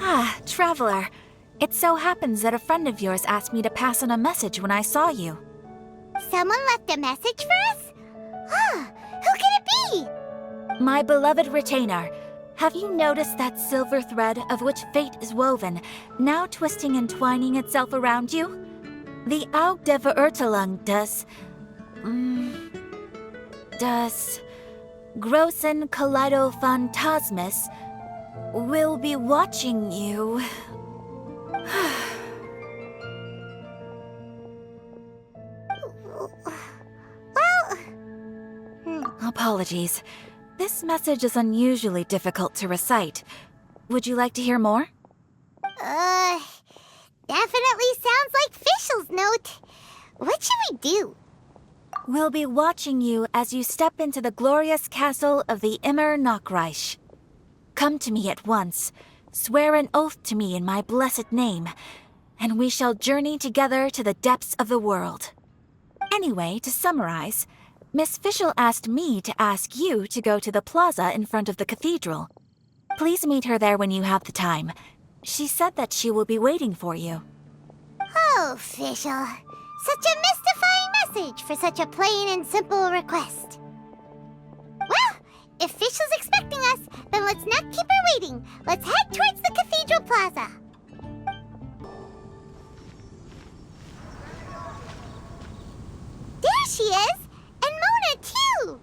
Ah, Traveler. It so happens that a friend of yours asked me to pass on a message when I saw you. Someone left a message for us? Ah, who can it be? My beloved retainer. Have you noticed that silver thread of which fate is woven, now twisting and twining itself around you? The Aug der Verurteilung does Großen Kaleido Phantasmus will be watching you. Apologies. This message is unusually difficult to recite. Would you like to hear more? Definitely sounds like Fischl's note. What should we do? We'll be watching you as you step into the glorious castle of the Immer Nachreich. Come to me at once, swear an oath to me in my blessed name, and we shall journey together to the depths of the world. Anyway, to summarize, Miss Fischl asked me to ask you to go to the plaza in front of the cathedral. Please meet her there when you have the time. She said that she will be waiting for you. Oh, Fischl. Such a mystifying message for such a plain and simple request. Well, if Fischl's expecting us, then let's not keep her waiting. Let's head towards the cathedral plaza. There she is! And Mona, too!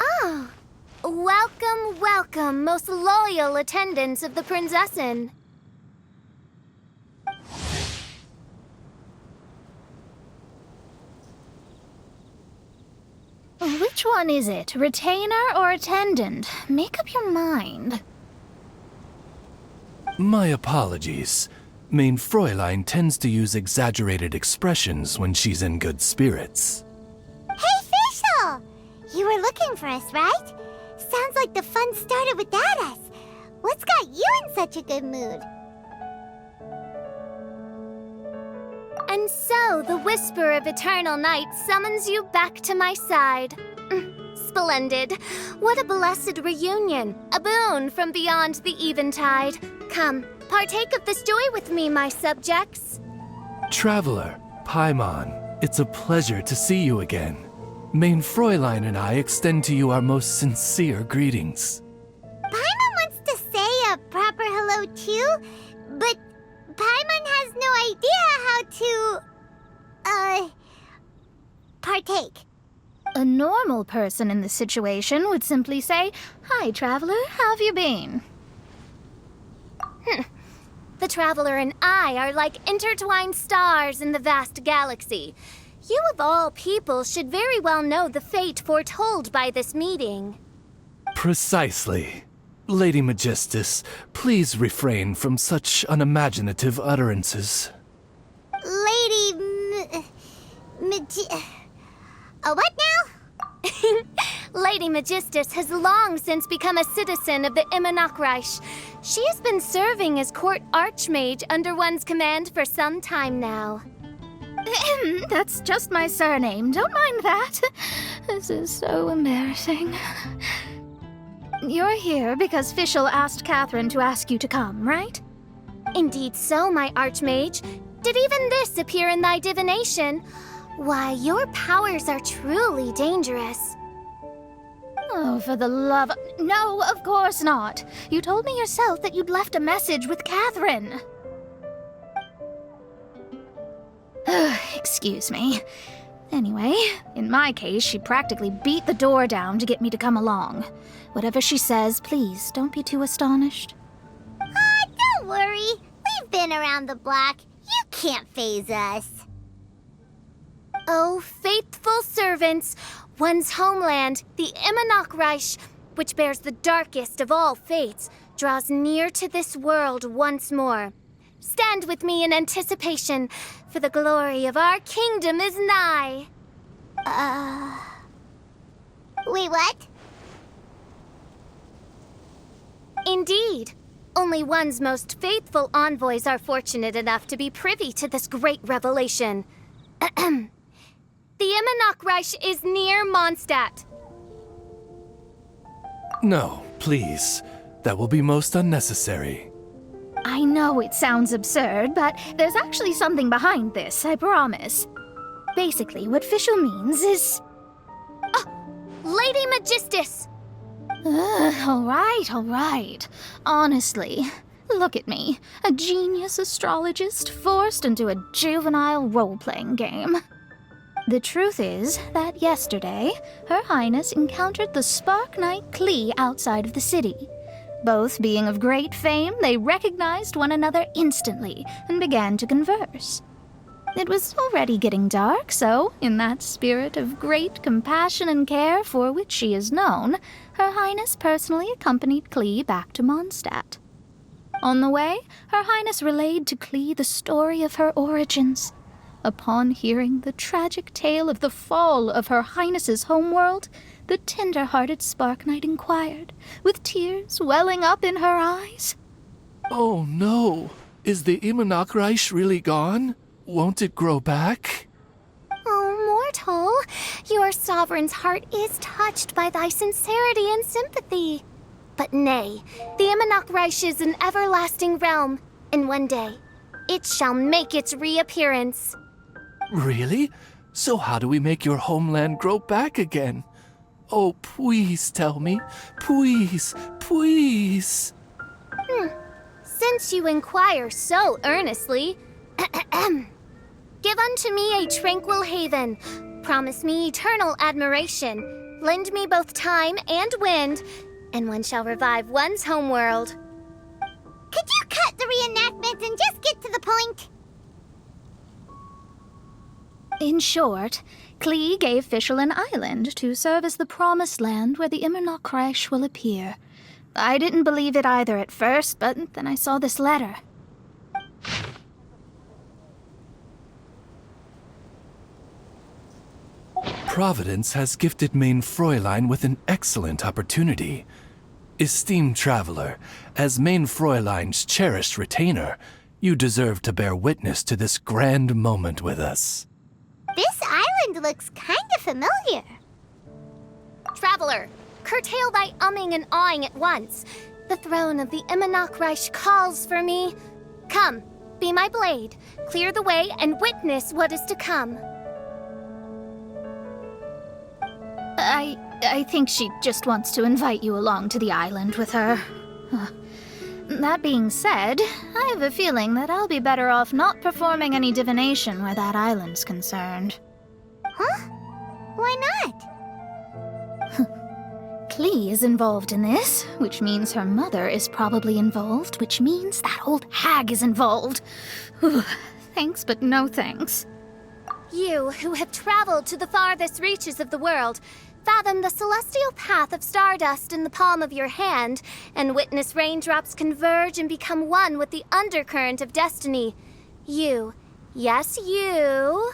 Oh, welcome, welcome, most loyal attendants of the Prinzessin. Which one is it, retainer or attendant? Make up your mind. My apologies. Mein Fräulein tends to use exaggerated expressions when she's in good spirits. Hey, Fischl! You were looking for us, right? Sounds like the fun started without us. What's got you in such a good mood? And so, the whisper of eternal night summons you back to my side. Splendid. What a blessed reunion. A boon from beyond the eventide. Come, partake of this joy with me, my subjects. Traveler, Paimon, it's a pleasure to see you again. Mein Fräulein and I extend to you our most sincere greetings. Paimon wants to say a proper hello too, but Paimon has no idea how to, partake. A normal person in this situation would simply say, "Hi, traveler, how have you been?" The traveler and I are like intertwined stars in the vast galaxy. You of all people should very well know the fate foretold by this meeting. Precisely. Lady Magistus, please refrain from such unimaginative utterances. What now? Lady Magistus has long since become a citizen of the Immer Nachreich. She has been serving as court archmage under one's command for some time now. That's just my surname. Don't mind that. This is so embarrassing. You're here because Fischl asked Catherine to ask you to come, right? Indeed so, my archmage. Did even this appear in thy divination? Why, your powers are truly dangerous. Oh, for the love... No, of course not. You told me yourself that you'd left a message with Catherine. Excuse me. Anyway, in my case, she practically beat the door down to get me to come along. Whatever she says, please, don't be too astonished. Don't worry. We've been around the block. You can't faze us. Oh, faithful servants, one's homeland, the Immer Nachreich, which bears the darkest of all fates, draws near to this world once more. Stand with me in anticipation, for the glory of our kingdom is nigh. Wait, what? Indeed. Only one's most faithful envoys are fortunate enough to be privy to this great revelation. The Immer Nachreich is near Mondstadt. No, please. That will be most unnecessary. I know it sounds absurd, but there's actually something behind this, I promise. Basically, what Fischl means is... Lady Magistus! All right. Honestly, look at me. A genius astrologist forced into a juvenile role-playing game. The truth is that yesterday, Her Highness encountered the Spark Knight Klee outside of the city. Both being of great fame, they recognized one another instantly and began to converse. It was already getting dark, so, in that spirit of great compassion and care for which she is known, Her Highness personally accompanied Klee back to Mondstadt. On the way, Her Highness relayed to Klee the story of her origins. Upon hearing the tragic tale of the fall of Her Highness's homeworld, the tender-hearted Spark Knight inquired, with tears welling up in her eyes. Oh no! Is the Immernachtreich really gone? Won't it grow back? Oh, mortal, your sovereign's heart is touched by thy sincerity and sympathy. But nay, the Immernachtreich is an everlasting realm, and one day, it shall make its reappearance. Really? So how do we make your homeland grow back again? Oh, please tell me. Please, please. Since you inquire so earnestly, give unto me a tranquil haven, promise me eternal admiration, lend me both time and wind, and one shall revive one's homeworld. Could you cut the reenactment and just get to the point? In short, Klee gave Fischl an island to serve as the promised land where the Immernachtreich will appear. I didn't believe it either at first, but then I saw this letter. Providence has gifted Main Fräulein with an excellent opportunity. Esteemed traveler, as Main Fräulein's cherished retainer, you deserve to bear witness to this grand moment with us. This island looks kinda familiar. Traveler, curtail thy umming and awing at once. The throne of the Immernachtreich calls for me. Come, be my blade, clear the way, and witness what is to come. I think she just wants to invite you along to the island with her. That being said, I have a feeling that I'll be better off not performing any divination where that island's concerned. Huh? Why not? Klee is involved in this, which means her mother is probably involved, which means that old hag is involved. Thanks, but no thanks. You, who have traveled to the farthest reaches of the world, fathom the celestial path of stardust in the palm of your hand, and witness raindrops converge and become one with the undercurrent of destiny. You, yes you...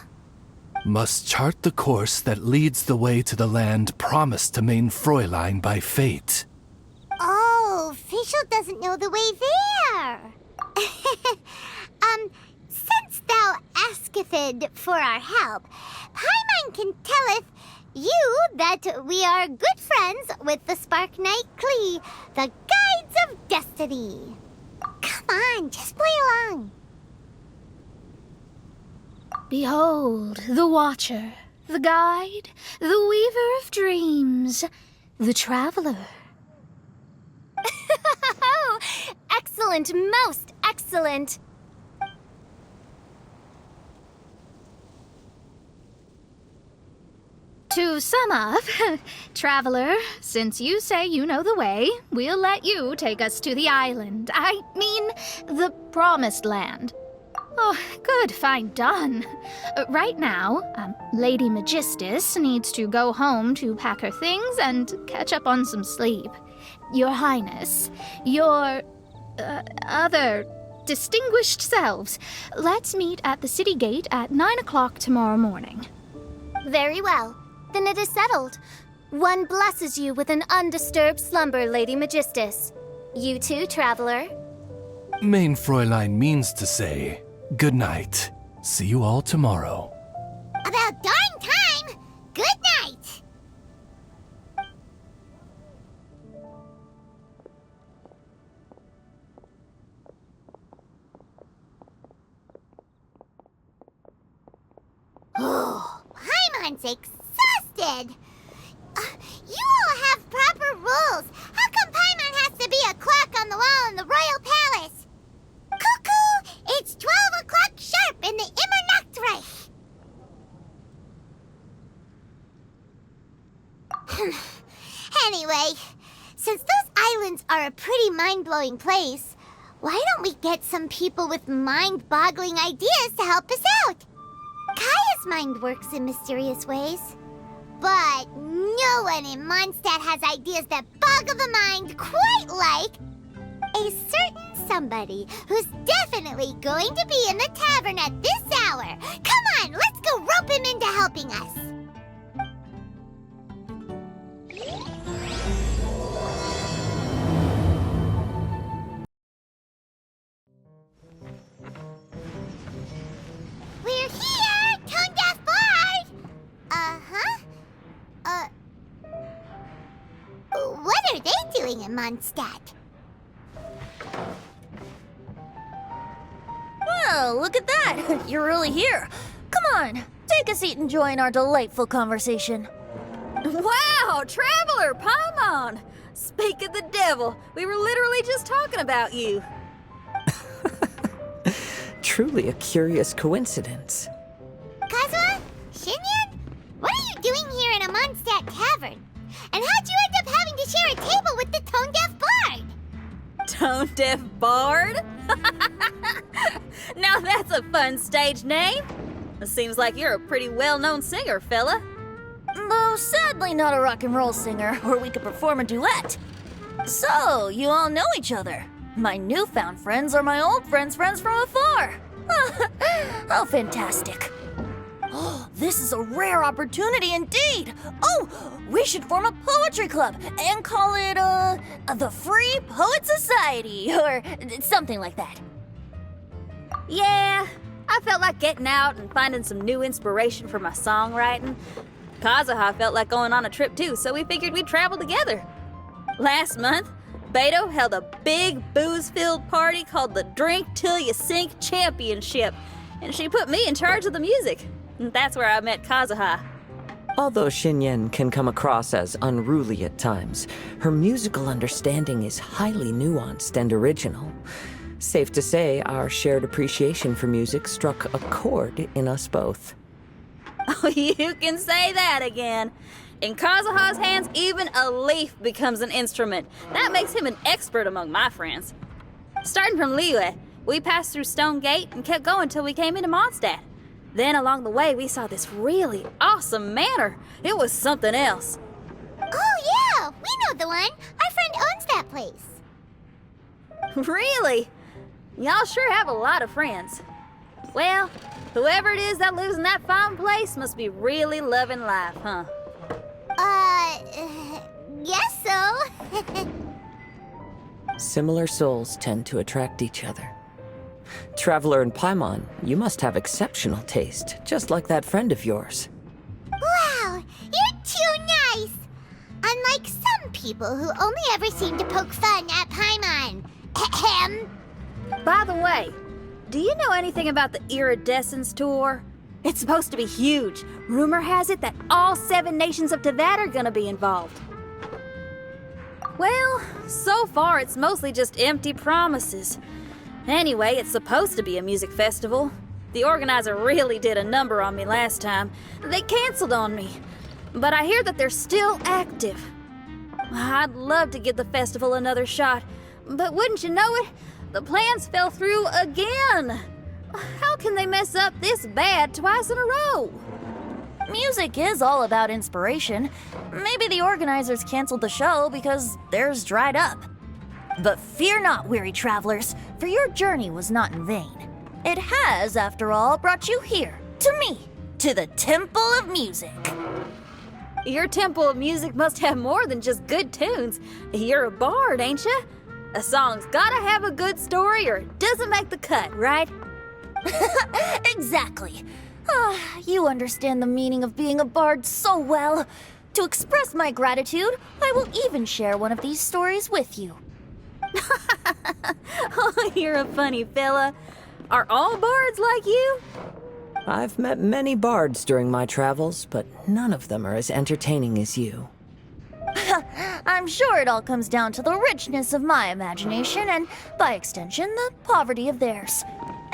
must chart the course that leads the way to the land promised to Main Fräulein by fate. Oh, Fischl doesn't know the way there. Since thou asketh for our help, Paimon can telleth you that we are good friends with the Spark Knight Klee, the Guides of Destiny. Come on, just play along. Behold, the Watcher, the Guide, the Weaver of Dreams, the Traveler. Excellent, most excellent. To sum up, Traveler, since you say you know the way, we'll let you take us to the island. I mean, the Promised Land. Oh, good, fine, done. Right now, Lady Magistus needs to go home to pack her things and catch up on some sleep. Your Highness, your other distinguished selves, let's meet at the city gate at 9 o'clock tomorrow morning. Very well. Then it is settled. One blesses you with an undisturbed slumber, Lady Magistus. You too, Traveler. Main Fräulein means to say, good night. See you all tomorrow. About darn time! Good night! everyone's exhausted. You all have proper rules. How come Paimon has to be a clock on the wall in the royal palace? Cuckoo! It's 12 o'clock sharp in the Immernachtreich. Anyway, since those islands are a pretty mind-blowing place, why don't we get some people with mind-boggling ideas to help us out? Kaya's mind works in mysterious ways. But no one in Mondstadt has ideas that boggle the mind quite like a certain somebody who's definitely going to be in the tavern at this hour. Come on, let's go rope him into helping us. We're here, tone-deaf bard! What are they doing in Mondstadt? Well, look at that! You're really here. Come on, take a seat and join our delightful conversation. Wow, Traveler, Paimon! Speak of the devil, we were literally just talking about you. Truly a curious coincidence. Kazuha? Xinyan? What are you doing here in a Mondstadt tavern? And how'd you end up having to share a table with the tone-deaf bard? Tone-deaf bard? Now that's a fun stage name. It seems like you're a pretty well-known singer, fella. Though sadly not a rock and roll singer, or we could perform a duet. So, you all know each other. My newfound friends are my old friends' friends from afar. How fantastic. Oh, this is a rare opportunity indeed. Oh, we should form a poetry club and call it, the Free Poet Society, or something like that. Yeah, I felt like getting out and finding some new inspiration for my songwriting. Kazuha felt like going on a trip too, so we figured we'd travel together. Last month, Beto held a big booze-filled party called the Drink Till You Sink Championship, and she put me in charge of the music. And that's where I met Kazuha. Although Xinyan can come across as unruly at times, her musical understanding is highly nuanced and original. Safe to say, our shared appreciation for music struck a chord in us both. Oh, you can say that again. In Kazuha's hands, even a leaf becomes an instrument. That makes him an expert among my friends. Starting from Liyue, we passed through Stone Gate and kept going till we came into Mondstadt. Then along the way, we saw this really awesome manor. It was something else. Oh yeah, we know the one. Our friend owns that place. Really? Y'all sure have a lot of friends. Well, whoever it is that lives in that fine place must be really loving life, huh? Guess so. Similar souls tend to attract each other. Traveler and Paimon, you must have exceptional taste, just like that friend of yours. Wow, you're too nice. Unlike some people who only ever seem to poke fun at Paimon. Ahem. By the way, do you know anything about the Iridescence tour? It's supposed to be huge. Rumor has it that all 7 nations of Tavern are gonna be involved. Well, so far it's mostly just empty promises. Anyway, it's supposed to be a music festival. The organizer really did a number on me last time. They canceled on me. But I hear that they're still active. I'd love to give the festival another shot. But wouldn't you know it, the plans fell through again. How can they mess up this bad twice in a row? Music is all about inspiration. Maybe the organizers canceled the show because theirs dried up. But fear not, weary travelers, for your journey was not in vain. It has, after all, brought you here, to me, to the Temple of Music. Your Temple of Music must have more than just good tunes. You're a bard, ain't ya? A song's gotta have a good story or it doesn't make the cut, right? Exactly. You understand the meaning of being a bard so well. To express my gratitude, I will even share one of these stories with you. Oh, you're a funny fella. Are all bards like you? I've met many bards during my travels, but none of them are as entertaining as you. I'm sure it all comes down to the richness of my imagination and, by extension, the poverty of theirs.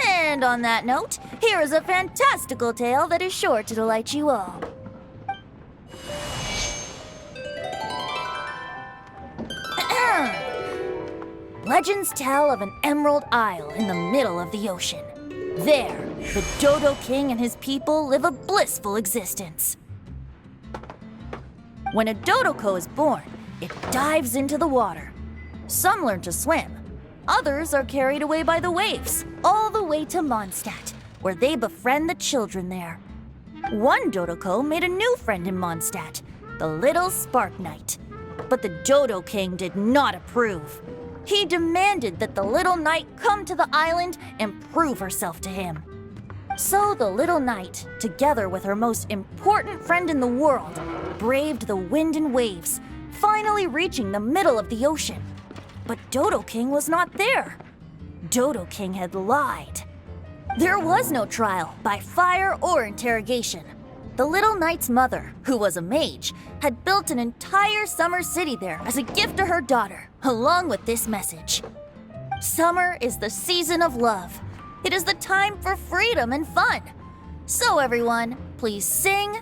And on that note, here is a fantastical tale that is sure to delight you all. Legends tell of an emerald isle in the middle of the ocean. There, the Dodo King and his people live a blissful existence. When a Dodoko is born, it dives into the water. Some learn to swim. Others are carried away by the waves, all the way to Mondstadt, where they befriend the children there. One Dodoko made a new friend in Mondstadt, the little Spark Knight. But the Dodo King did not approve. He demanded that the little knight come to the island and prove herself to him. So the little knight, together with her most important friend in the world, braved the wind and waves, finally reaching the middle of the ocean. But Dodo King was not there. Dodo King had lied. There was no trial by fire or interrogation. The little knight's mother, who was a mage, had built an entire summer city there as a gift to her daughter, along with this message. Summer is the season of love. It is the time for freedom and fun. So everyone, please sing,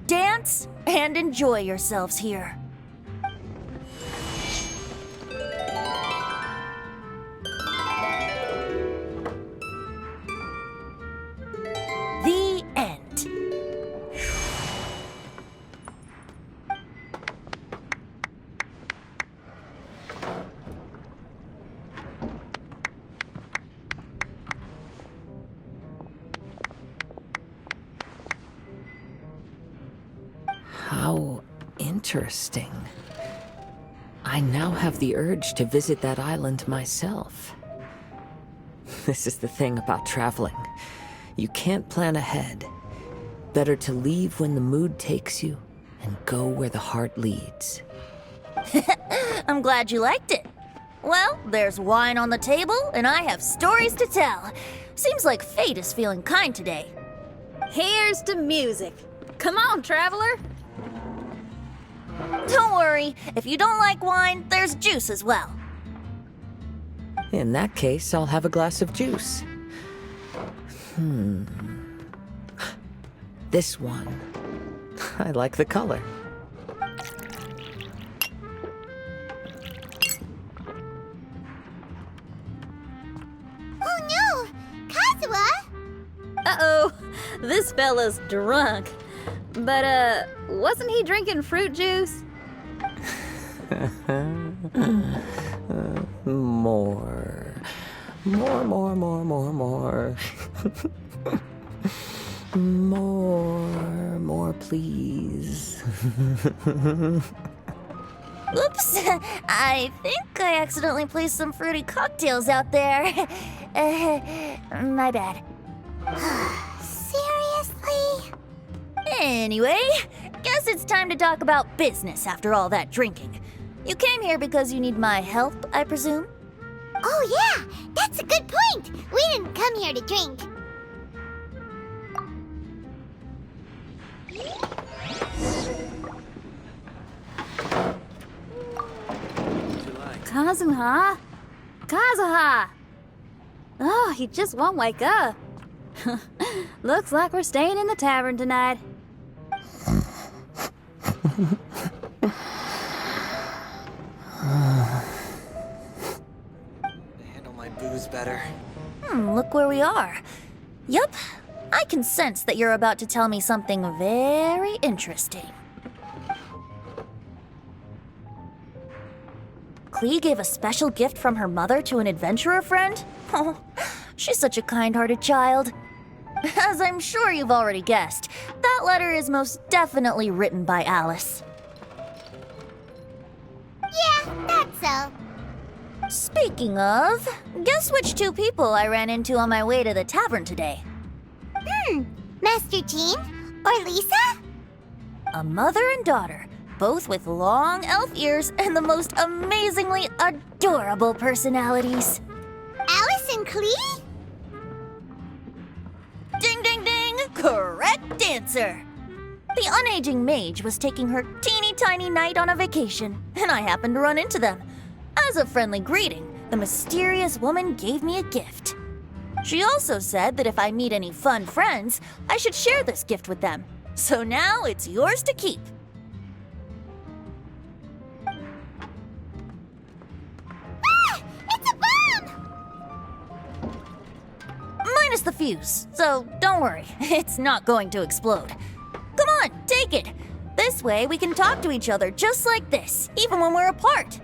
dance, and enjoy yourselves here. The end. How interesting. I now have the urge to visit that island myself. This is the thing about traveling. You can't plan ahead. Better to leave when the mood takes you and go where the heart leads. I'm glad you liked it. Well, there's wine on the table, and I have stories to tell. Seems like fate is feeling kind today. Here's to music. Come on, traveler. Don't worry, if you don't like wine, there's juice as well. In that case, I'll have a glass of juice. This one. I like the color. Oh no! Kazuha! Uh-oh, this fella's drunk. But, wasn't he drinking fruit juice? More. More, please. Oops, I think I accidentally placed some fruity cocktails out there. My bad. Seriously? Anyway, guess it's time to talk about business after all that drinking. You came here because you need my help, I presume? Oh yeah, that's a good point. We didn't come here to drink. Kazuha? Kazuha! Oh, he just won't wake up. Looks like we're staying in the tavern tonight. Handle my booze better. Look where we are. Yup, I can sense that you're about to tell me something very interesting. Klee gave a special gift from her mother to an adventurer friend? Oh, she's such a kind-hearted child. As I'm sure you've already guessed, that letter is most definitely written by Alice. Yeah, that's so. Speaking of, guess which two people I ran into on my way to the tavern today? Master Jean? Or Lisa? A mother and daughter, both with long elf ears and the most amazingly adorable personalities. Alice and Klee? Ding, ding, ding! dancer. The unaging mage was taking her teeny tiny knight on a vacation, and I happened to run into them. As a friendly greeting, the mysterious woman gave me a gift. She also said that if I meet any fun friends, I should share this gift with them. So now it's yours to keep. Ah! It's a bomb! Minus the fuse, so don't worry, it's not going to explode. Come on, take it. This way we can talk to each other just like this, even when we're apart.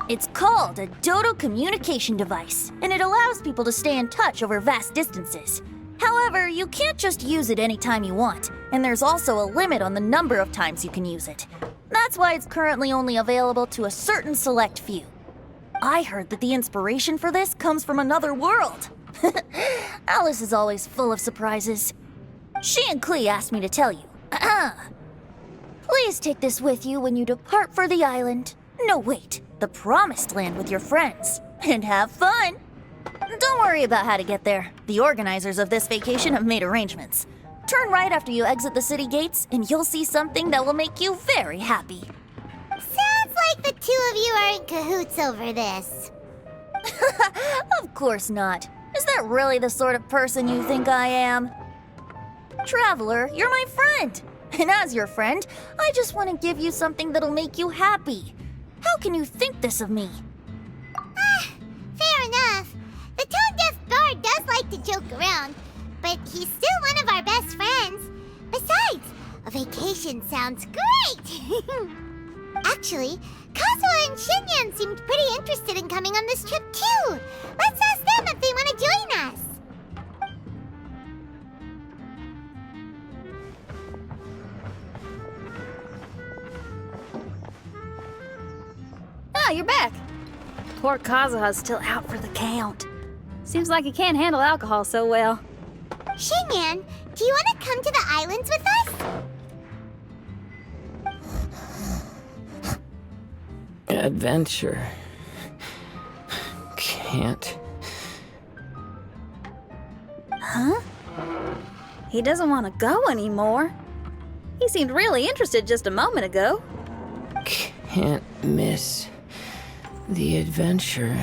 It's called a Dodo communication device, and it allows people to stay in touch over vast distances. However, you can't just use it anytime you want, and there's also a limit on the number of times you can use it. That's why it's currently only available to a certain select few. I heard that the inspiration for this comes from another world. Alice is always full of surprises. She and Klee asked me to tell you. Please take this with you when you depart for the island. No, wait, the Promised Land with your friends. And have fun! Don't worry about how to get there. The organizers of this vacation have made arrangements. Turn right after you exit the city gates, and you'll see something that will make you very happy. Sounds like the two of you are in cahoots over this. Of course not. Is that really the sort of person you think I am? Traveler, you're my friend. And as your friend, I just want to give you something that'll make you happy. How can you think this of me? Fair enough. The tone-deaf bard does like to joke around, but he's still one of our best friends. Besides, a vacation sounds great! Actually, Kazuha and Xinyan seemed pretty interested in coming on this trip too. Let's ask them if they want to join us. Ah, you're back. Poor Kazuha's still out for the count. Seems like he can't handle alcohol so well. Xinyan, do you want to come to the islands with us? Adventure. Can't. Huh? He doesn't want to go anymore. He seemed really interested just a moment ago. Can't miss the adventure.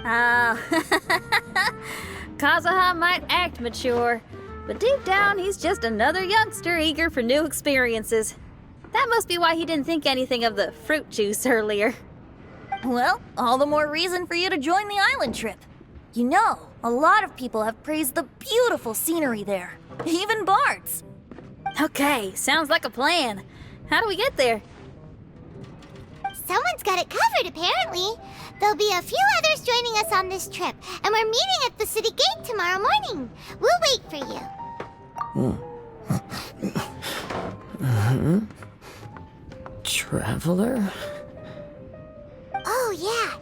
Ah, Kazuha might act mature, but deep down he's just another youngster eager for new experiences. That must be why he didn't think anything of the fruit juice earlier. Well, all the more reason for you to join the island trip. You know, a lot of people have praised the beautiful scenery there. Even Bards. Okay, sounds like a plan. How do we get there? Someone's got it covered, apparently. There'll be a few others joining us on this trip, and we're meeting at the city gate tomorrow morning. We'll wait for you. Traveler? Oh, yeah.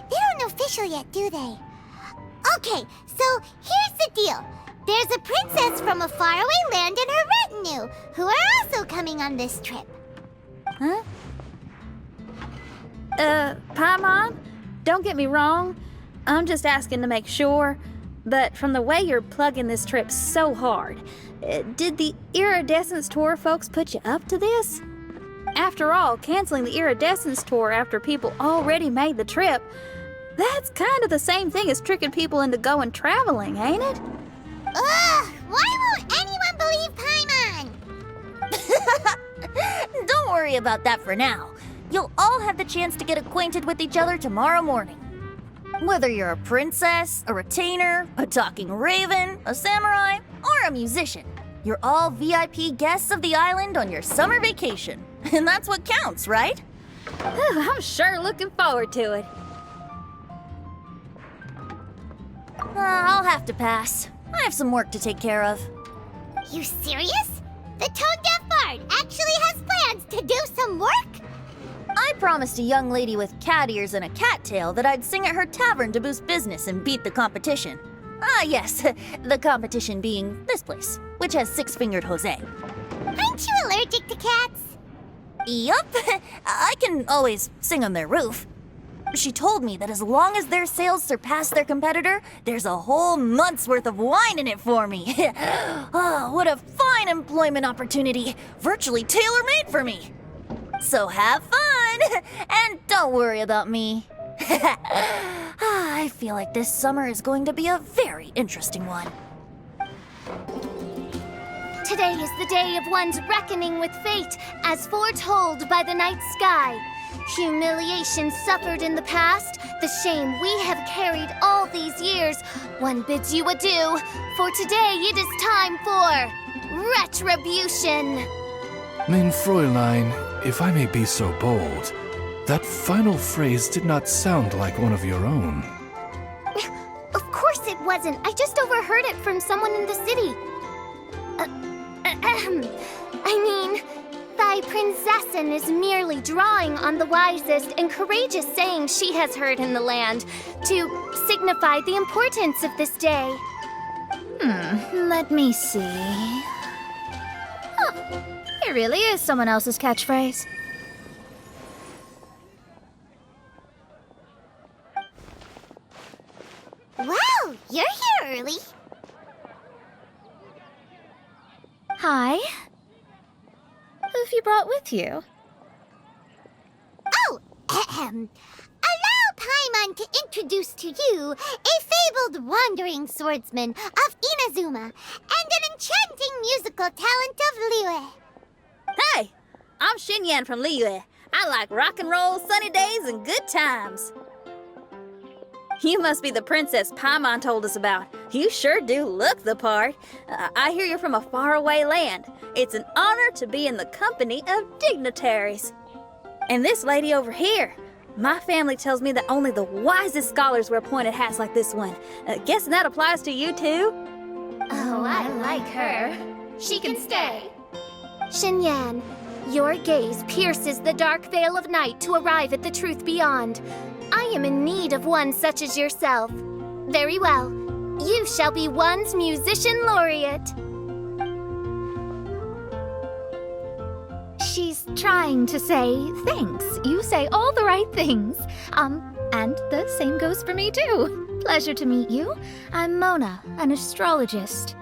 They don't know Fischl yet, do they? Okay, so here's the deal. There's a princess from a faraway land and her retinue, who are also coming on this trip. Huh? Paimon, don't get me wrong. I'm just asking to make sure. But from the way you're plugging this trip so hard, did the Iridescence Tour folks put you up to this? After all, canceling the Iridescence Tour after people already made the trip, that's kind of the same thing as tricking people into going traveling, ain't it? Ugh! Why won't anyone believe Paimon? Don't worry about that for now. You'll all have the chance to get acquainted with each other tomorrow morning. Whether you're a princess, a retainer, a talking raven, a samurai, or a musician, you're all VIP guests of the island on your summer vacation. And that's what counts, right? I'm sure looking forward to it. I'll have to pass. I have some work to take care of. You serious? The tone-deaf bard actually has plans to do some work? I promised a young lady with cat ears and a cat tail that I'd sing at her tavern to boost business and beat the competition. Ah, yes, the competition being this place, which has six-fingered Jose. Aren't you allergic to cats? Yup, I can always sing on their roof. She told me that as long as their sales surpass their competitor, there's a whole month's worth of wine in it for me. Oh, what a fine employment opportunity. Virtually tailor-made for me. So have fun, and don't worry about me. I feel like this summer is going to be a very interesting one. Today is the day of one's reckoning with fate, as foretold by the night sky. Humiliation suffered in the past, the shame we have carried all these years. One bids you adieu, for today it is time for retribution. Mein Fräulein, if I may be so bold, that final phrase did not sound like one of your own. Of course it wasn't. I just overheard it from someone in the city. I mean, thy princessin is merely drawing on the wisest and courageous sayings she has heard in the land to signify the importance of this day. Let me see. Oh, it really is someone else's catchphrase. Wow, you're here early. Hi. Who have you brought with you? Oh, allow Paimon to introduce to you a fabled wandering swordsman of Inazuma and an enchanting musical talent of Liyue. Hey, I'm Xinyan from Liyue. I like rock and roll, sunny days, and good times. You must be the princess Paimon told us about. You sure do look the part. I hear you're from a faraway land. It's an honor to be in the company of dignitaries. And this lady over here, my family tells me that only the wisest scholars wear pointed hats like this one. Guessing that applies to you too? Oh, I like her. She can stay. Xinyan, your gaze pierces the dark veil of night to arrive at the truth beyond. I am in need of one such as yourself. Very well. You shall be one's musician laureate. She's trying to say thanks. You say all the right things. And the same goes for me too. Pleasure to meet you. I'm Mona, an astrologist.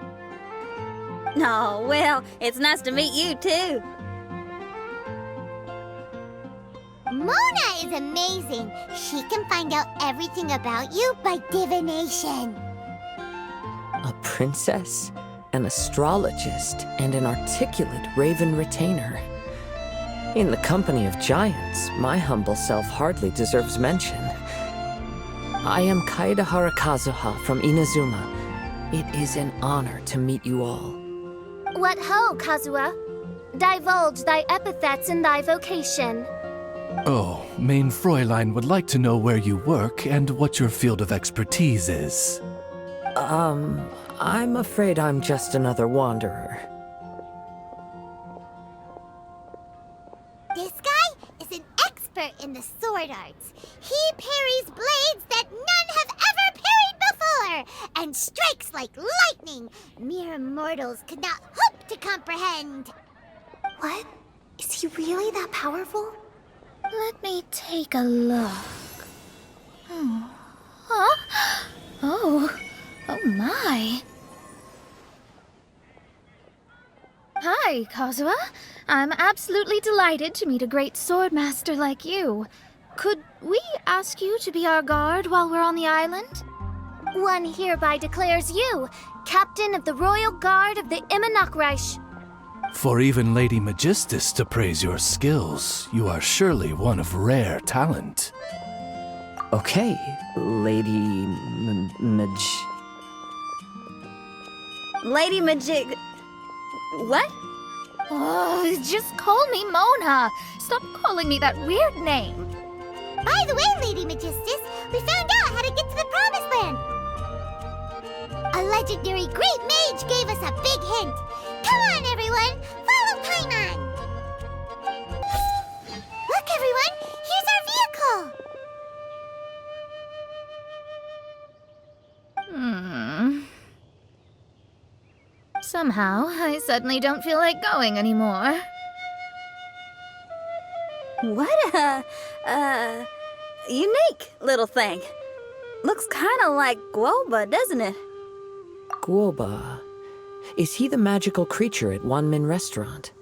Oh, well, it's nice to meet you too. Mona is amazing. She can find out everything about you by divination. A princess, an astrologist, and an articulate raven retainer. In the company of giants, my humble self hardly deserves mention. I am Kaedahara Kazuha from Inazuma. It is an honor to meet you all. What ho, Kazuha? Divulge thy epithets and thy vocation. Oh, Mein Fräulein would like to know where you work and what your field of expertise is. I'm afraid I'm just another wanderer. This guy is an expert in the sword arts. He parries blades that none have ever parried before, and strikes like lightning mere mortals could not hope to comprehend. What? Is he really that powerful? Let me take a look. Huh? Oh my. Hi, Kazuha. I'm absolutely delighted to meet a great swordmaster like you. Could we ask you to be our guard while we're on the island? One hereby declares you captain of the Royal Guard of the Immernachtreich. For even Lady Magistus to praise your skills, you are surely one of rare talent. Okay, Lady Lady Majig... What? Oh, just call me Mona. Stop calling me that weird name. By the way, Lady Magistus, we found out how to get to the Promised Land. A legendary great mage gave us a big hint. Come on, everyone! Follow Paimon! Look, everyone! Here's our vehicle! Somehow, I suddenly don't feel like going anymore. What unique little thing. Looks kind of like Guoba, doesn't it? Guoba. Is he the magical creature at Wanmin Restaurant?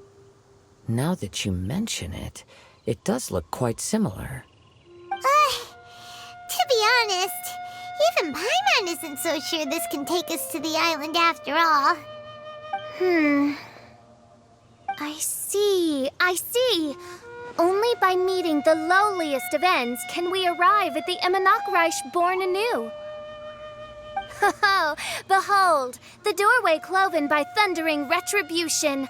Now that you mention it, it does look quite similar. To be honest, even Paimon isn't so sure this can take us to the island after all. I see. Only by meeting the lowliest of ends can we arrive at the Immernachtreich born anew. Ho, behold, the doorway cloven by thundering retribution.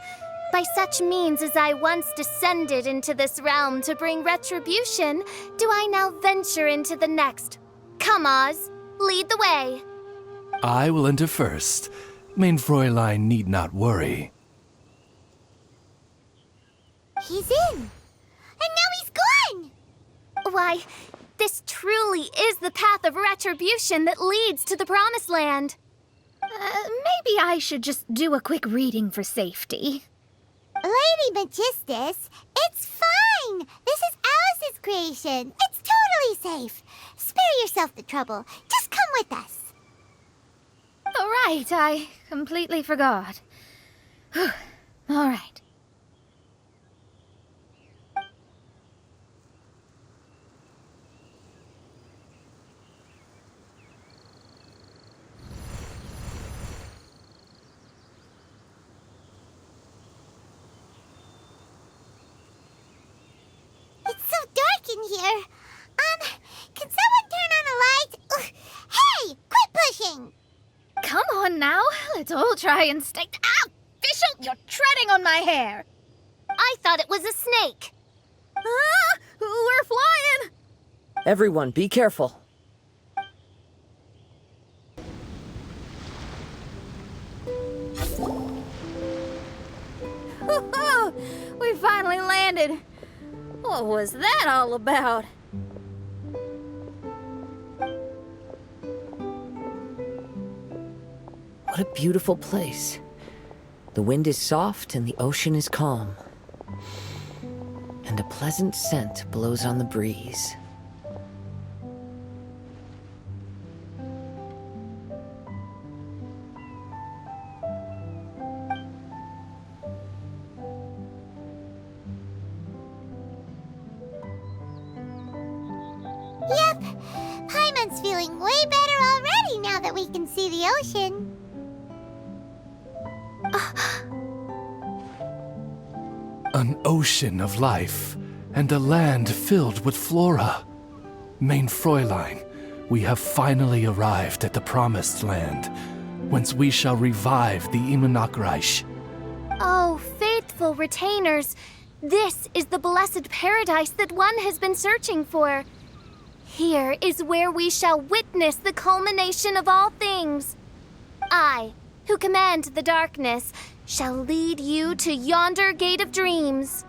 By such means as I once descended into this realm to bring retribution, do I now venture into the next. Come, Oz, lead the way. I will enter first. Main Fräulein need not worry. He's in! And now he's gone! Why, this truly is the path of retribution that leads to the Promised Land. Maybe I should just do a quick reading for safety. Lady Magistus, it's fine! This is Alice's creation. It's totally safe. Spare yourself the trouble. Just come with us. All right, I completely forgot. All right. It's so dark in here. Can someone turn on a light? Ugh. Hey, quit pushing! Come on now, let's all try and stay. Ah! Fischl, you're treading on my hair! I thought it was a snake. Ah, we're flying! Everyone, be careful. We finally landed. What was that all about? What a beautiful place. The wind is soft and the ocean is calm. And a pleasant scent blows on the breeze. Yep, Paimon's feeling way better already now that we can see the ocean. An ocean of life, and a land filled with flora. Main Fräulein, we have finally arrived at the Promised Land, whence we shall revive the Immernachtreich. Oh, faithful retainers, this is the blessed paradise that one has been searching for. Here is where we shall witness the culmination of all things. I, who command the darkness, shall lead you to yonder gate of dreams.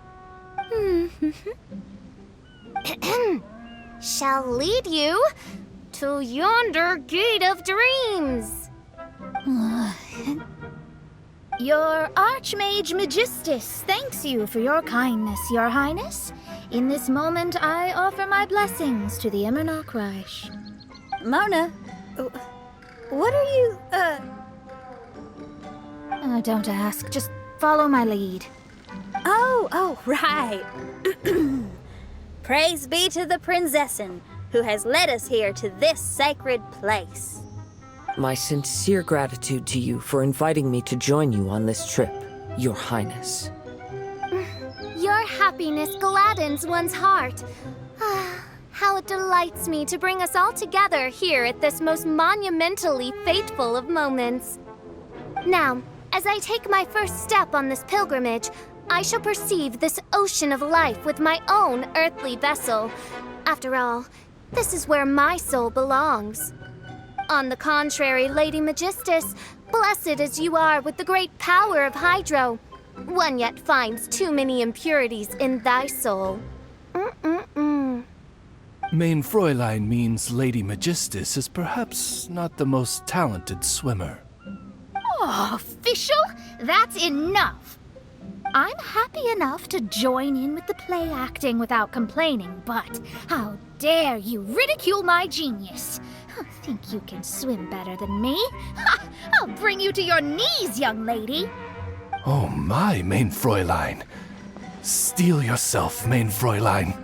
Shall lead you to yonder gate of dreams. Your Archmage Magistus thanks you for your kindness, Your Highness. In this moment, I offer my blessings to the Immernachtreich. Mona, what are you, Don't ask, just follow my lead. Oh, right. Praise be to the Prinzessin, who has led us here to this sacred place. My sincere gratitude to you for inviting me to join you on this trip, Your Highness. Your happiness gladdens one's heart. How it delights me to bring us all together here at this most monumentally fateful of moments. Now, as I take my first step on this pilgrimage, I shall perceive this ocean of life with my own earthly vessel. After all, this is where my soul belongs. On the contrary, Lady Magistus, blessed as you are with the great power of Hydro, one yet finds too many impurities in thy soul. Main Fräulein means Lady Magistus is perhaps not the most talented swimmer. Oh, Fischl, that's enough. I'm happy enough to join in with the play acting without complaining, but how dare you ridicule my genius? Think you can swim better than me? Ha! I'll bring you to your knees, young lady. Oh my, main Fräulein. Steel yourself, main Fräulein.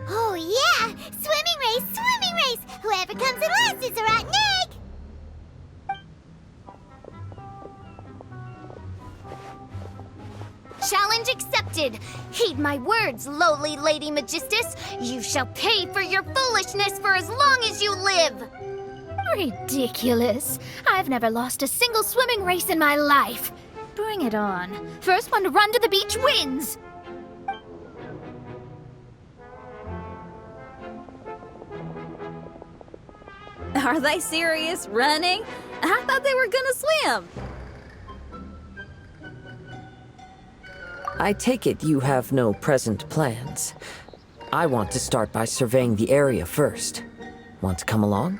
Oh yeah! Swimming race, swimming race! Whoever comes in last is a rotten egg! Challenge accepted. Heed my words, lowly Lady Magistus. You shall pay for your foolishness for as long as you live. Ridiculous. I've never lost a single swimming race in my life. Bring it on. First one to run to the beach wins. Are they serious? Running? I thought they were gonna swim. I take it you have no present plans. I want to start by surveying the area first. Want to come along?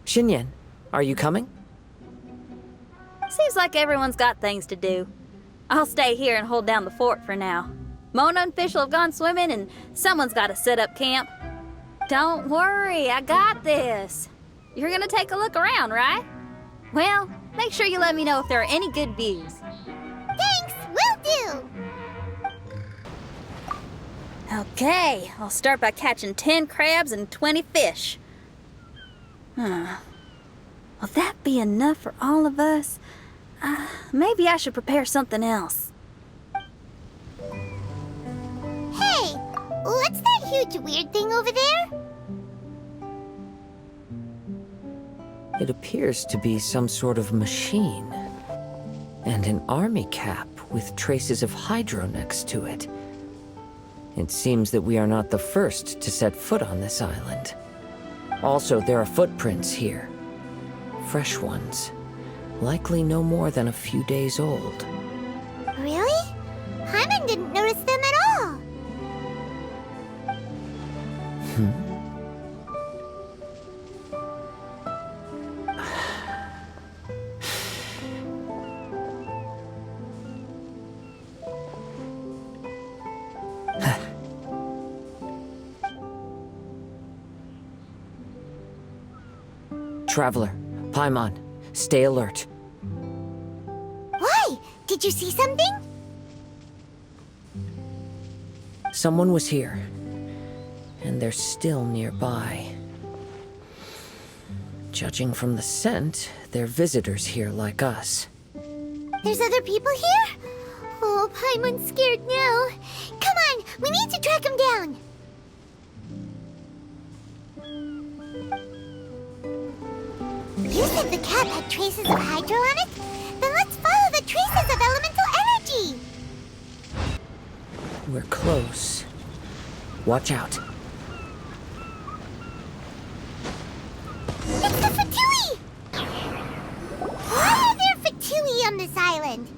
Xinyan, are you coming? Seems like everyone's got things to do. I'll stay here and hold down the fort for now. Mona and Fischl have gone swimming, and someone's got to set up camp. Don't worry, I got this. You're gonna take a look around, right? Well, make sure you let me know if there are any good views. Thanks, will do! Okay, I'll start by catching 10 crabs and 20 fish. Will that be enough for all of us? Maybe I should prepare something else. Hey, what's that huge weird thing over there? It appears to be some sort of machine. And an army cap with traces of hydro next to it. It seems that we are not the first to set foot on this island. Also, there are footprints here. Fresh ones. Likely no more than a few days old. Really? Hyman didn't notice them at all. Traveler, Paimon, stay alert. Why? Did you see something? Someone was here, and they're still nearby. Judging from the scent, they're visitors here like us. There's other people here? Oh, Paimon's scared now. Come on, we need to track him down. You said the cap had traces of hydro on it? Then let's follow the traces of elemental energy! We're close. Watch out. It's the Fatui! Why are there Fatui on this island?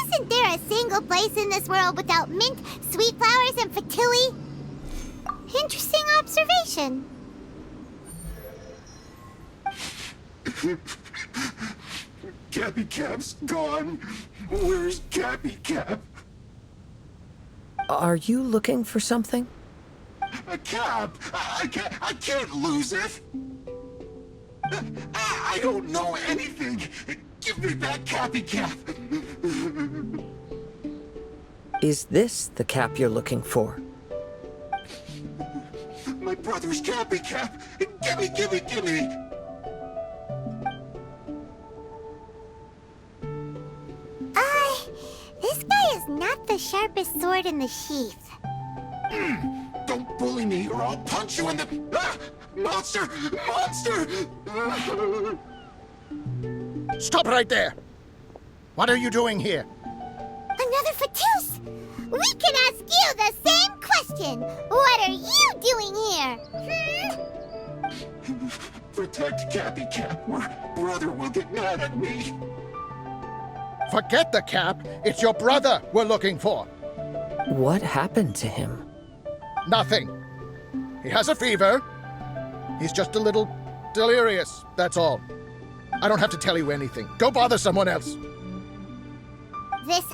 Isn't there a single place in this world without mint, sweet flowers, and Fatui? Interesting observation. Cappy Cap's gone. Where's Cappy Cap? Are you looking for something? A cap! I can't lose it! I don't know anything! Give me back Cappy Cap! Is this the cap you're looking for? My brother's Cappy Cap! Gimme! This guy is not the sharpest sword in the sheath. Don't bully me or I'll punch you in the... Monster! Stop right there! What are you doing here? Another Fatus! We can ask you the same question! What are you doing here? Protect Cappy Cap or brother will get mad at me. Forget the cap. It's your brother we're looking for. What happened to him? Nothing. He has a fever. He's just a little delirious, that's all. I don't have to tell you anything. Go bother someone else. This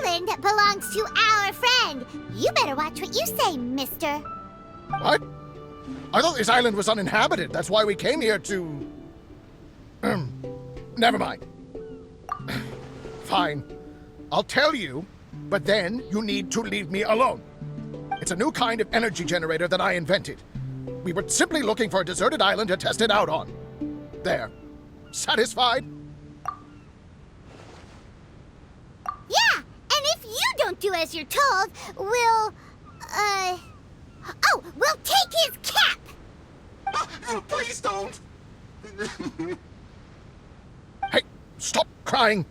island belongs to our friend. You better watch what you say, mister. What? I thought this island was uninhabited. That's why we came here to... Never mind. Fine. I'll tell you, but then you need to leave me alone. It's a new kind of energy generator that I invented. We were simply looking for a deserted island to test it out on. There. Satisfied? Yeah, and if you don't do as you're told, we'll take his cap! Please don't! Hey, stop crying!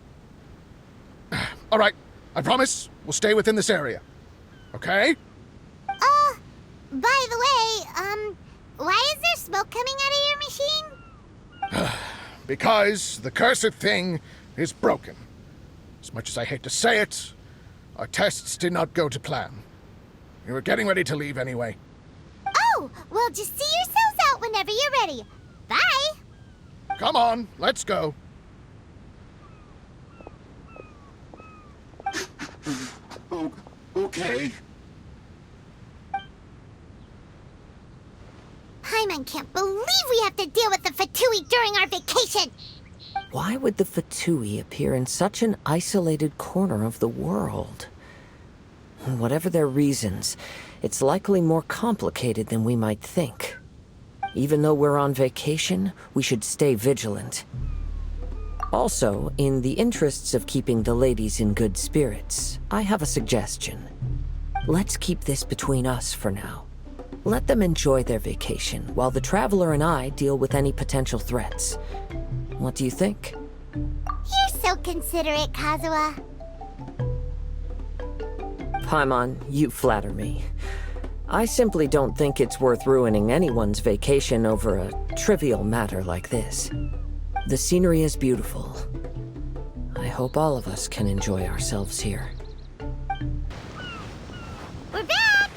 All right, I promise we'll stay within this area. Okay? By the way, why is there smoke coming out of your machine? Because the cursed thing is broken. As much as I hate to say it, our tests did not go to plan. We were getting ready to leave anyway. Oh, well, just see yourselves out whenever you're ready. Bye! Come on, let's go. Oh, okay. Paimon can't believe we have to deal with the Fatui during our vacation! Why would the Fatui appear in such an isolated corner of the world? Whatever their reasons, it's likely more complicated than we might think. Even though we're on vacation, we should stay vigilant. Also, in the interests of keeping the ladies in good spirits, I have a suggestion. Let's keep this between us for now. Let them enjoy their vacation, while the Traveler and I deal with any potential threats. What do you think? You're so considerate, Kazuha. Paimon, you flatter me. I simply don't think it's worth ruining anyone's vacation over a trivial matter like this. The scenery is beautiful. I hope all of us can enjoy ourselves here. We're back!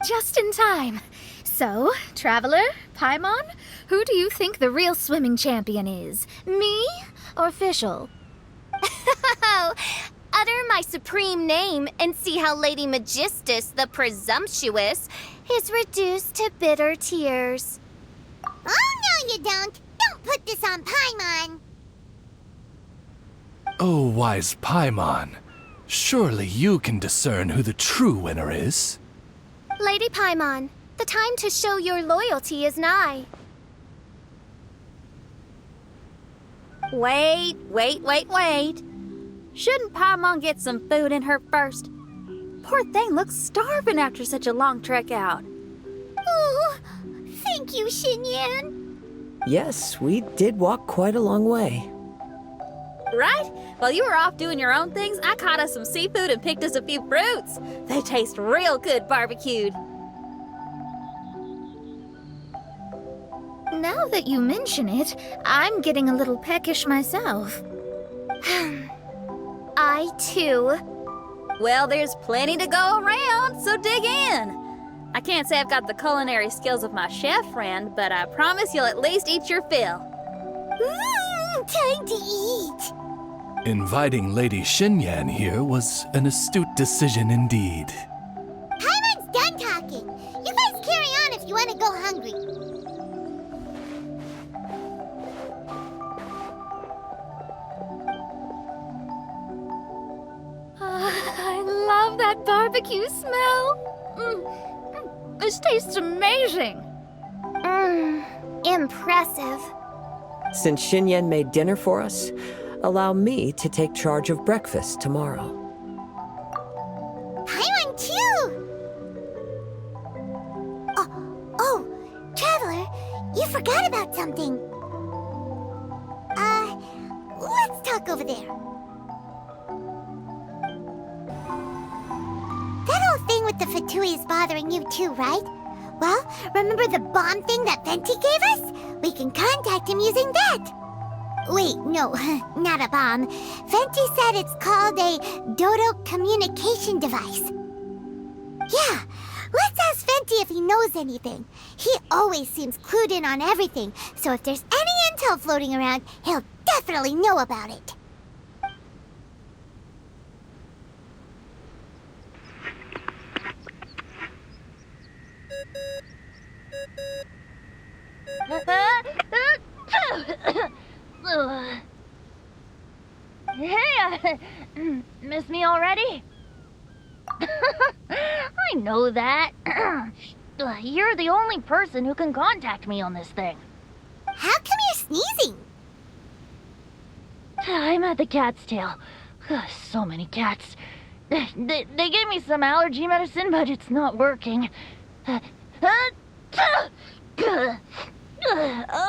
Just in time. So, Traveler, Paimon, who do you think the real swimming champion is? Me or Fischl? Utter my supreme name and see how Lady Magistus, the presumptuous, is reduced to bitter tears. Oh, no you don't! Don't put this on Paimon! Oh, wise Paimon. Surely you can discern who the true winner is. Lady Paimon, the time to show your loyalty is nigh. Wait. Shouldn't Paimon get some food in her first? Poor thing looks starving after such a long trek out. Oh, thank you, Xinyan. Yes, we did walk quite a long way. Right? While you were off doing your own things, I caught us some seafood and picked us a few fruits. They taste real good barbecued. Now that you mention it, I'm getting a little peckish myself. I, too. Well, there's plenty to go around, so dig in. I can't say I've got the culinary skills of my chef friend, but I promise you'll at least eat your fill. Time to eat. Inviting Lady Xinyan here was an astute decision indeed. Paimon's done talking. You guys carry on if you want to go hungry. I love that barbecue smell. This tastes amazing. Impressive. Since Xinyan made dinner for us, allow me to take charge of breakfast tomorrow. Paimon too. Oh, Traveler, you forgot about something. Let's talk over there. That whole thing with the Fatui is bothering you too, right? Well, remember the bomb thing that Venti gave us? We can contact him using that. Wait, no, not a bomb. Venti said it's called a Dodo communication device. Yeah, Let's ask Venti if he knows anything. He always seems clued in on everything, so if there's any intel floating around, he'll definitely know about it. Hey, miss me already? I know that. You're the only person who can contact me on this thing. How come you're sneezing? I'm at the cat's tail. So many cats. They gave me some allergy medicine, but it's not working.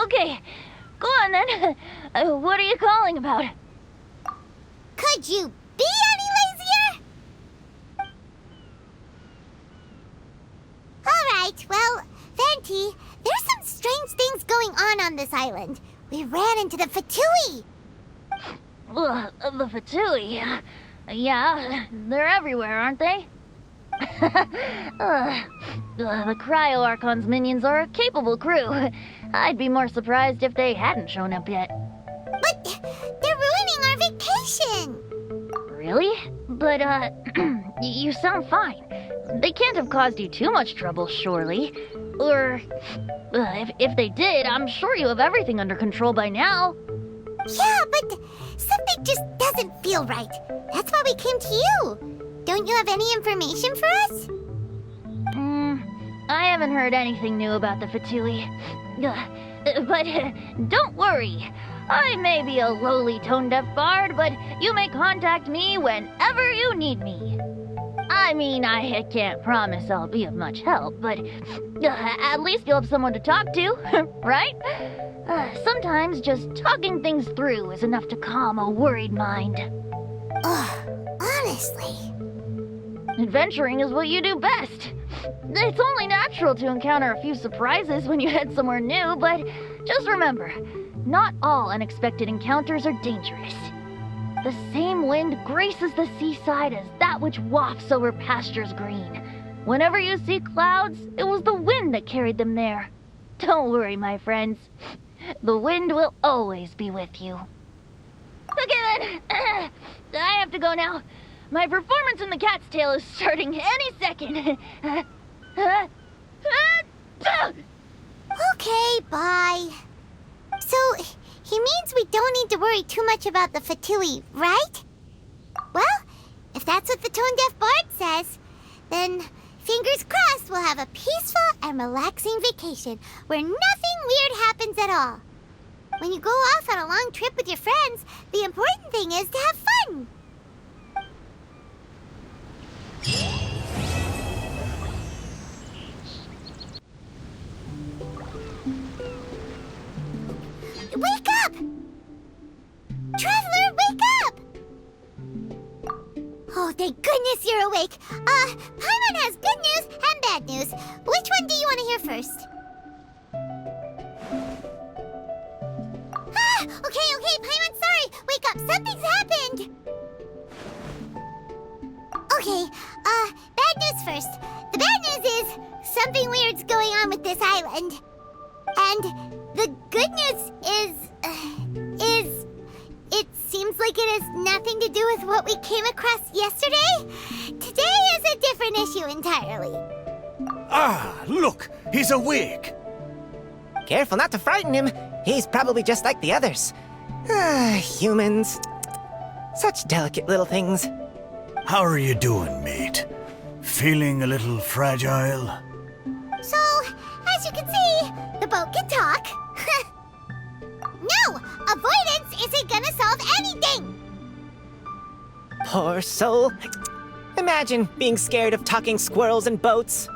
Okay, go on then. What are you calling about? Could you be any lazier? Alright, well, Venti, there's some strange things going on this island. We ran into the Fatui. The Fatui? Yeah, they're everywhere, aren't they? The Cryo Archon's minions are a capable crew. I'd be more surprised if they hadn't shown up yet. But they're ruining our vacation. Really? But, you sound fine. They can't have caused you too much trouble, surely. Or, if they did, I'm sure you have everything under control by now. Yeah, but something just doesn't feel right. That's why we came to you. Don't you have any information for us? I haven't heard anything new about the Fatui. But don't worry. I may be a lowly tone-deaf bard, but you may contact me whenever you need me. I mean, I can't promise I'll be of much help, but at least you'll have someone to talk to, right? Sometimes just talking things through is enough to calm a worried mind. Honestly. Adventuring is what you do best. It's only natural to encounter a few surprises when you head somewhere new, but just remember, not all unexpected encounters are dangerous. The same wind graces the seaside as that which wafts over pastures green. Whenever you see clouds, it was the wind that carried them there. Don't worry, my friends. The wind will always be with you. Okay then, I have to go now. My performance in the cat's tail is starting any second. Okay, bye. So, he means we don't need to worry too much about the Fatui, right? Well, if that's what the tone-deaf bard says, then fingers crossed we'll have a peaceful and relaxing vacation where nothing weird happens at all. When you go off on a long trip with your friends, the important thing is to have fun. Wake up! Traveler, wake up! Oh, thank goodness you're awake. Paimon has good news and bad news. Which one do you want to hear first? Okay, Paimon, sorry. Wake up, something's happened. Okay, bad news first. The bad news is something weird's going on with this island. And the good news is it seems like it has nothing to do with what we came across yesterday. Today is a different issue entirely. Ah, look, he's awake. Careful not to frighten him. He's probably just like the others. Humans. Such delicate little things. How are you doing, mate? Feeling a little fragile? So, as you can see, the boat can talk. No! Avoidance isn't gonna solve anything! Poor soul. Imagine being scared of talking squirrels and boats.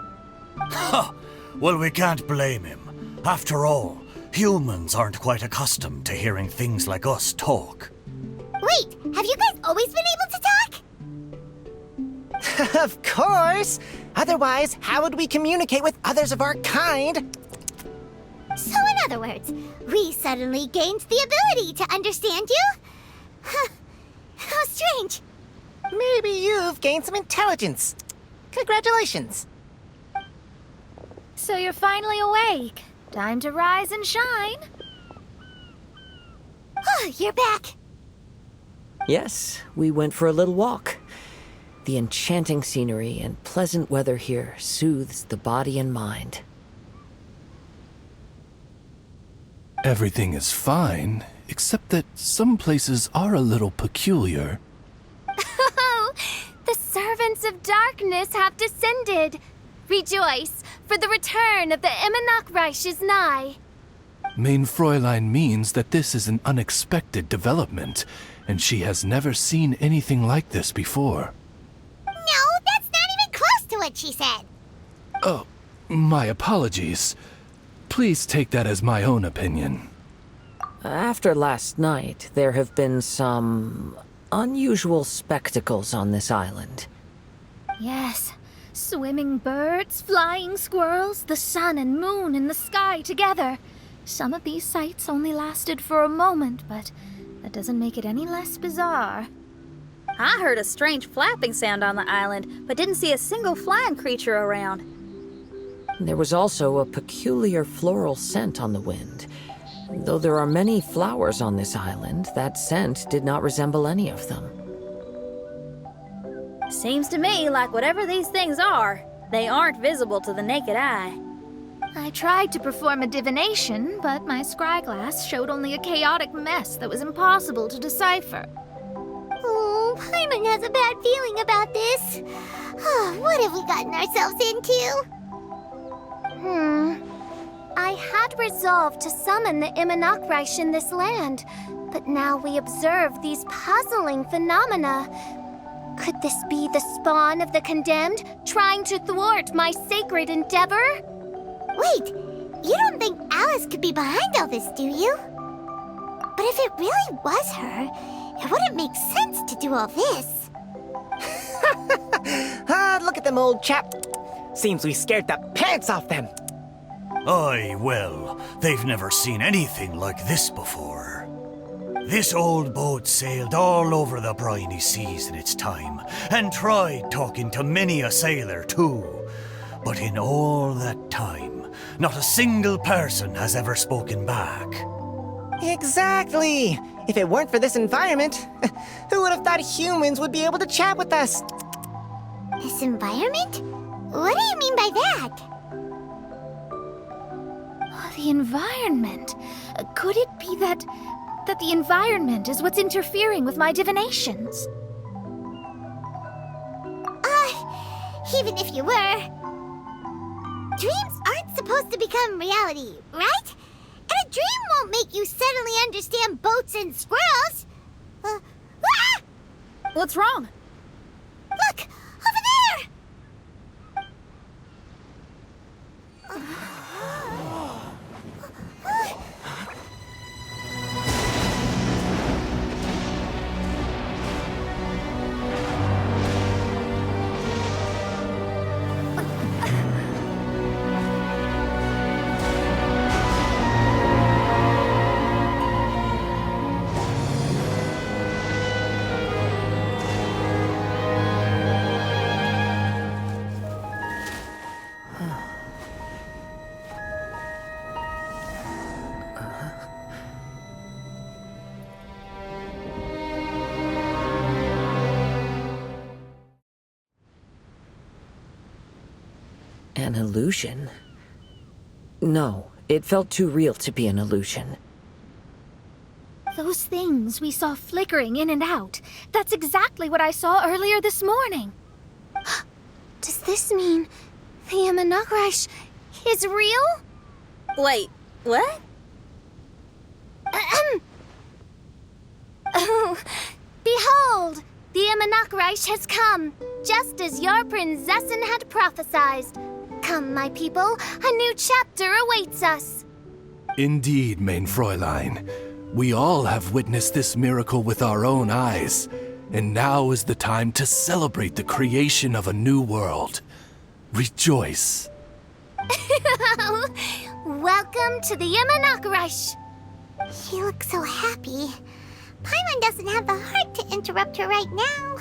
Ha! Well, we can't blame him. After all, humans aren't quite accustomed to hearing things like us talk. Wait, have you guys always been able to talk? Of course! Otherwise, how would we communicate with others of our kind? So in other words, we suddenly gained the ability to understand you? Huh. How strange. Maybe you've gained some intelligence. Congratulations. So you're finally awake. Time to rise and shine. You're back. Yes, we went for a little walk. The enchanting scenery and pleasant weather here soothes the body and mind. Everything is fine, except that some places are a little peculiar. Oh, the servants of darkness have descended. Rejoice, for the return of the Immernachtreich is nigh. Mein Fräulein means that this is an unexpected development, and she has never seen anything like this before. No, that's not even close to what she said. Oh, my apologies. Please take that as my own opinion. After last night, there have been some unusual spectacles on this island. Yes, swimming birds, flying squirrels, the sun and moon in the sky together. Some of these sights only lasted for a moment, but that doesn't make it any less bizarre. I heard a strange flapping sound on the island, but didn't see a single flying creature around. There was also a peculiar floral scent on the wind. Though there are many flowers on this island, that scent did not resemble any of them. Seems to me like whatever these things are, they aren't visible to the naked eye. I tried to perform a divination, but my scryglass showed only a chaotic mess that was impossible to decipher. Oh, Paimon has a bad feeling about this. What have we gotten ourselves into? I had resolved to summon the Immernachtreich in this land, but now we observe these puzzling phenomena. Could this be the spawn of the condemned, trying to thwart my sacred endeavor? Wait, you don't think Alice could be behind all this, do you? But if it really was her, it wouldn't make sense to do all this. Look at them, old chap. Seems we scared the pants off them. Aye, well, they've never seen anything like this before. This old boat sailed all over the briny seas in its time, and tried talking to many a sailor too. But in all that time, not a single person has ever spoken back. Exactly. If it weren't for this environment, who would have thought humans would be able to chat with us? This environment? What do you mean by that? The environment. Could it be that the environment is what's interfering with my divinations? Even if you were, dreams aren't supposed to become reality, right? And a dream won't make you suddenly understand boats and squirrels. What's wrong? Look, over there! An illusion? No, it felt too real to be an illusion. Those things we saw flickering in and out. That's exactly what I saw earlier this morning. Does this mean the Immernachtreich is real? Wait, what? Oh, behold! The Immernachtreich has come, just as your Prinzessin had prophesied. Come, my people, a new chapter awaits us. Indeed, mein Fräulein. We all have witnessed this miracle with our own eyes, and now is the time to celebrate the creation of a new world. Rejoice. Welcome to the Immernachtreich. She looks so happy. Paimon doesn't have the heart to interrupt her right now.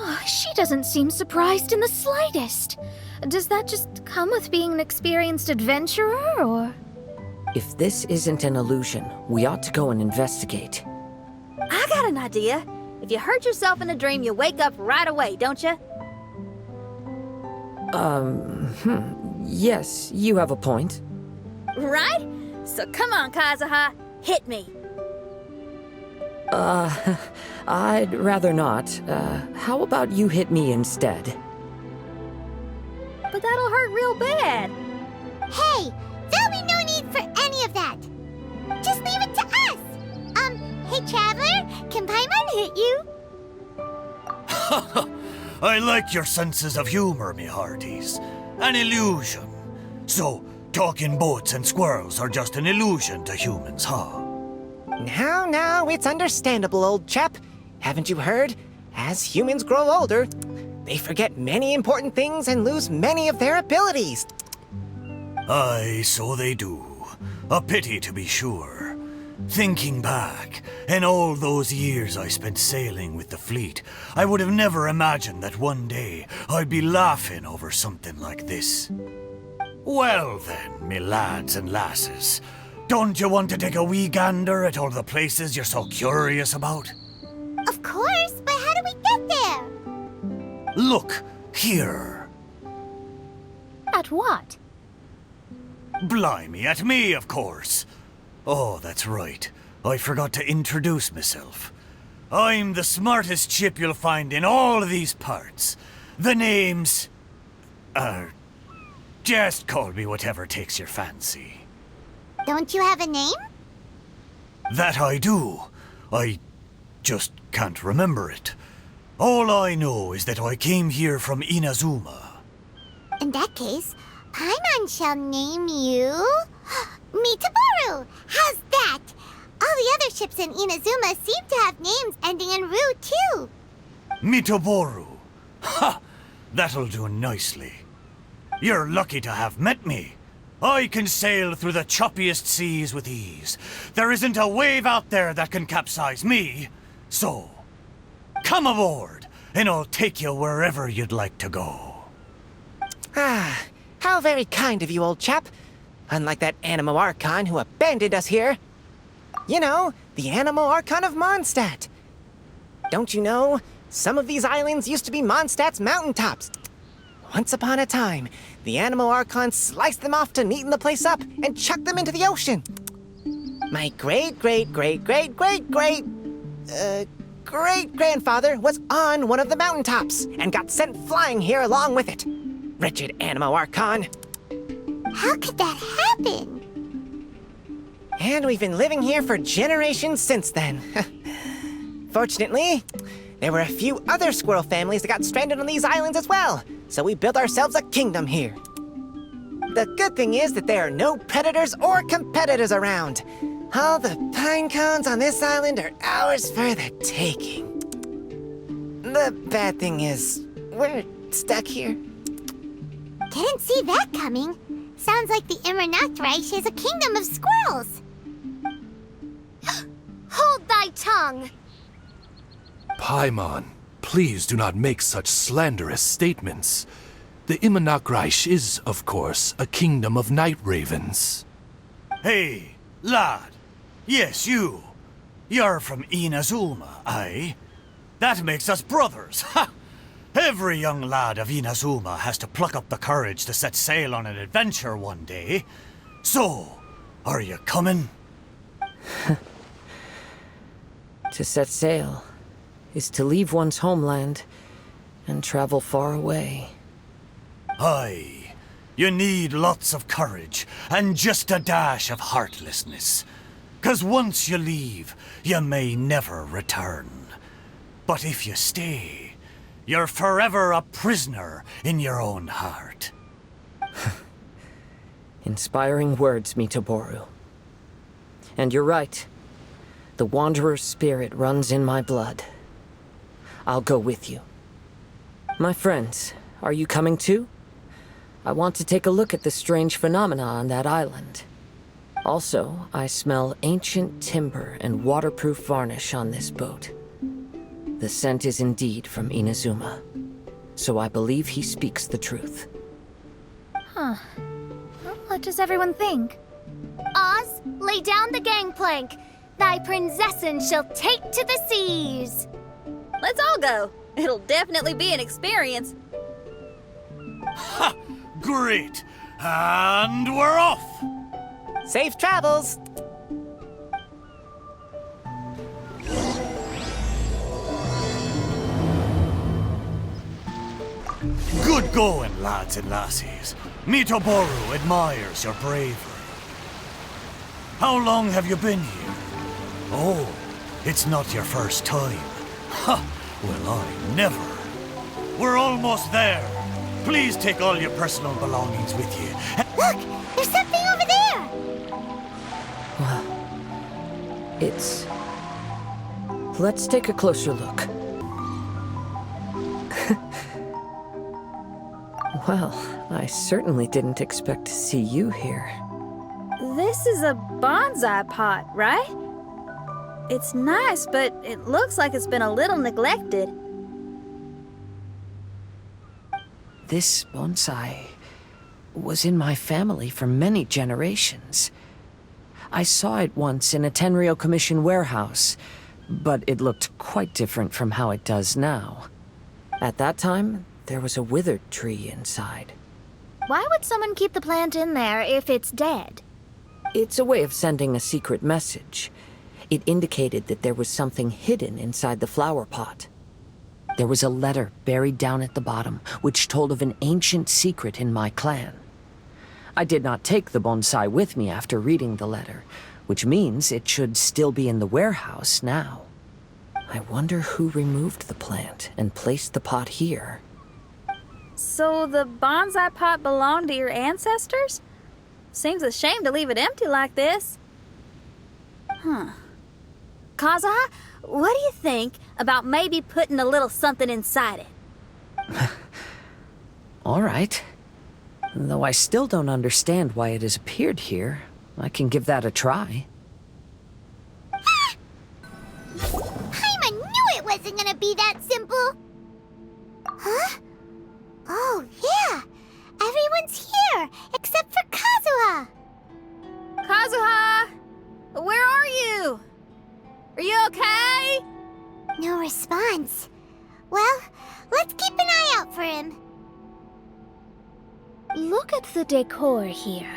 Oh, she doesn't seem surprised in the slightest. Does that just come with being an experienced adventurer, or...? If this isn't an illusion, we ought to go and investigate. I got an idea. If you hurt yourself in a dream, you wake up right away, don't you? Yes, you have a point. Right? So come on, Kazuha, hit me. I'd rather not. How about you hit me instead? But that'll hurt real bad. Hey, there'll be no need for any of that. Just leave it to us. Hey, Traveler, can Paimon hit you? I like your senses of humor, me hearties. An illusion. So, talking boats and squirrels are just an illusion to humans, huh? Now, it's understandable, old chap. Haven't you heard? As humans grow older, they forget many important things and lose many of their abilities. Aye, so they do. A pity, to be sure. Thinking back, in all those years I spent sailing with the fleet, I would have never imagined that one day I'd be laughing over something like this. Well then, me lads and lasses, don't you want to take a wee gander at all the places you're so curious about? Of course, but how do we get there? Look, here. At what? Blimey, at me, of course. Oh, that's right. I forgot to introduce myself. I'm the smartest chip you'll find in all of these parts. The name's... just call me whatever takes your fancy. Don't you have a name? That I do. I just can't remember it. All I know is that I came here from Inazuma. In that case, Paimon shall name you... Mitaboru! How's that? All the other ships in Inazuma seem to have names ending in Ru, too. Mitaboru. Ha! That'll do nicely. You're lucky to have met me. I can sail through the choppiest seas with ease. There isn't a wave out there that can capsize me. So, come aboard, and I'll take you wherever you'd like to go. Ah, how very kind of you, old chap. Unlike that Animo Archon who abandoned us here. You know, the Animo Archon of Mondstadt. Don't you know, some of these islands used to be Mondstadt's mountaintops. Once upon a time, the Animo Archon sliced them off to neaten the place up and chucked them into the ocean. My great-grandfather was on one of the mountaintops and got sent flying here along with it. Wretched Animo Archon. How could that happen? And we've been living here for generations since then. Fortunately, there were a few other squirrel families that got stranded on these islands as well, so we built ourselves a kingdom here. The good thing is that there are no predators or competitors around. All the pine cones on this island are ours for the taking. The bad thing is, we're stuck here. Didn't see that coming. Sounds like the Immernachtreich is a kingdom of squirrels. Hold thy tongue! Paimon, please do not make such slanderous statements. The Immernachtreich is, of course, a kingdom of night ravens. Hey, lad. Yes, you. You're from Inazuma, aye? That makes us brothers, ha! Every young lad of Inazuma has to pluck up the courage to set sail on an adventure one day. So, are you coming? To set sail is to leave one's homeland and travel far away. Aye. You need lots of courage and just a dash of heartlessness. 'Cause once you leave, you may never return. But if you stay, you're forever a prisoner in your own heart. Inspiring words, Mitaboru. And you're right. The Wanderer's spirit runs in my blood. I'll go with you. My friends, are you coming too? I want to take a look at the strange phenomena on that island. Also, I smell ancient timber and waterproof varnish on this boat. The scent is indeed from Inazuma. So I believe he speaks the truth. Huh. Well, what does everyone think? Oz, lay down the gangplank. Thy princessin shall take to the seas. Let's all go. It'll definitely be an experience. Ha! Great! And we're off! Safe travels! Good going, lads and lassies. Mitoboru admires your bravery. How long have you been here? Oh, it's not your first time. Ha! Well, I never. We're almost there. Please take all your personal belongings with you. Look! There's something over there! Well, it's... Let's take a closer look. Well, I certainly didn't expect to see you here. This is a bonsai pot, right? It's nice, but it looks like it's been a little neglected. This bonsai was in my family for many generations. I saw it once in a Tenryo Commission warehouse, but it looked quite different from how it does now. At that time, there was a withered tree inside. Why would someone keep the plant in there if it's dead? It's a way of sending a secret message. It indicated that there was something hidden inside the flower pot. There was a letter buried down at the bottom, which told of an ancient secret in my clan. I did not take the bonsai with me after reading the letter, which means it should still be in the warehouse now. I wonder who removed the plant and placed the pot here. So the bonsai pot belonged to your ancestors? Seems a shame to leave it empty like this. Huh. Kazuha, what do you think about maybe putting a little something inside it? All right. Though I still don't understand why it has appeared here, I can give that a try. Paimon knew it wasn't gonna be that simple! Huh? Oh, yeah! Everyone's here, except for Kazuha! Kazuha! Where are you? Are you okay? No response. Well, let's keep an eye out for him. Look at the decor here.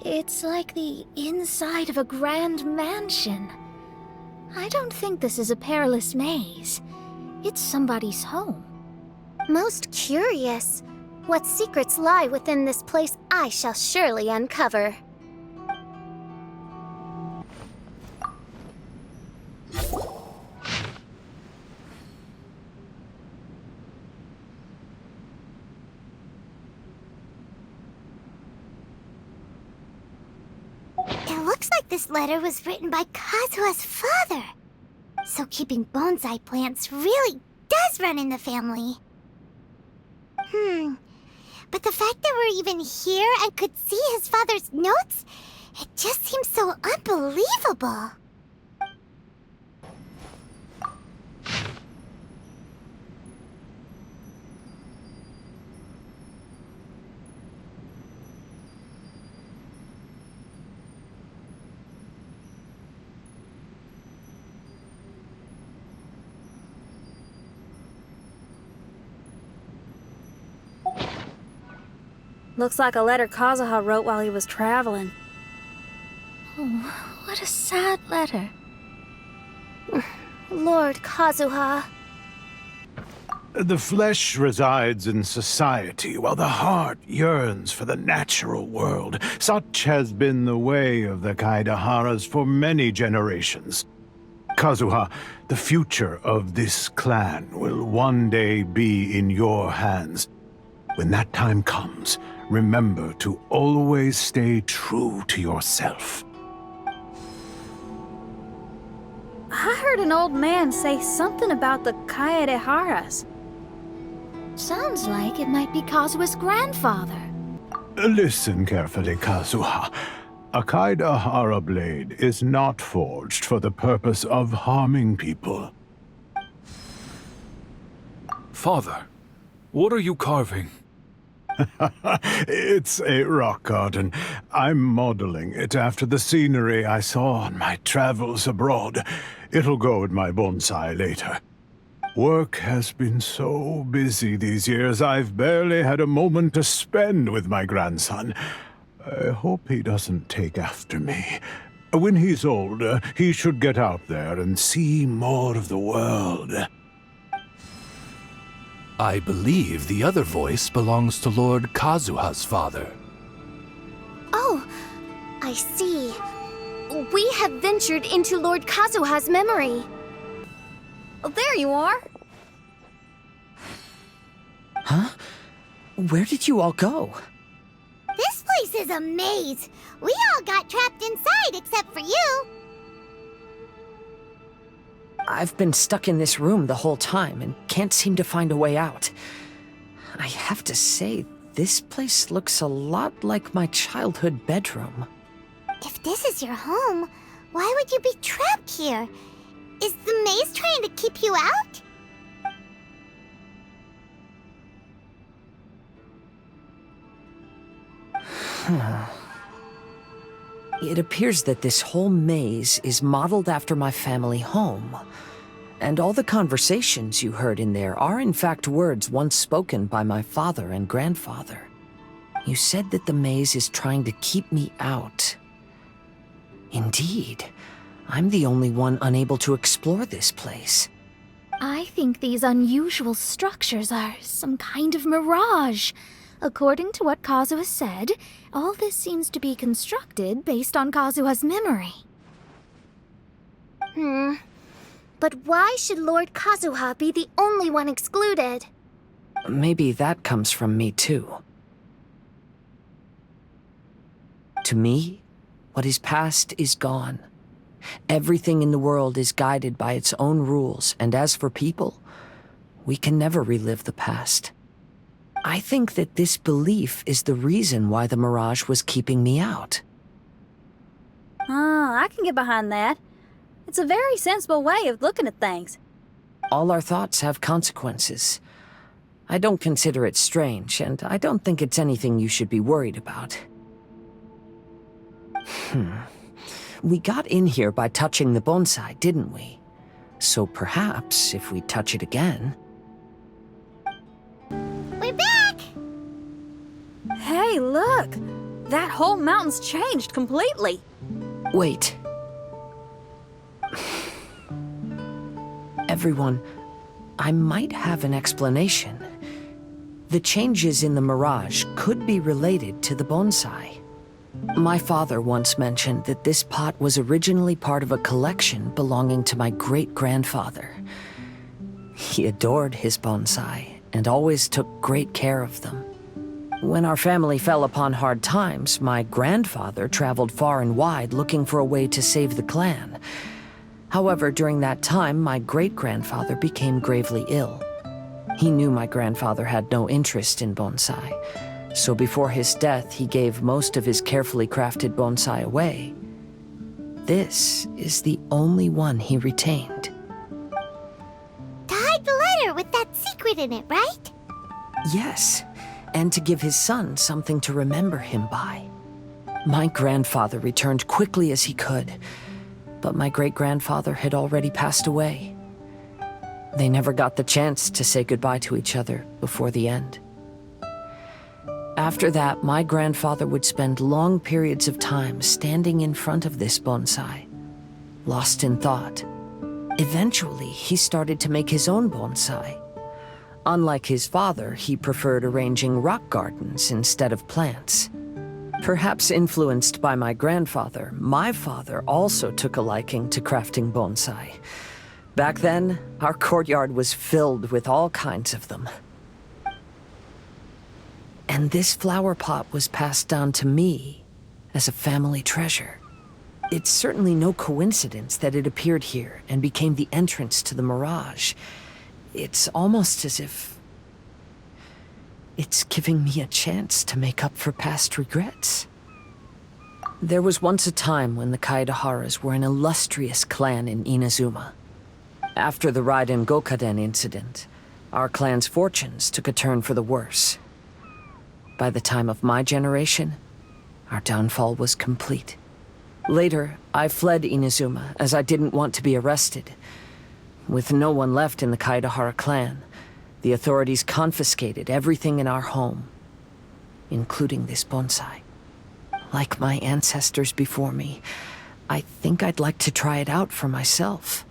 It's like the inside of a grand mansion. I don't think this is a perilous maze. It's somebody's home. Most curious. What secrets lie within this place I shall surely uncover. It looks like this letter was written by Kazuha's father. So keeping bonsai plants really does run in the family. But the fact that we're even here and could see his father's notes, it just seems so unbelievable. Looks like a letter Kazuha wrote while he was traveling. Oh, what a sad letter. Lord Kazuha. The flesh resides in society, while the heart yearns for the natural world. Such has been the way of the Kaidaharas for many generations. Kazuha, the future of this clan will one day be in your hands. When that time comes, remember to always stay true to yourself. I heard an old man say something about the Kaidaharas. Sounds like it might be Kazuha's grandfather. Listen carefully, Kazuha. A Kaidahara blade is not forged for the purpose of harming people. Father, what are you carving? It's a rock garden. I'm modeling it after the scenery I saw on my travels abroad. It'll go in my bonsai later. Work has been so busy these years, I've barely had a moment to spend with my grandson. I hope he doesn't take after me. When he's older, he should get out there and see more of the world. I believe the other voice belongs to Lord Kazuha's father. Oh, I see. We have ventured into Lord Kazuha's memory. Oh, there you are. Huh? Where did you all go? This place is a maze. We all got trapped inside except for you. I've been stuck in this room the whole time and can't seem to find a way out. I have to say, this place looks a lot like my childhood bedroom. If this is your home, why would you be trapped here? Is the maze trying to keep you out? It appears that this whole maze is modeled after my family home. And all the conversations you heard in there are in fact words once spoken by my father and grandfather. You said that the maze is trying to keep me out. Indeed, I'm the only one unable to explore this place. I think these unusual structures are some kind of mirage. According to what Kazuha said, all this seems to be constructed based on Kazuha's memory. But why should Lord Kazuha be the only one excluded? Maybe that comes from me too. To me, what is past is gone. Everything in the world is guided by its own rules, and as for people, we can never relive the past. I think that this belief is the reason why the mirage was keeping me out. I can get behind that. It's a very sensible way of looking at things. All our thoughts have consequences. I don't consider it strange, and I don't think it's anything you should be worried about. We got in here by touching the bonsai, didn't we? So perhaps, if we touch it again... We're back! Hey, look! That whole mountain's changed completely. Wait. Everyone, I might have an explanation. The changes in the mirage could be related to the bonsai. My father once mentioned that this pot was originally part of a collection belonging to my great-grandfather. He adored his bonsai and always took great care of them. When our family fell upon hard times, my grandfather traveled far and wide looking for a way to save the clan. However, during that time, my great-grandfather became gravely ill. He knew my grandfather had no interest in bonsai, so before his death, he gave most of his carefully crafted bonsai away. This is the only one he retained. To hide the letter with that secret in it, right? Yes, and to give his son something to remember him by. My grandfather returned quickly as he could, but my great-grandfather had already passed away. They never got the chance to say goodbye to each other before the end. After that, my grandfather would spend long periods of time standing in front of this bonsai, lost in thought. Eventually, he started to make his own bonsai. Unlike his father, he preferred arranging rock gardens instead of plants. Perhaps influenced by my grandfather, my father also took a liking to crafting bonsai. Back then, our courtyard was filled with all kinds of them. And this flower pot was passed down to me as a family treasure. It's certainly no coincidence that it appeared here and became the entrance to the mirage. It's almost as if it's giving me a chance to make up for past regrets. There was once a time when the Kaidaharas were an illustrious clan in Inazuma. After the Raiden Gokaden incident, Our clan's fortunes took a turn for the worse. By the time of my generation, our downfall was complete. Later, I fled Inazuma as I didn't want to be arrested. With no one left in the Kaedahara clan, the authorities confiscated everything in our home, including this bonsai. Like my ancestors before me, I think I'd like to try it out for myself.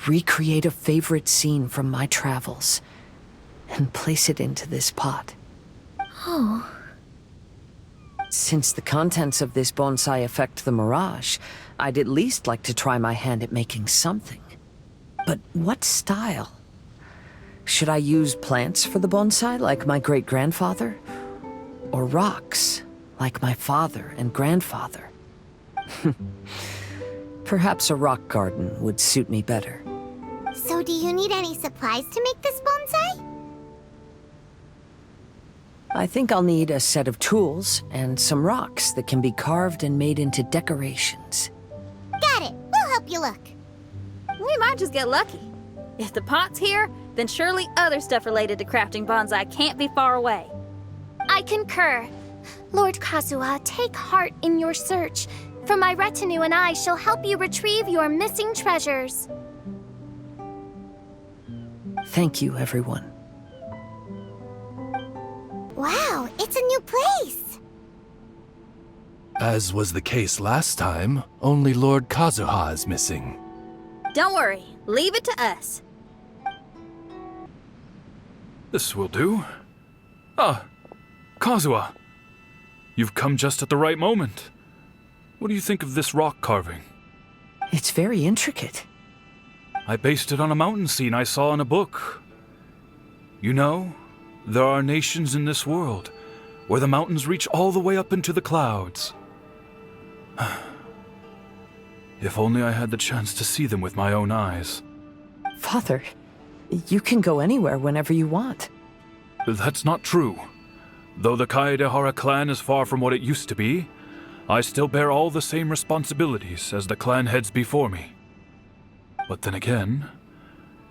Recreate a favorite scene from my travels, and place it into this pot. Oh. Since the contents of this bonsai affect the mirage, I'd at least like to try my hand at making something. But what style? Should I use plants for the bonsai like my great-grandfather? Or rocks, like my father and grandfather? Perhaps a rock garden would suit me better. So do you need any supplies to make this bonsai? I think I'll need a set of tools and some rocks that can be carved and made into decorations. Got it. We'll help you look. We might just get lucky. If the pot's here, then surely other stuff related to crafting bonsai can't be far away. I concur. Lord Kazuha, take heart in your search, for my retinue and I shall help you retrieve your missing treasures. Thank you, everyone. Wow, it's a new place! As was the case last time, only Lord Kazuha is missing. Don't worry, leave it to us. This will do. Ah, Kazuha. You've come just at the right moment. What do you think of this rock carving? It's very intricate. I based it on a mountain scene I saw in a book. You know, there are nations in this world where the mountains reach all the way up into the clouds. If only I had the chance to see them with my own eyes. Father, you can go anywhere whenever you want. That's not true. Though the Kaedahara clan is far from what it used to be, I still bear all the same responsibilities as the clan heads before me. But then again,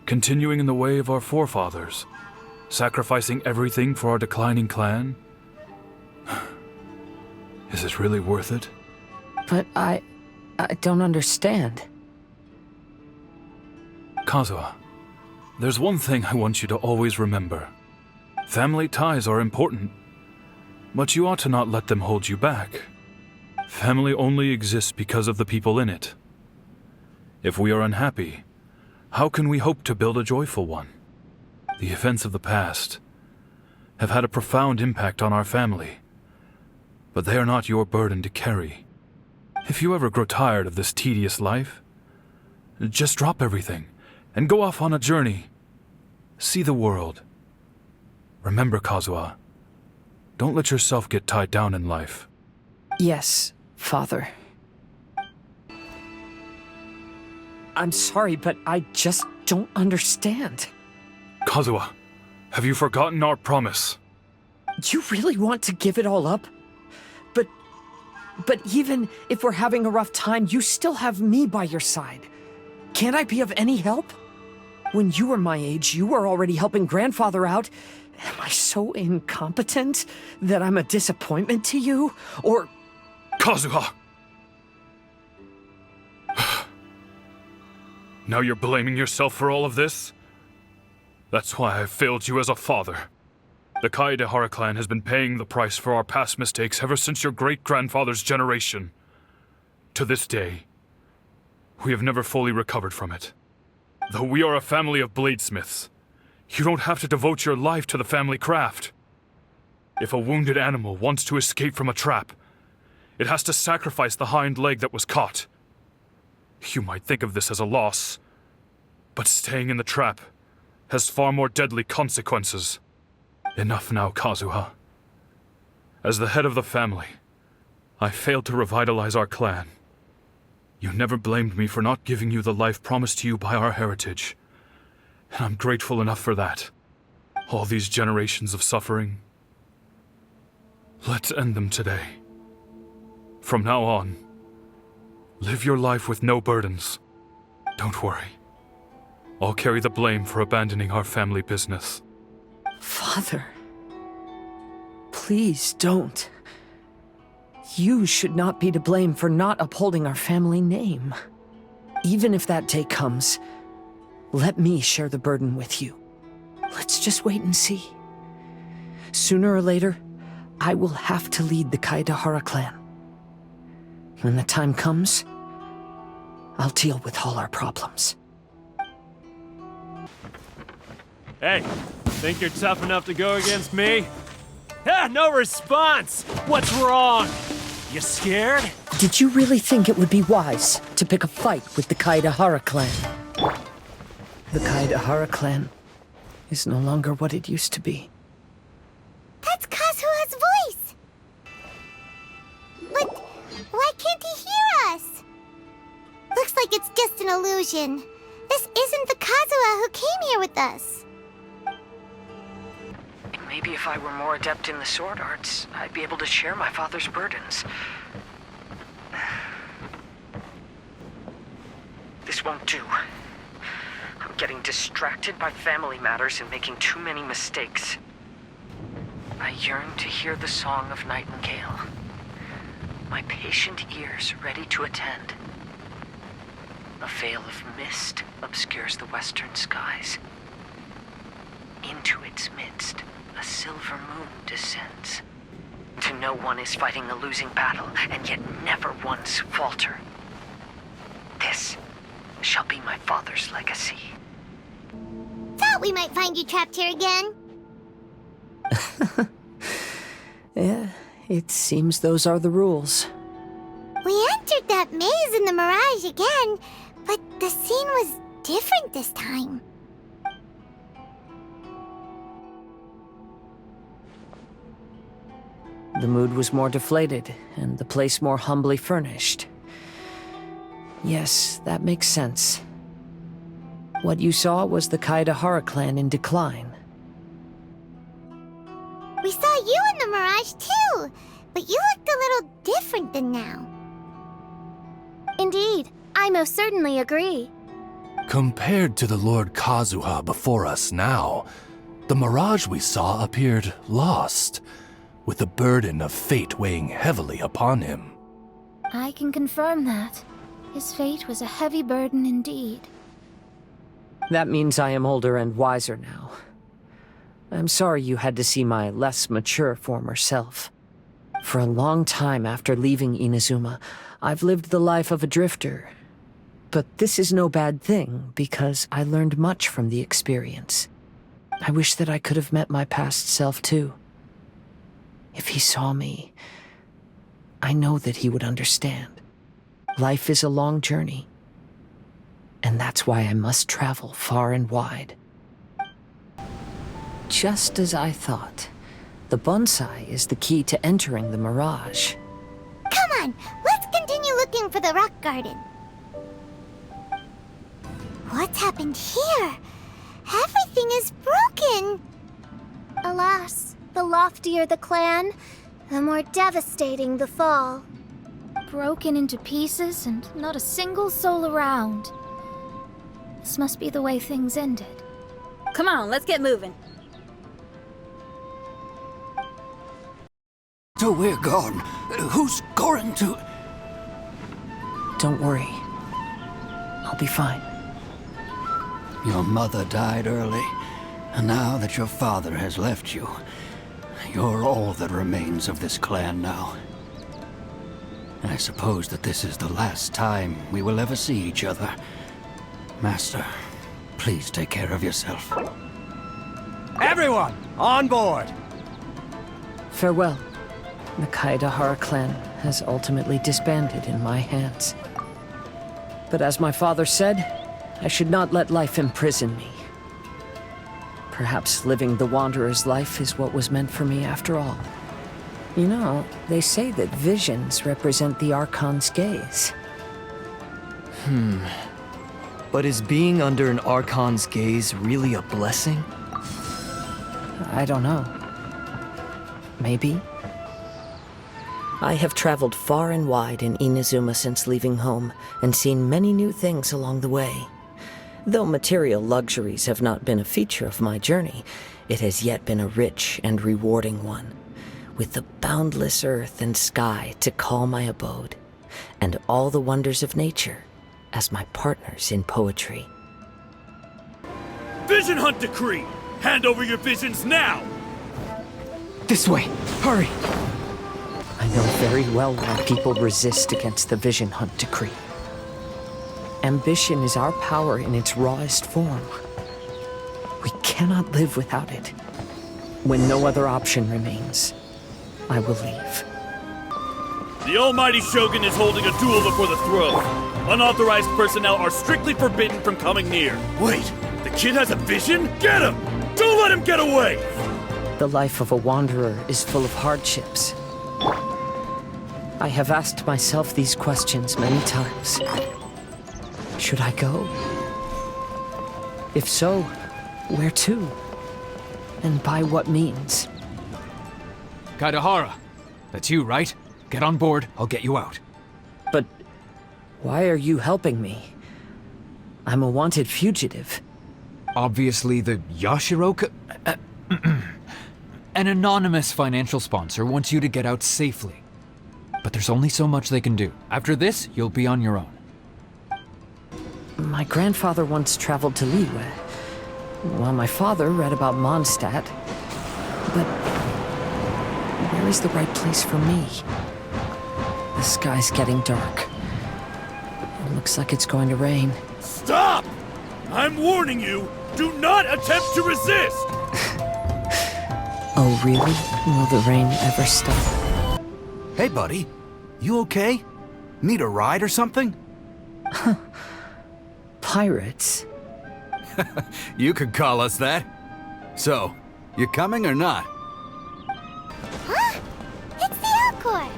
continuing in the way of our forefathers, sacrificing everything for our declining clan, is it really worth it? But I don't understand. Kazuha, there's one thing I want you to always remember. Family ties are important, but you ought to not let them hold you back. Family only exists because of the people in it. If we are unhappy, how can we hope to build a joyful one? The events of the past have had a profound impact on our family, but they are not your burden to carry. If you ever grow tired of this tedious life, just drop everything and go off on a journey. See the world. Remember, Kazuha, don't let yourself get tied down in life. Yes, Father. I'm sorry, but I just don't understand. Kazuha, have you forgotten our promise? You really want to give it all up? But even if we're having a rough time, you still have me by your side. Can't I be of any help? When you were my age, you were already helping Grandfather out. Am I so incompetent that I'm a disappointment to you? Or... Kazuha! Now you're blaming yourself for all of this? That's why I failed you as a father. The Kaedahara clan has been paying the price for our past mistakes ever since your great-grandfather's generation. To this day, we have never fully recovered from it. Though we are a family of bladesmiths, you don't have to devote your life to the family craft. If a wounded animal wants to escape from a trap, it has to sacrifice the hind leg that was caught. You might think of this as a loss, but staying in the trap has far more deadly consequences. Enough now, Kazuha. As the head of the family, I failed to revitalize our clan. You never blamed me for not giving you the life promised to you by our heritage, and I'm grateful enough for that. All these generations of suffering, let's end them today. From now on, live your life with no burdens. Don't worry. I'll carry the blame for abandoning our family business. Father, please don't. You should not be to blame for not upholding our family name. Even if that day comes, let me share the burden with you. Let's just wait and see. Sooner or later, I will have to lead the Kaidahara clan. When the time comes, I'll deal with all our problems. Hey, think you're tough enough to go against me? Ah, no response! What's wrong? You scared? Did you really think it would be wise to pick a fight with the Kaidahara clan? The Kaidahara clan is no longer what it used to be. That's Kazuha's voice! But why can't he hear us? Looks like it's just an illusion. This isn't the Kazuha who came here with us. Maybe if I were more adept in the sword arts, I'd be able to share my father's burdens. This won't do. I'm getting distracted by family matters and making too many mistakes. I yearn to hear the song of nightingale. My patient ears ready to attend. A veil of mist obscures the western skies. Into its midst, a silver moon descends. To know one is fighting a losing battle, and yet never once falter. This shall be my father's legacy. Thought we might find you trapped here again. Yeah, it seems those are the rules. We entered that maze in the mirage again, but the scene was different this time. The mood was more deflated, and the place more humbly furnished. Yes, that makes sense. What you saw was the Kaidahara clan in decline. We saw you in the mirage too, but you looked a little different than now. Indeed, I most certainly agree. Compared to the Lord Kazuha before us now, the mirage we saw appeared lost, with the burden of fate weighing heavily upon him. I can confirm that. His fate was a heavy burden indeed. That means I am older and wiser now. I'm sorry you had to see my less mature former self. For a long time after leaving Inazuma, I've lived the life of a drifter. But this is no bad thing, because I learned much from the experience. I wish that I could have met my past self too. If he saw me, I know that he would understand. Life is a long journey, and that's why I must travel far and wide. Just as I thought, the bonsai is the key to entering the mirage. Come on, let's continue looking for the rock garden. What's happened here? Everything is broken. Alas, the loftier the clan, the more devastating the fall. Broken into pieces and not a single soul around. This must be the way things ended. Come on, let's get moving. So we're gone. Who's going to... Don't worry. I'll be fine. Your mother died early, and now that your father has left you, you're all that remains of this clan now. I suppose that this is the last time we will ever see each other. Master, please take care of yourself. Everyone, on board! Farewell. The Kaidahara clan has ultimately disbanded in my hands. But as my father said, I should not let life imprison me. Perhaps living the Wanderer's life is what was meant for me after all. You know, they say that visions represent the Archon's gaze. But is being under an Archon's gaze really a blessing? I don't know. Maybe. I have traveled far and wide in Inazuma since leaving home, and seen many new things along the way. Though material luxuries have not been a feature of my journey, it has yet been a rich and rewarding one, with the boundless earth and sky to call my abode, and all the wonders of nature as my partners in poetry. Vision Hunt Decree! Hand over your visions now! This way! Hurry! I know very well why people resist against the Vision Hunt Decree. Ambition is our power in its rawest form. We cannot live without it. When no other option remains, I will leave. The Almighty Shogun is holding a duel before the throne. Unauthorized personnel are strictly forbidden from coming near. Wait, the kid has a vision? Get him! Don't let him get away! The life of a wanderer is full of hardships. I have asked myself these questions many times. Should I go? If so, where to? And by what means? Kaidahara, that's you, right? Get on board, I'll get you out. But why are you helping me? I'm a wanted fugitive. Obviously the Yashiroka... An anonymous financial sponsor wants you to get out safely. But there's only so much they can do. After this, you'll be on your own. My grandfather once traveled to Liyue, while my father read about Mondstadt. But where is the right place for me? The sky's getting dark. It looks like it's going to rain. Stop! I'm warning you, do not attempt to resist! Oh, really? Will the rain ever stop? Hey, buddy. You okay? Need a ride or something? Pirates? You could call us that. So, you coming or not? Huh? It's the Alcor!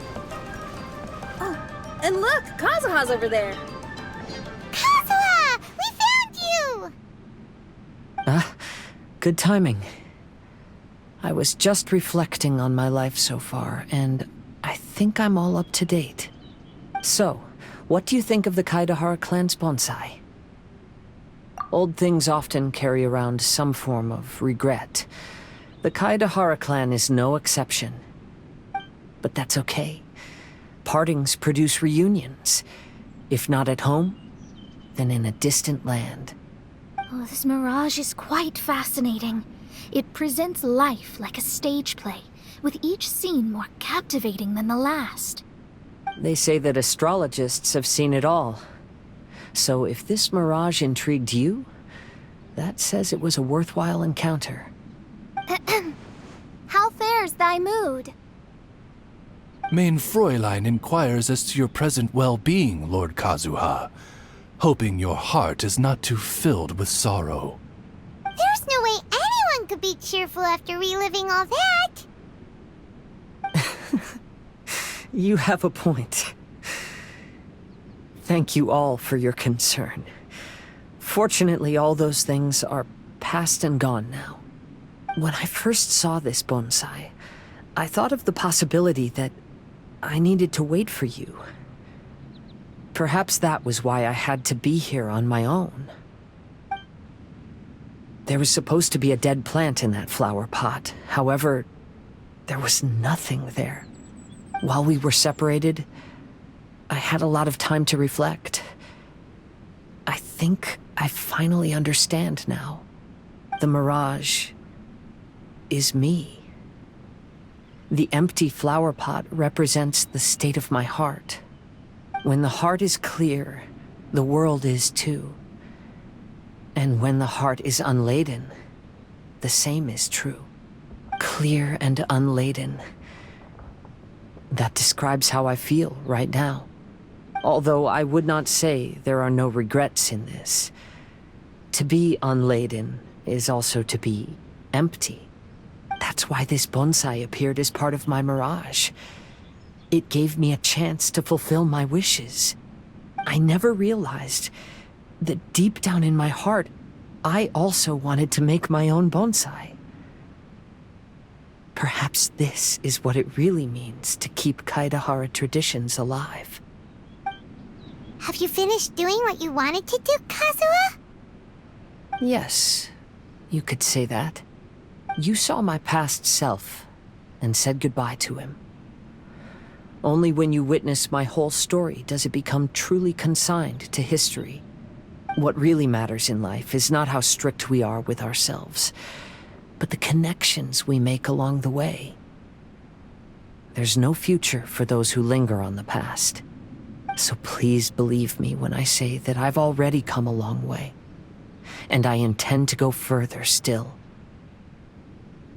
Oh, and look, Kazuha's over there. Kazuha! We found you! Ah, good timing. I was just reflecting on my life so far, and I think I'm all up to date. So, what do you think of the Kaidahara clan's bonsai? Old things often carry around some form of regret. The Kaidahara clan is no exception. But that's okay. Partings produce reunions. If not at home, then in a distant land. Oh, this mirage is quite fascinating. It presents life like a stage play, with each scene more captivating than the last. They say that astrologists have seen it all. So if this mirage intrigued you, that says it was a worthwhile encounter. How fares thy mood? Main Fräulein inquires as to your present well-being, Lord Kazuha, hoping your heart is not too filled with sorrow. There's no way anyone could be cheerful after reliving all that! You have a point. Thank you all for your concern. Fortunately, all those things are past and gone now. When I first saw this bonsai, I thought of the possibility that I needed to wait for you. Perhaps that was why I had to be here on my own. There was supposed to be a dead plant in that flower pot. However, there was nothing there. While we were separated, I had a lot of time to reflect. I think I finally understand now. The mirage is me. The empty flower pot represents the state of my heart. When the heart is clear, the world is too. And when the heart is unladen, the same is true. Clear and unladen. That describes how I feel right now. Although I would not say there are no regrets in this. To be unladen is also to be empty. That's why this bonsai appeared as part of my mirage. It gave me a chance to fulfill my wishes. I never realized that deep down in my heart, I also wanted to make my own bonsai. Perhaps this is what it really means to keep Kaidahara traditions alive. Have you finished doing what you wanted to do, Kazuha? Yes, you could say that. You saw my past self and said goodbye to him. Only when you witness my whole story does it become truly consigned to history. What really matters in life is not how strict we are with ourselves, but the connections we make along the way. There's no future for those who linger on the past. So please believe me when I say that I've already come a long way, and I intend to go further still.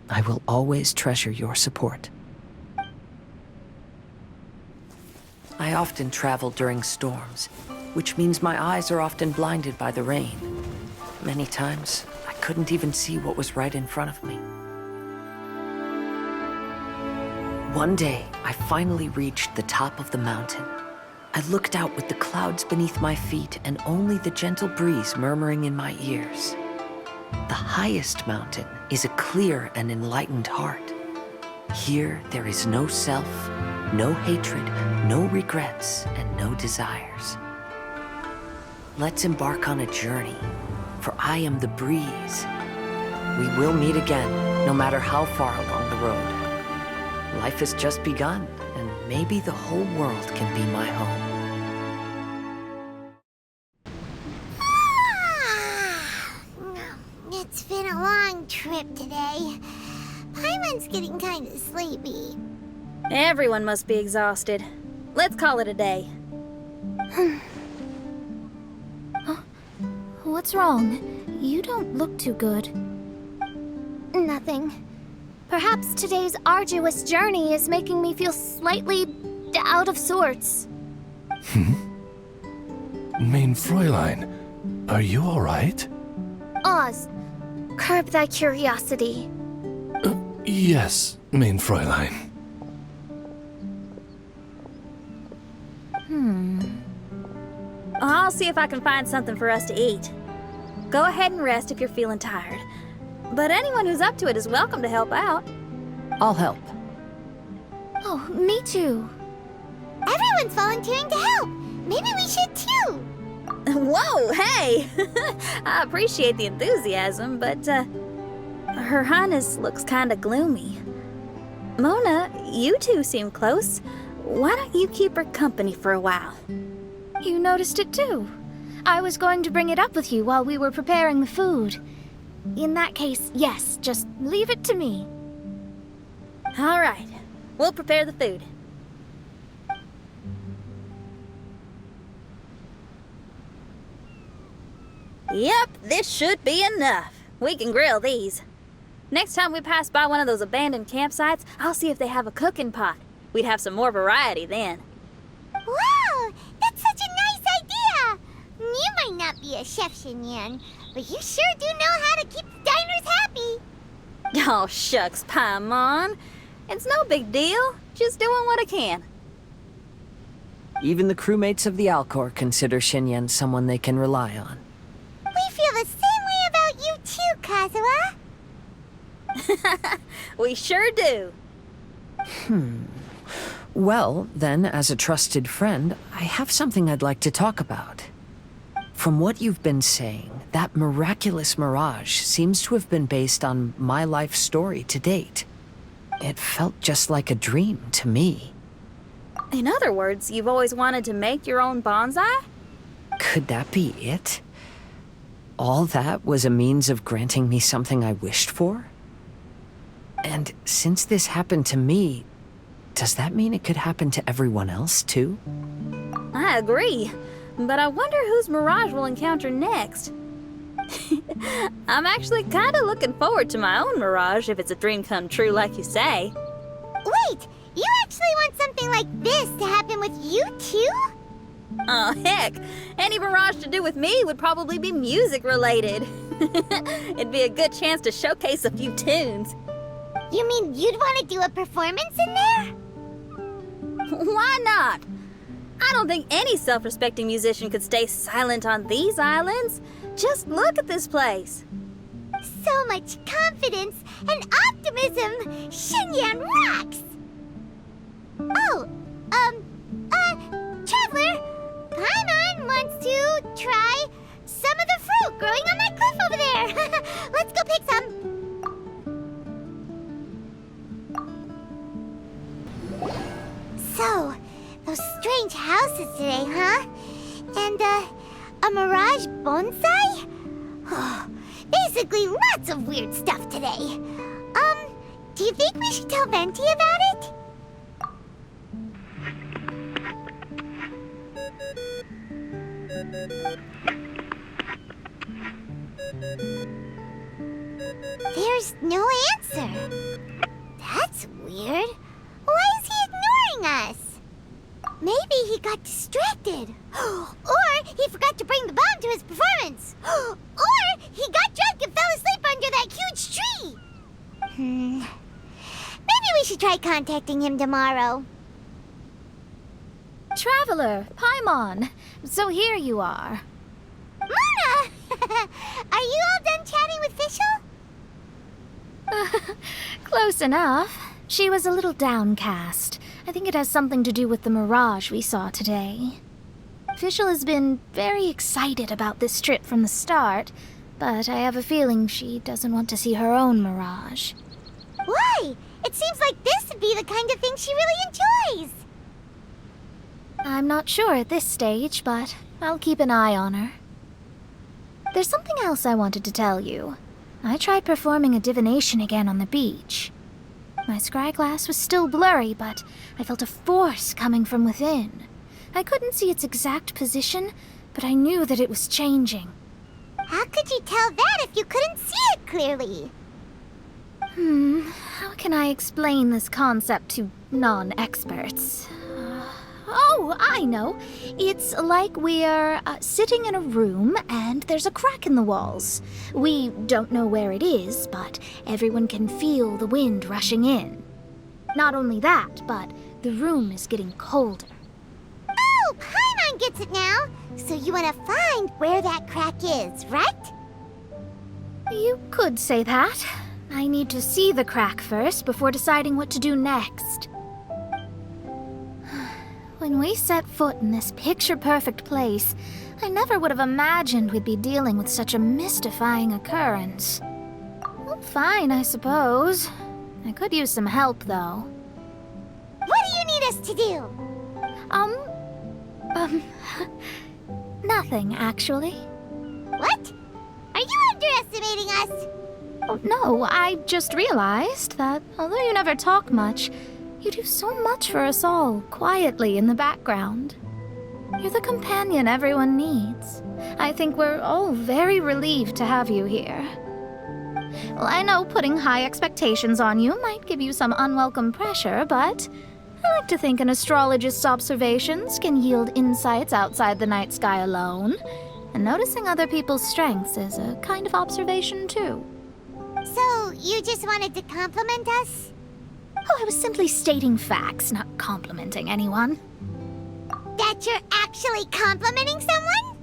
I will always treasure your support. I often travel during storms, which means my eyes are often blinded by the rain. Many times, I couldn't even see what was right in front of me. One day, I finally reached the top of the mountain. I looked out with the clouds beneath my feet and only the gentle breeze murmuring in my ears. The highest mountain is a clear and enlightened heart. Here, there is no self, no hatred, no regrets, and no desires. Let's embark on a journey, for I am the breeze. We will meet again, no matter how far along the road. Life has just begun, and maybe the whole world can be my home. It's been a long trip today. Paimon's getting kind of sleepy. Everyone must be exhausted. Let's call it a day. What's wrong? You don't look too good. Nothing. Perhaps today's arduous journey is making me feel slightly out of sorts. Main Fräulein, are you all right? Oz, curb thy curiosity. Yes, Main Fräulein. I'll see if I can find something for us to eat. Go ahead and rest if you're feeling tired. But anyone who's up to it is welcome to help out. I'll help. Oh, me too. Everyone's volunteering to help. Maybe we should too. Whoa, hey! I appreciate the enthusiasm, but Her Highness looks kinda gloomy. Mona, you two seem close. Why don't you keep her company for a while? You noticed it too. I was going to bring it up with you while we were preparing the food. In that case, yes, just leave it to me. All right, we'll prepare the food. Yep, this should be enough. We can grill these. Next time we pass by one of those abandoned campsites, I'll see if they have a cooking pot. We'd have some more variety then. Wow! That's such a nice idea! You might not be a chef, Xinyan, but you sure do know how to keep the diners happy. Oh, shucks, Paimon. It's no big deal. Just doing what I can. Even the crewmates of the Alcor consider Xinyan someone they can rely on. We feel the same way about you too, Kazuha. We sure do. Well, then, as a trusted friend, I have something I'd like to talk about. From what you've been saying, that miraculous mirage seems to have been based on my life story to date. It felt just like a dream to me. In other words, you've always wanted to make your own bonsai? Could that be it? All that was a means of granting me something I wished for? And since this happened to me, does that mean it could happen to everyone else, too? I agree, but I wonder whose mirage we'll encounter next. I'm actually kinda looking forward to my own mirage if it's a dream come true like you say. Wait, you actually want something like this to happen with you too? Oh, heck, any mirage to do with me would probably be music related. It'd be a good chance to showcase a few tunes. You mean you'd want to do a performance in there? Why not? I don't think any self-respecting musician could stay silent on these islands. Just look at this place. So much confidence and optimism! Xinyan rocks! Oh, Traveler, Paimon wants to try some of the fruit. too, growing on that cliff over there. Let's go pick some. So, those strange houses today, huh? And, a mirage bonsai? Oh, basically, lots of weird stuff today. Do you think we should tell Venti about it? There's no answer. That's weird. Why is he ignoring us? Maybe he got distracted. Or he forgot to bring the bomb to his performance. Or he got drunk and fell asleep under that huge tree. Maybe we should try contacting him tomorrow. Traveler, Paimon. So here you are. Mona! Are you all done chatting with Fischl? Close enough. She was a little downcast. I think it has something to do with the mirage we saw today. Fischl has been very excited about this trip from the start, but I have a feeling she doesn't want to see her own mirage. Why? It seems like this would be the kind of thing she really enjoys. I'm not sure at this stage, but I'll keep an eye on her. There's something else I wanted to tell you. I tried performing a divination again on the beach. My scryglass was still blurry, but I felt a force coming from within. I couldn't see its exact position, but I knew that it was changing. How could you tell that if you couldn't see it clearly? How can I explain this concept to non-experts? Oh, I know. It's like we're sitting in a room and there's a crack in the walls. We don't know where it is, but everyone can feel the wind rushing in. Not only that, but the room is getting colder. Oh, Paimon gets it now. So you want to find where that crack is, right? You could say that. I need to see the crack first before deciding what to do next. When we set foot in this picture-perfect place, I never would have imagined we'd be dealing with such a mystifying occurrence. Well, fine, I suppose. I could use some help, though. What do you need us to do? Nothing, actually. What? Are you underestimating us? Oh, no, I just realized that although you never talk much, you do so much for us all, quietly in the background. You're the companion everyone needs. I think we're all very relieved to have you here. Well, I know putting high expectations on you might give you some unwelcome pressure, but I like to think an astrologist's observations can yield insights outside the night sky alone. And noticing other people's strengths is a kind of observation, too. So, you just wanted to compliment us? Oh, I was simply stating facts, not complimenting anyone. That you're actually complimenting someone?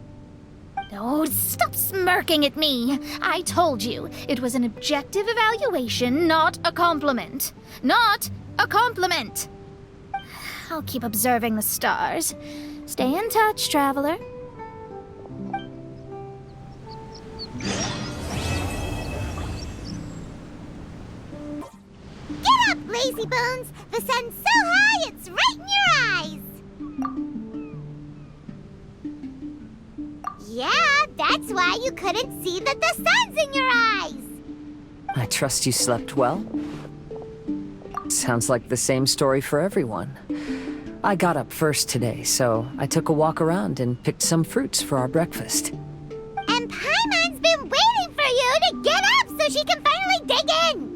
Oh, stop smirking at me. I told you, it was an objective evaluation, not a compliment. Not a compliment! I'll keep observing the stars. Stay in touch, traveler. Get up, lazy bones! The sun's so high, it's right in your eyes! Yeah, that's why you couldn't see that the sun's in your eyes! I trust you slept well. Sounds like the same story for everyone. I got up first today, so I took a walk around and picked some fruits for our breakfast. And Paimon's been waiting for you to get up so she can finally dig in!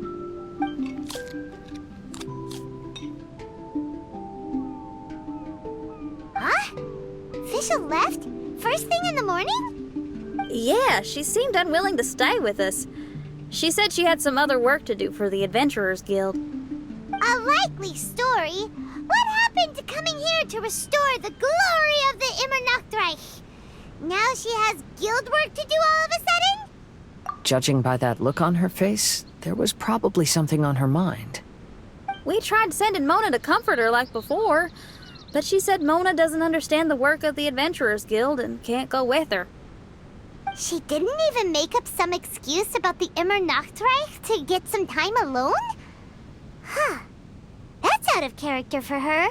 Huh? Fischl left? First thing in the morning? Yeah, she seemed unwilling to stay with us. She said she had some other work to do for the Adventurers Guild. A likely story. What happened to coming here to restore the glory of the Immernachtreich? Now she has guild work to do all of a sudden? Judging by that look on her face, there was probably something on her mind. We tried sending Mona to comfort her like before, but she said Mona doesn't understand the work of the Adventurers Guild and can't go with her. She didn't even make up some excuse about the Immer Nachtreich to get some time alone? Huh. That's out of character for her.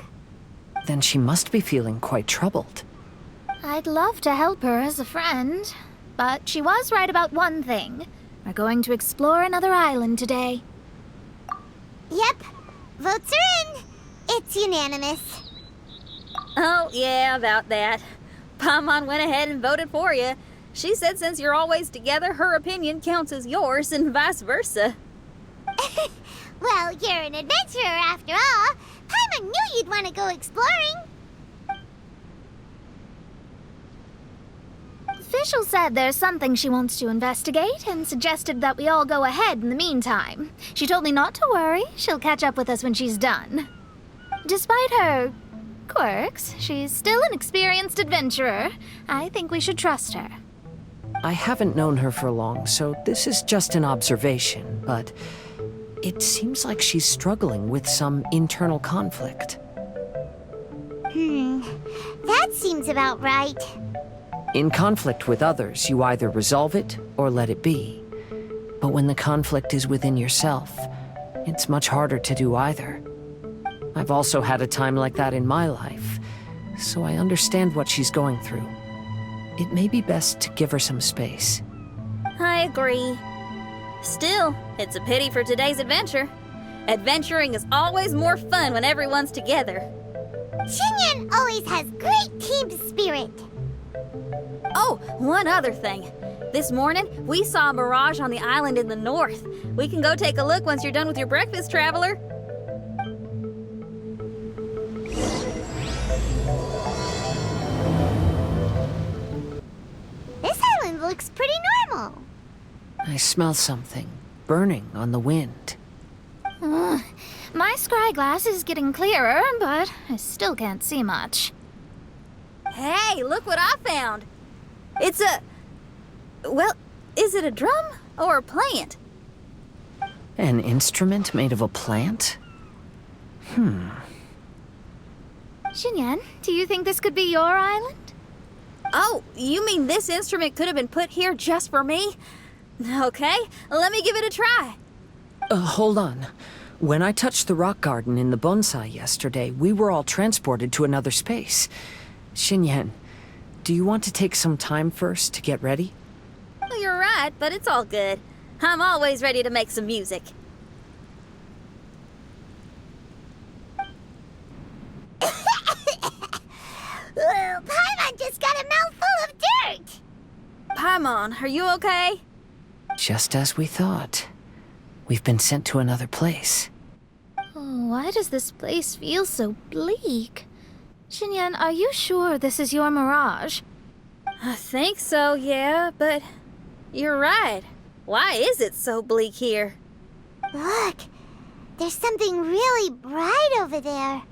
Then she must be feeling quite troubled. I'd love to help her as a friend, but she was right about one thing. We're going to explore another island today. Yep. Votes are in. It's unanimous. Oh, yeah, about that. Paimon went ahead and voted for you. She said since you're always together, her opinion counts as yours and vice versa. Well, you're an adventurer after all. Paimon knew you'd want to go exploring. Fischl said there's something she wants to investigate and suggested that we all go ahead in the meantime. She told me not to worry. She'll catch up with us when she's done. Despite her quirks, she's still an experienced adventurer. I think we should trust her. I haven't known her for long, so this is just an observation, but it seems like she's struggling with some internal conflict. That seems about right. In conflict with others, you either resolve it or let it be. But when the conflict is within yourself, it's much harder to do either. I've also had a time like that in my life, so I understand what she's going through. It may be best to give her some space. I agree. Still, it's a pity for today's adventure. Adventuring is always more fun when everyone's together. Xinyan always has great team spirit. Oh, one other thing. This morning, we saw a mirage on the island in the north. We can go take a look once you're done with your breakfast, traveler. This island looks pretty normal. I smell something burning on the wind. My scry glass is getting clearer, but I still can't see much. Hey, look what I found. It's a... Well, is it a drum or a plant? An instrument made of a plant? Xinyan, do you think this could be your island? Oh, you mean this instrument could have been put here just for me? Okay, let me give it a try. Hold on. When I touched the rock garden in the bonsai yesterday, we were all transported to another space. Xinyan, do you want to take some time first to get ready? Well, you're right, but it's all good. I'm always ready to make some music. Paimon just got a mouthful of dirt! Paimon, are you okay? Just as we thought. We've been sent to another place. Oh, why does this place feel so bleak? Xinyan, are you sure this is your mirage? I think so, yeah, but you're right. Why is it so bleak here? Look, there's something really bright over there.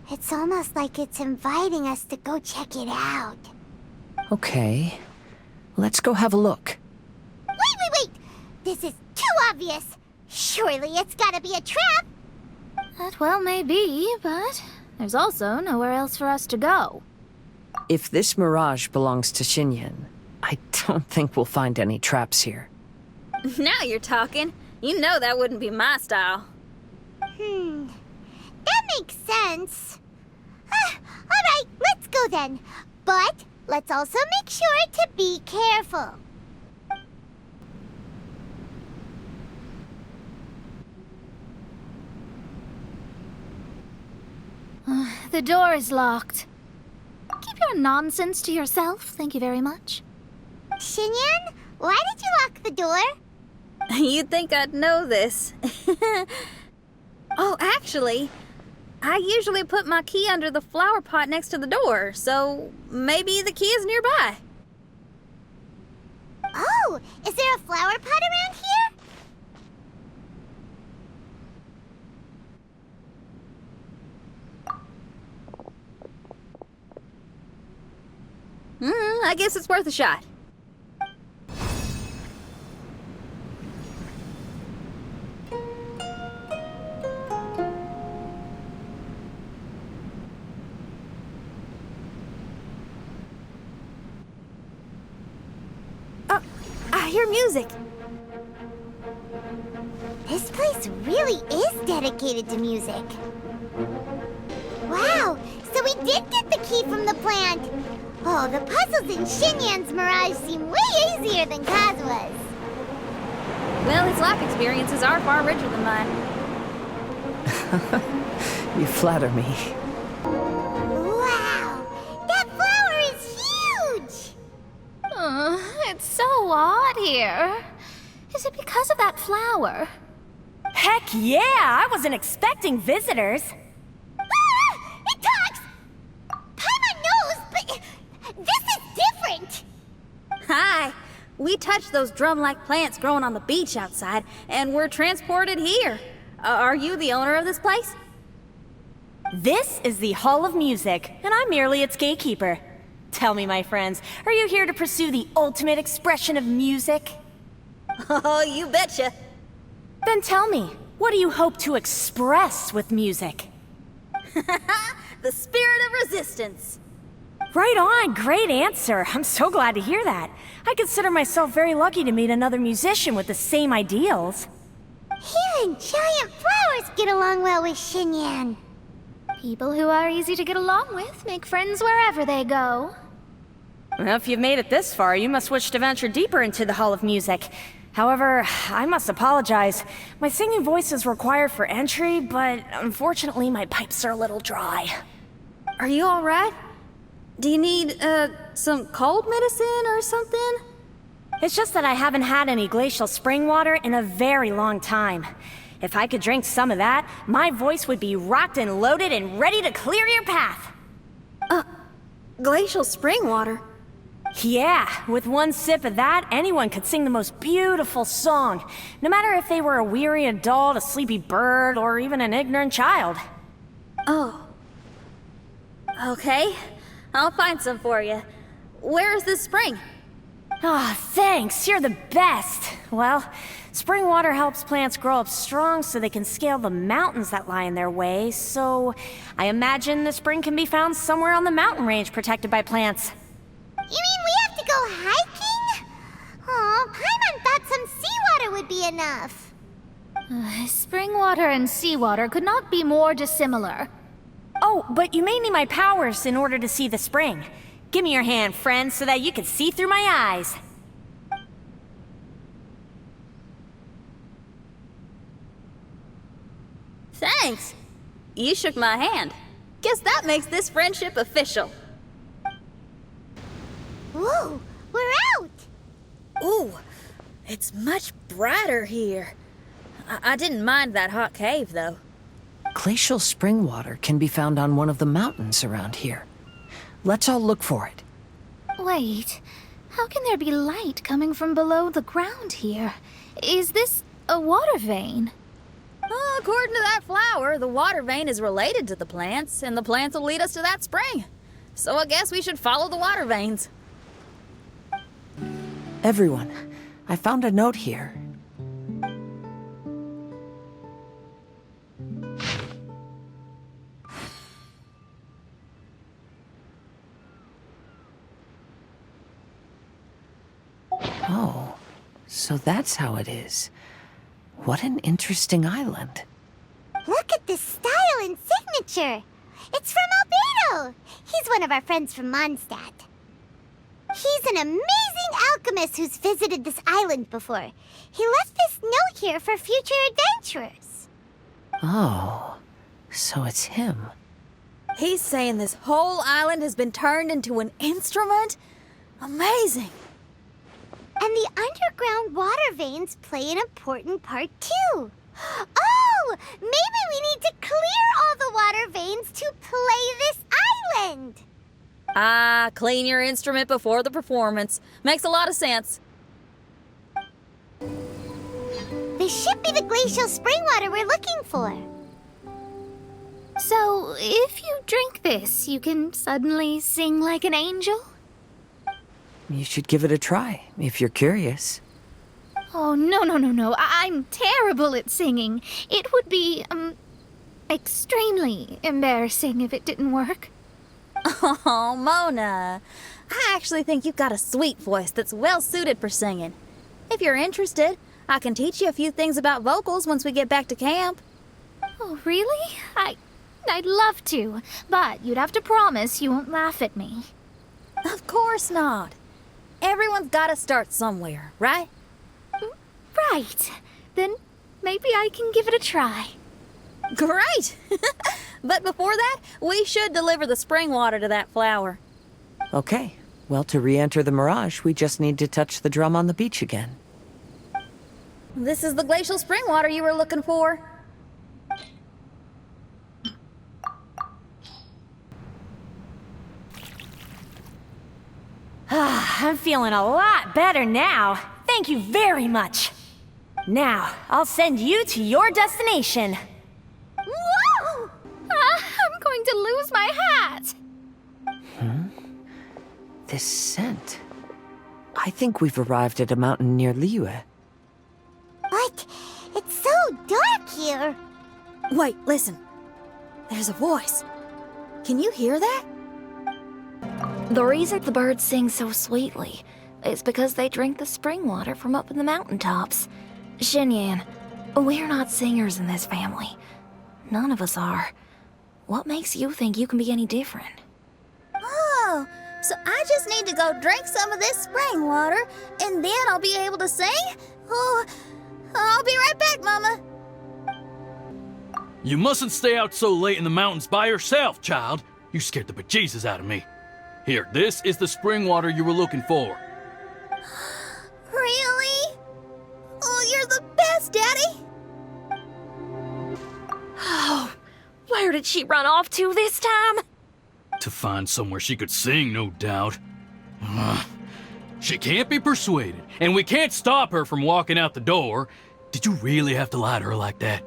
It's almost like it's inviting us to go check it out. Okay. Let's go have a look. Wait! This is too obvious. Surely it's gotta be a trap. That well may be, but there's also nowhere else for us to go. If this mirage belongs to Xinyan, I don't think we'll find any traps here. Now you're talking. You know that wouldn't be my style. That makes sense. Alright, let's go then. But let's also make sure to be careful. The door is locked. Keep your nonsense to yourself, thank you very much. Xinyan, why did you lock the door? You'd think I'd know this. Oh, actually, I usually put my key under the flower pot next to the door, so maybe the key is nearby. Oh, is there a flower pot around here? I guess it's worth a shot. hear music. This place really is dedicated to music. Wow, so we did get the key from the plant. Oh, the puzzles in Xinyan's mirage seem way easier than Kazuha's. Well, his life experiences are far richer than mine. You flatter me. Wow, that flower is huge! It's so odd here. Is it because of that flower? Heck yeah! I wasn't expecting visitors. Ah! It talks! Paimon knows, but this is different! Hi! We touched those drum-like plants growing on the beach outside, and we're transported here. Are you the owner of this place? This is the Hall of Music, and I'm merely its gatekeeper. Tell me, my friends, are you here to pursue the ultimate expression of music? Oh, you betcha. Then tell me, what do you hope to express with music? The spirit of resistance. Right on, great answer. I'm so glad to hear that. I consider myself very lucky to meet another musician with the same ideals. Even giant flowers get along well with Xinyan. People who are easy to get along with make friends wherever they go. Well, if you've made it this far, you must wish to venture deeper into the Hall of Music. However, I must apologize. My singing voice is required for entry, but unfortunately my pipes are a little dry. Are you alright? Do you need, some cold medicine or something? It's just that I haven't had any glacial spring water in a very long time. If I could drink some of that, my voice would be rocked and loaded and ready to clear your path. Glacial spring water? Yeah, with one sip of that, anyone could sing the most beautiful song, no matter if they were a weary adult, a sleepy bird, or even an ignorant child. Oh. Okay, I'll find some for you. Where is this spring? Ah, thanks, you're the best. Well, spring water helps plants grow up strong so they can scale the mountains that lie in their way, so I imagine the spring can be found somewhere on the mountain range protected by plants. You mean we have to go hiking? Aw, Paimon thought some seawater would be enough. Spring water and seawater could not be more dissimilar. Oh, but you may need my powers in order to see the spring. Give me your hand, friend, so that you can see through my eyes. Thanks. You shook my hand. Guess that makes this friendship official. Ooh, we're out! Ooh, it's much brighter here. I didn't mind that hot cave, though. Glacial spring water can be found on one of the mountains around here. Let's all look for it. Wait, how can there be light coming from below the ground here? Is this a water vein? Well, according to that flower, the water vein is related to the plants, and the plants will lead us to that spring. So I guess we should follow the water veins. Everyone, I found a note here. Oh, so that's how it is. What an interesting island. Look at this style and signature. It's from Albedo. He's one of our friends from Mondstadt. He's an amazing alchemist who's visited this island before. He left this note here for future adventurers. Oh, so it's him. He's saying this whole island has been turned into an instrument? Amazing. And the underground water veins play an important part too. Oh, maybe we need to clear all the water veins to play this island. Ah, clean your instrument before the performance. Makes a lot of sense. This should be the glacial spring water we're looking for. So, if you drink this, you can suddenly sing like an angel? You should give it a try, if you're curious. Oh, no. I'm terrible at singing. It would be, extremely embarrassing if it didn't work. Oh, Mona. I actually think you've got a sweet voice that's well suited for singing. If you're interested, I can teach you a few things about vocals once we get back to camp. Oh, really? I'd love to, but you'd have to promise you won't laugh at me. Of course not. Everyone's gotta start somewhere, right? Right. Then maybe I can give it a try. Great! But before that, we should deliver the spring water to that flower. Okay. Well, to re-enter the mirage, we just need to touch the drum on the beach again. This is the glacial spring water you were looking for. I'm feeling a lot better now. Thank you very much. Now, I'll send you to your destination. Whoa! I'm going to lose my hat! This scent. I think we've arrived at a mountain near Liyue. But it's so dark here. Wait, listen. There's a voice. Can you hear that? The reason the birds sing so sweetly is because they drink the spring water from up in the mountaintops. Xinyan, we're not singers in this family. None of us are. What makes you think you can be any different? Oh, so I just need to go drink some of this spring water, and then I'll be able to sing? Oh, I'll be right back, Mama. You mustn't stay out so late in the mountains by yourself, child. You scared the bejesus out of me. Here, this is the spring water you were looking for. Really? Oh, you're the best, Daddy. Oh, where did she run off to this time? To find somewhere she could sing, no doubt. She can't be persuaded, and we can't stop her from walking out the door. Did you really have to lie to her like that?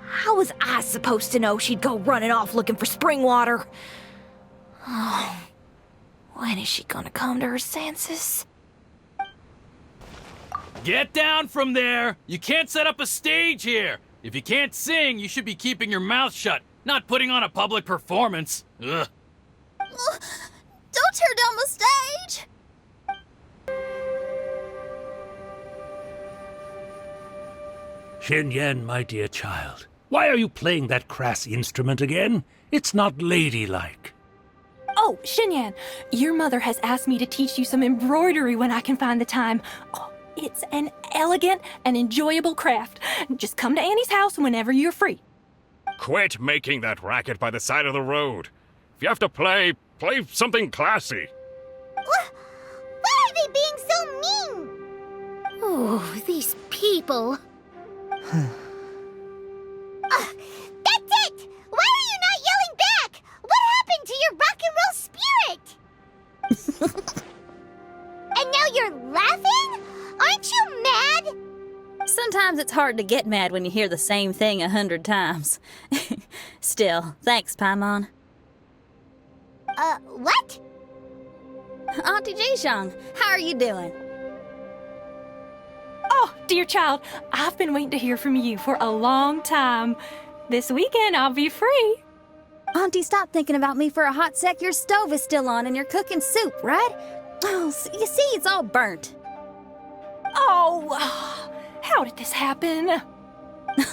How was I supposed to know she'd go running off looking for spring water? Oh, when is she gonna come to her senses? Get down from there! You can't set up a stage here! If you can't sing, you should be keeping your mouth shut, not putting on a public performance. Ugh. Don't tear down the stage! Xinyan, my dear child, why are you playing that crass instrument again? It's not ladylike. Oh, Xinyan, your mother has asked me to teach you some embroidery when I can find the time. Oh, it's an elegant and enjoyable craft. Just come to Annie's house whenever you're free. Quit making that racket by the side of the road. If you have to play something classy. Why are they being so mean? Oh, these people. That's it! Why are you not yelling back? What happened to your rock and roll spirit? And now you're laughing? Aren't you mad? Sometimes it's hard to get mad when you hear the same thing 100 times. Still, thanks, Paimon. What? Auntie Jishang, how are you doing? Oh, dear child, I've been waiting to hear from you for a long time. This weekend, I'll be free. Auntie, stop thinking about me for a hot sec. Your stove is still on and you're cooking soup, right? Oh, you see, it's all burnt. Oh, how did this happen?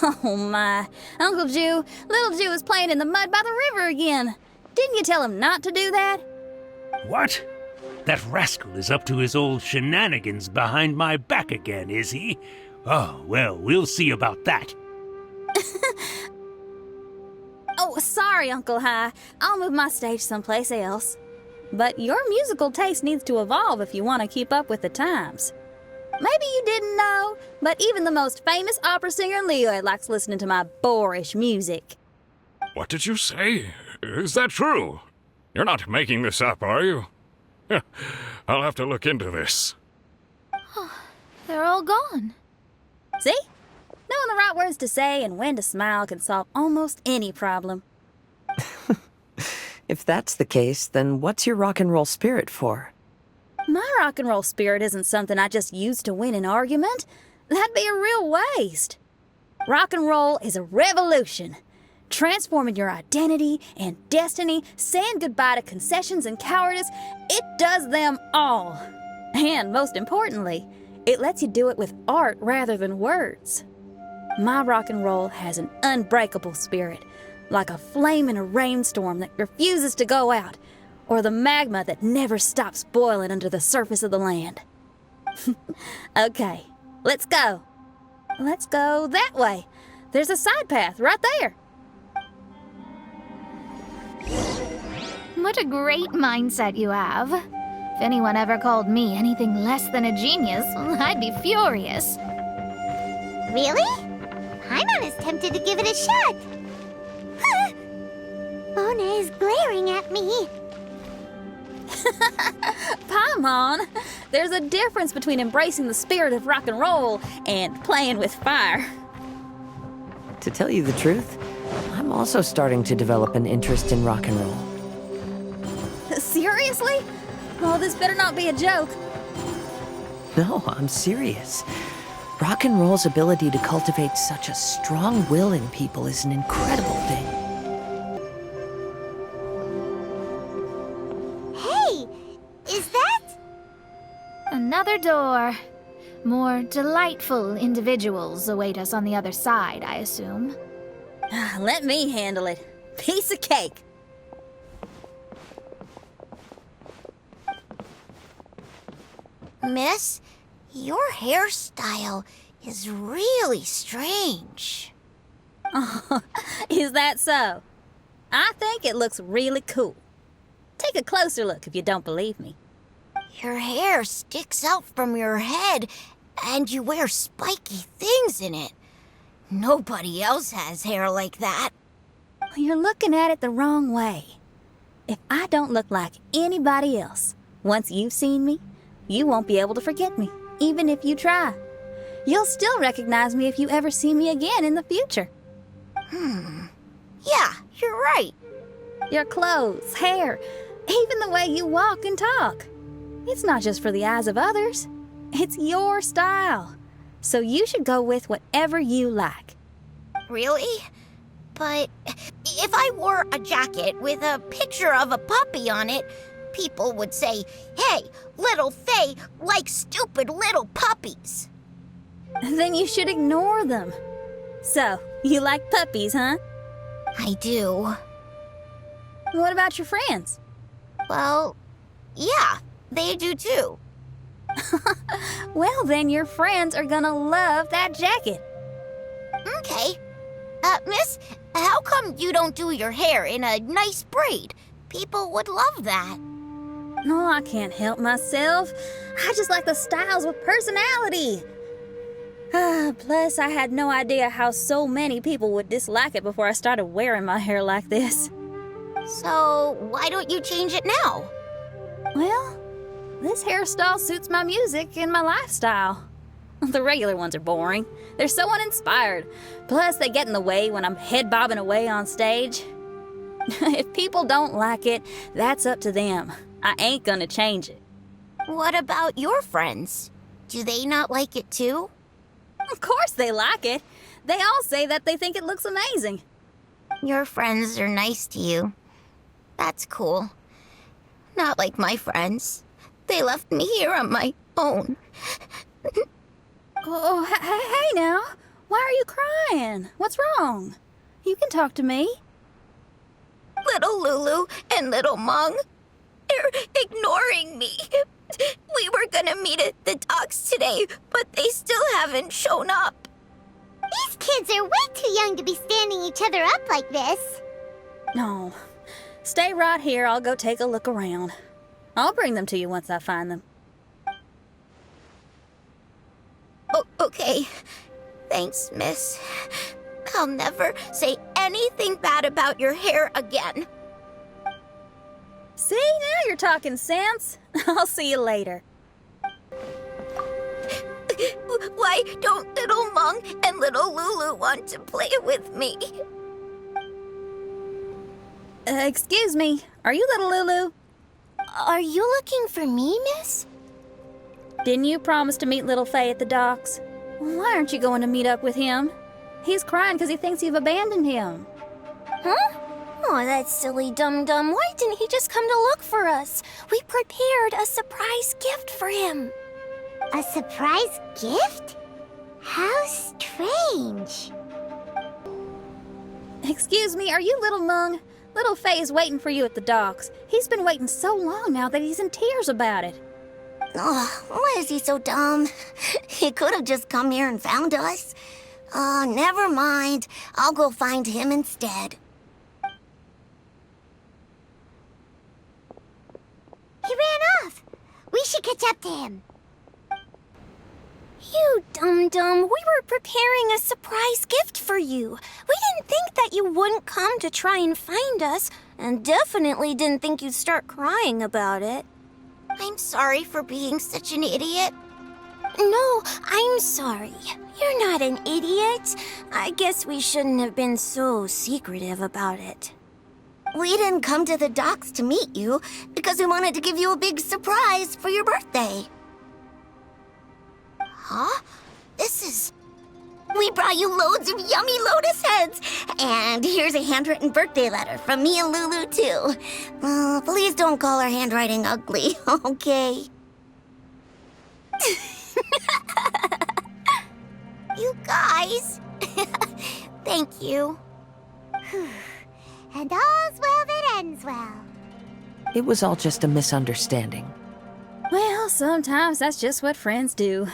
Oh, my. Uncle Jew, little Jew is playing in the mud by the river again. Didn't you tell him not to do that? What? That rascal is up to his old shenanigans behind my back again, is he? Oh, well, we'll see about that. Oh, sorry, Uncle High. I'll move my stage someplace else. But your musical taste needs to evolve if you want to keep up with the times. Maybe you didn't know, but even the most famous opera singer in Liyue likes listening to my boorish music. What did you say? Is that true? You're not making this up, are you? I'll have to look into this. They're all gone. See? Knowing the right words to say and when to smile can solve almost any problem. If that's the case, then what's your rock and roll spirit for? My rock and roll spirit isn't something I just use to win an argument. That'd be a real waste. Rock and roll is a revolution. Transforming your identity and destiny, saying goodbye to concessions and cowardice, it does them all. And most importantly, It lets you do it with art rather than words. My rock and roll has an unbreakable spirit, like a flame in a rainstorm that refuses to go out, or the magma that never stops boiling under the surface of the land. Okay, let's go. Let's go that way. There's a side path right there. What a great mindset you have. If anyone ever called me anything less than a genius, I'd be furious. Really? I'm almost tempted to give it a shot. Mona is glaring at me. Paimon, there's a difference between embracing the spirit of rock and roll and playing with fire. To tell you the truth, I'm also starting to develop an interest in rock and roll. Seriously? Oh, this better not be a joke. No, I'm serious. Rock and roll's ability to cultivate such a strong will in people is an incredible thing. Hey, is that? Another door. More delightful individuals await us on the other side, I assume. Let me handle it. Piece of cake. Miss, your hairstyle is really strange. Oh, is that so? I think it looks really cool. Take a closer look if you don't believe me. Your hair sticks out from your head, and you wear spiky things in it. Nobody else has hair like that. You're looking at it the wrong way. If I don't look like anybody else, once you've seen me, you won't be able to forget me, even if you try. You'll still recognize me if you ever see me again in the future. Yeah, you're right. Your clothes, hair, even the way you walk and talk. It's not just for the eyes of others. It's your style. So you should go with whatever you like. Really? But if I wore a jacket with a picture of a puppy on it, people would say, "Hey, little Faye likes stupid little puppies." Then you should ignore them. So, you like puppies, huh? I do. What about your friends? Well, yeah, they do too. Well, then your friends are gonna love that jacket. Okay. Miss, how come you don't do your hair in a nice braid? People would love that. No, I can't help myself. I just like the styles with personality. Plus, I had no idea how so many people would dislike it before I started wearing my hair like this. So, why don't you change it now? Well, this hairstyle suits my music and my lifestyle. The regular ones are boring. They're so uninspired. Plus, they get in the way when I'm head bobbing away on stage. If people don't like it, that's up to them. I ain't gonna change it. What about your friends? Do they not like it too? Of course they like it. They all say that they think it looks amazing. Your friends are nice to you. That's cool. Not like my friends. They left me here on my own. Oh, hey now. Why are you crying? What's wrong? You can talk to me. Little Lulu and little Mung, they're ignoring me. We were gonna meet at the docks today, but they still haven't shown up. These kids are way too young to be standing each other up like this. No. Stay right here. I'll go take a look around. I'll bring them to you once I find them. Oh, okay. Thanks, miss. I'll never say anything bad about your hair again. See, now you're talking sense. I'll see you later. Why don't little Mung and little Lulu want to play with me? Excuse me, are you little Lulu? Are you looking for me, miss? Didn't you promise to meet little Faye at the docks? Why aren't you going to meet up with him? He's crying because he thinks you've abandoned him. Huh? Oh, that silly dum-dum. Why didn't he just come to look for us? We prepared a surprise gift for him. A surprise gift? How strange. Excuse me, are you Little Mung? Little Faye's waiting for you at the docks. He's been waiting so long now that he's in tears about it. Oh, why is he so dumb? He could have just come here and found us. Never mind. I'll go find him instead. He ran off. We should catch up to him. You dum-dum, we were preparing a surprise gift for you. We didn't think that you wouldn't come to try and find us, and definitely didn't think you'd start crying about it. I'm sorry for being such an idiot. No, I'm sorry. You're not an idiot. I guess we shouldn't have been so secretive about it. We didn't come to the docks to meet you because we wanted to give you a big surprise for your birthday. Huh? We brought you loads of yummy lotus heads. And here's a handwritten birthday letter from me and Lulu, too. Please don't call our handwriting ugly, okay? You guys. Thank you. And all's well that ends well. It was all just a misunderstanding. Well, sometimes that's just what friends do.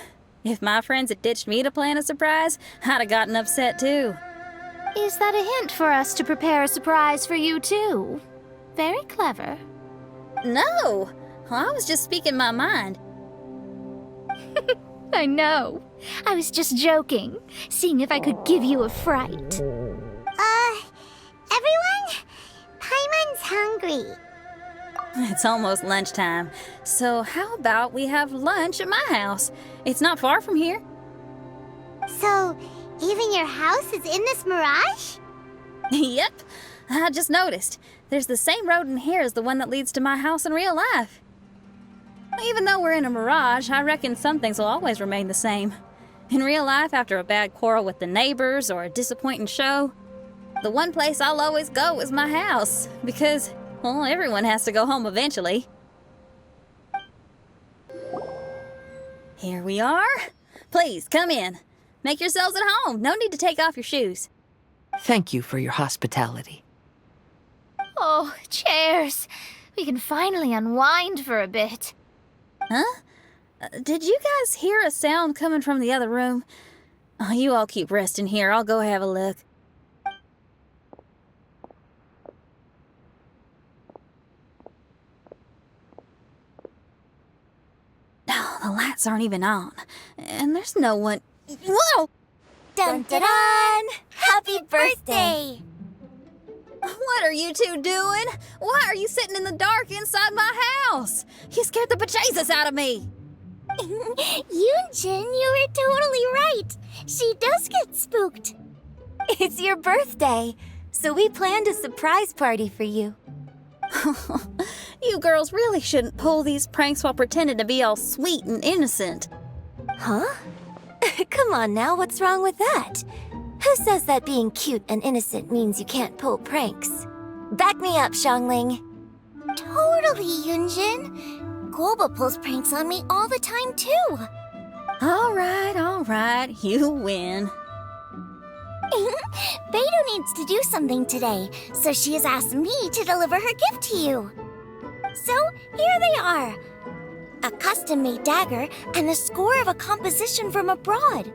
If my friends had ditched me to plan a surprise, I'd have gotten upset too. Is that a hint for us to prepare a surprise for you too? Very clever. No! I was just speaking my mind. I know. I was just joking, seeing if I could give you a fright. Everyone? Paimon's hungry. It's almost lunchtime, so how about we have lunch at my house? It's not far from here. So, even your house is in this mirage? Yep, I just noticed. There's the same road in here as the one that leads to my house in real life. Even though we're in a mirage, I reckon some things will always remain the same. In real life, after a bad quarrel with the neighbors or a disappointing show, the one place I'll always go is my house, because, well, everyone has to go home eventually. Here we are. Please, come in. Make yourselves at home. No need to take off your shoes. Thank you for your hospitality. Oh, chairs. We can finally unwind for a bit. Huh? Did you guys hear a sound coming from the other room? Oh, you all keep resting here. I'll go have a look. No, the lights aren't even on. And there's no one... Whoa! Dun-dun-dun! Happy birthday! What are you two doing? Why are you sitting in the dark inside my house? You scared the bejesus out of me. Yunjin, you were totally right. She does get spooked. It's your birthday, so we planned a surprise party for you. You girls really shouldn't pull these pranks while pretending to be all sweet and innocent. Huh? Come on now, what's wrong with that? Who says that being cute and innocent means you can't pull pranks? Back me up, Xiangling. Totally, Yunjin. Guoba pulls pranks on me all the time, too. All right, you win. Beidou needs to do something today, so she has asked me to deliver her gift to you. So, here they are. A custom-made dagger and the score of a composition from abroad.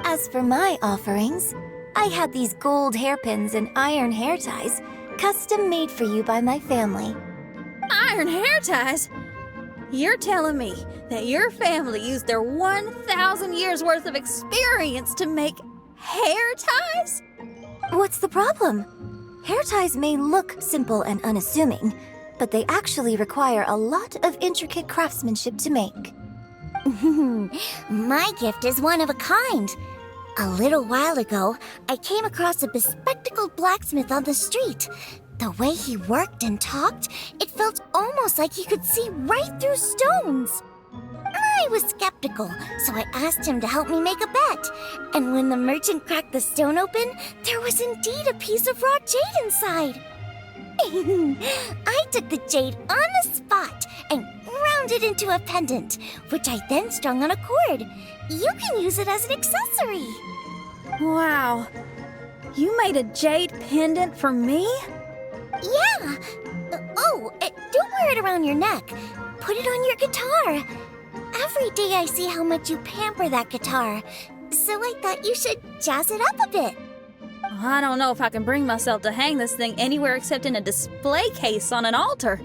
As for my offerings, I had these gold hairpins and iron hair ties, custom made for you by my family. Iron hair ties? You're telling me that your family used their 1,000 years worth of experience to make hair ties? What's the problem? Hair ties may look simple and unassuming, but they actually require a lot of intricate craftsmanship to make. My gift is one of a kind. A little while ago, I came across a bespectacled blacksmith on the street. The way he worked and talked, it felt almost like he could see right through stones. I was skeptical, so I asked him to help me make a bet. And when the merchant cracked the stone open, there was indeed a piece of raw jade inside. I took the jade on the spot and ground it into a pendant, which I then strung on a cord. You can use it as an accessory. Wow. You made a jade pendant for me? Yeah. Don't wear it around your neck. Put it on your guitar. Every day I see how much you pamper that guitar, so I thought you should jazz it up a bit. I don't know if I can bring myself to hang this thing anywhere except in a display case on an altar.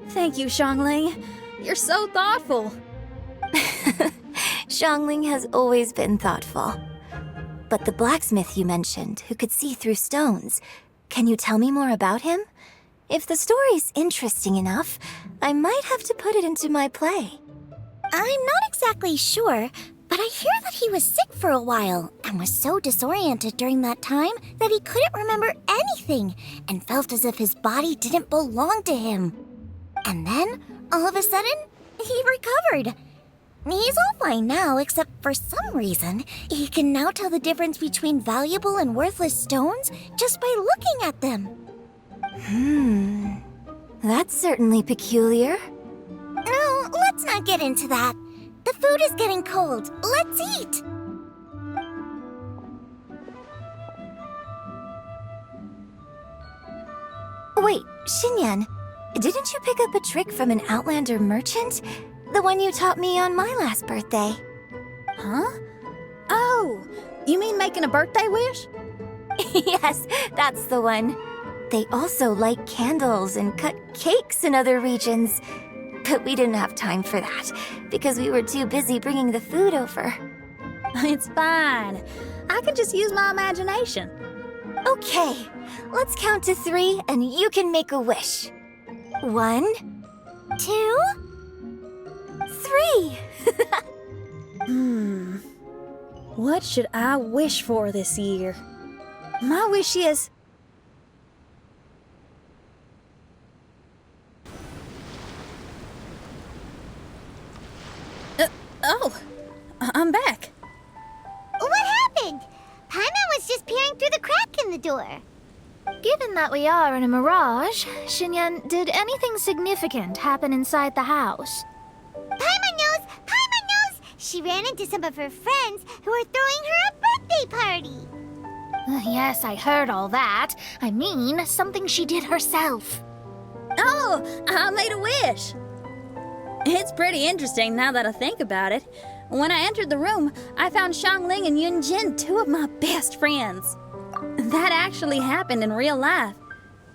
Thank you, Xiangling. You're so thoughtful. Xiangling has always been thoughtful. But the blacksmith you mentioned, who could see through stones, can you tell me more about him? If the story's interesting enough, I might have to put it into my play. I'm not exactly sure, but I hear that he was sick for a while and was so disoriented during that time that he couldn't remember anything and felt as if his body didn't belong to him. And then, all of a sudden, he recovered. He's all fine now, except for some reason, he can now tell the difference between valuable and worthless stones just by looking at them. That's certainly peculiar. No, let's not get into that. The food is getting cold. Let's eat! Wait, Xinyan, didn't you pick up a trick from an Outlander merchant? The one you taught me on my last birthday. Huh? Oh, you mean making a birthday wish? Yes, that's the one. They also light candles and cut cakes in other regions. But we didn't have time for that, because we were too busy bringing the food over. It's fine. I can just use my imagination. Okay, let's count to 3 and you can make a wish. 1, 2, 3. What should I wish for this year? My wish is... I'm back. What happened? Paimon was just peering through the crack in the door. Given that we are in a mirage, Xinyan, did anything significant happen inside the house? Paimon knows! Paimon knows! She ran into some of her friends who were throwing her a birthday party. Yes, I heard all that. I mean, something she did herself. Oh, I made a wish. It's pretty interesting now that I think about it. When I entered the room, I found Xiangling and Yunjin, 2 of my best friends. That actually happened in real life.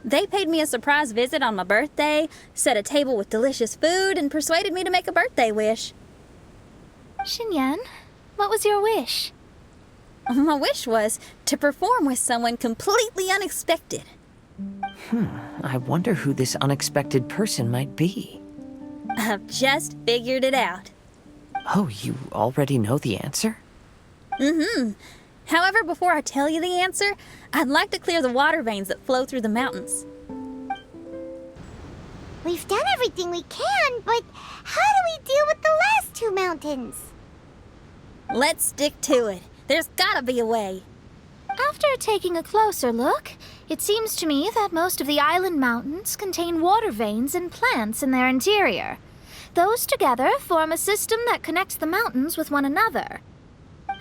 They paid me a surprise visit on my birthday, set a table with delicious food, and persuaded me to make a birthday wish. Xinyan, what was your wish? My wish was to perform with someone completely unexpected. I wonder who this unexpected person might be. I've just figured it out. Oh, you already know the answer? However, before I tell you the answer, I'd like to clear the water veins that flow through the mountains. We've done everything we can, but how do we deal with the last 2 mountains? Let's stick to it. There's gotta be a way. After taking a closer look, it seems to me that most of the island mountains contain water veins and plants in their interior. Those together form a system that connects the mountains with one another.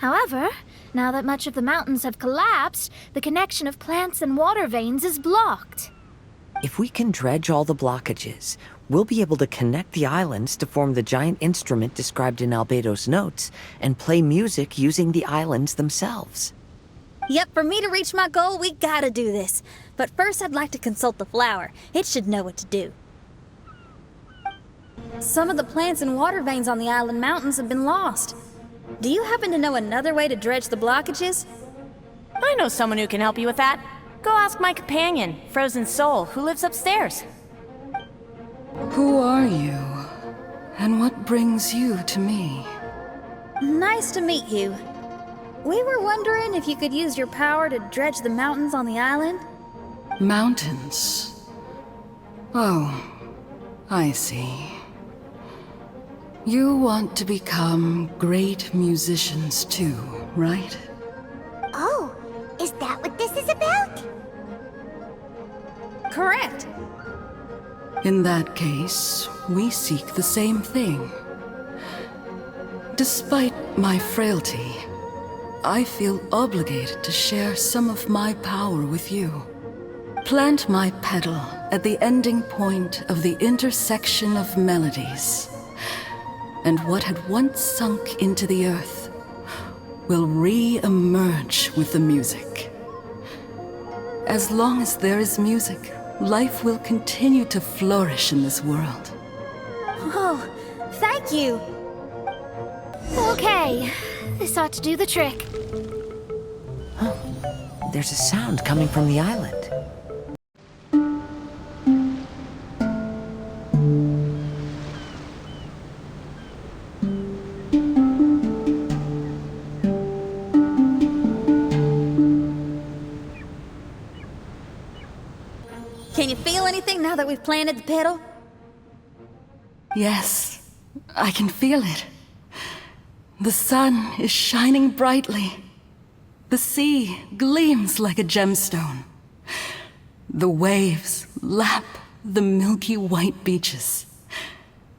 However, now that much of the mountains have collapsed, the connection of plants and water veins is blocked. If we can dredge all the blockages, we'll be able to connect the islands to form the giant instrument described in Albedo's notes and play music using the islands themselves. Yep, for me to reach my goal, we gotta do this. But first, I'd like to consult the flower. It should know what to do. Some of the plants and water veins on the island mountains have been lost. Do you happen to know another way to dredge the blockages? I know someone who can help you with that. Go ask my companion, Frozen Soul, who lives upstairs. Who are you? And what brings you to me? Nice to meet you. We were wondering if you could use your power to dredge the mountains on the island? Mountains? Oh, I see. You want to become great musicians too, right? Oh, is that what this is about? Correct. In that case, we seek the same thing. Despite my frailty, I feel obligated to share some of my power with you. Plant my petal at the ending point of the intersection of melodies, and what had once sunk into the earth will re-emerge with the music. As long as there is music, life will continue to flourish in this world. Oh, thank you! Okay, this ought to do the trick. There's a sound coming from the island. Can you feel anything now that we've planted the petal? Yes, I can feel it. The sun is shining brightly. The sea gleams like a gemstone. The waves lap the milky white beaches,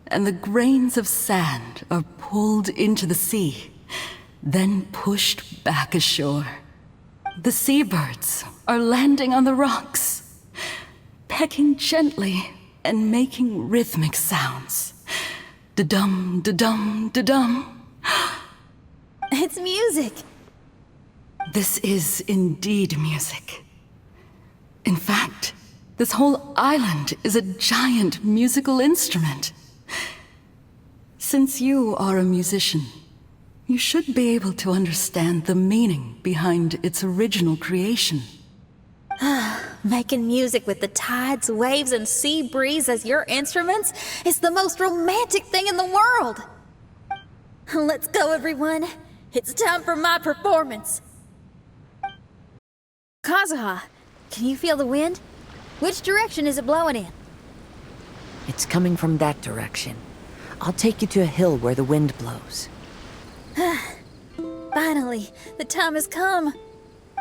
and the grains of sand are pulled into the sea, then pushed back ashore. The seabirds are landing on the rocks, pecking gently and making rhythmic sounds. Da-dum, da-dum, da-dum. It's music. This is indeed music. In fact, this whole island is a giant musical instrument. Since you are a musician, you should be able to understand the meaning behind its original creation. Making music with the tides, waves, and sea breeze as your instruments is the most romantic thing in the world. Let's go, everyone. It's time for my performance. Kazuha, can you feel the wind? Which direction is it blowing in? It's coming from that direction. I'll take you to a hill where the wind blows. Finally, the time has come.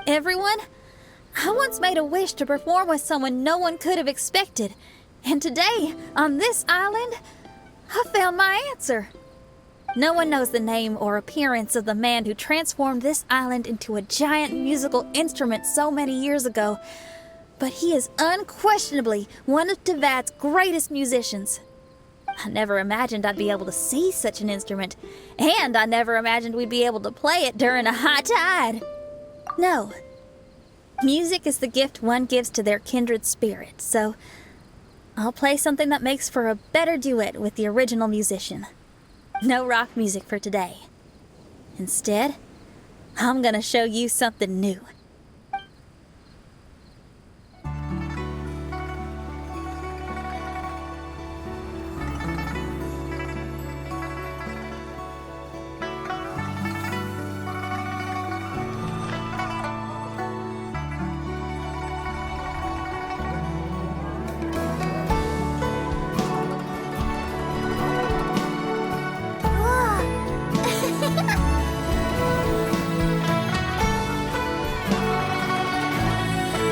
Everyone, I once made a wish to perform with someone no one could have expected. And today, on this island, I found my answer. No one knows the name or appearance of the man who transformed this island into a giant musical instrument so many years ago, but he is unquestionably one of Tavad's greatest musicians. I never imagined I'd be able to see such an instrument, and I never imagined we'd be able to play it during a high tide. No. Music is the gift one gives to their kindred spirit, so I'll play something that makes for a better duet with the original musician. No rock music for today. Instead, I'm gonna show you something new.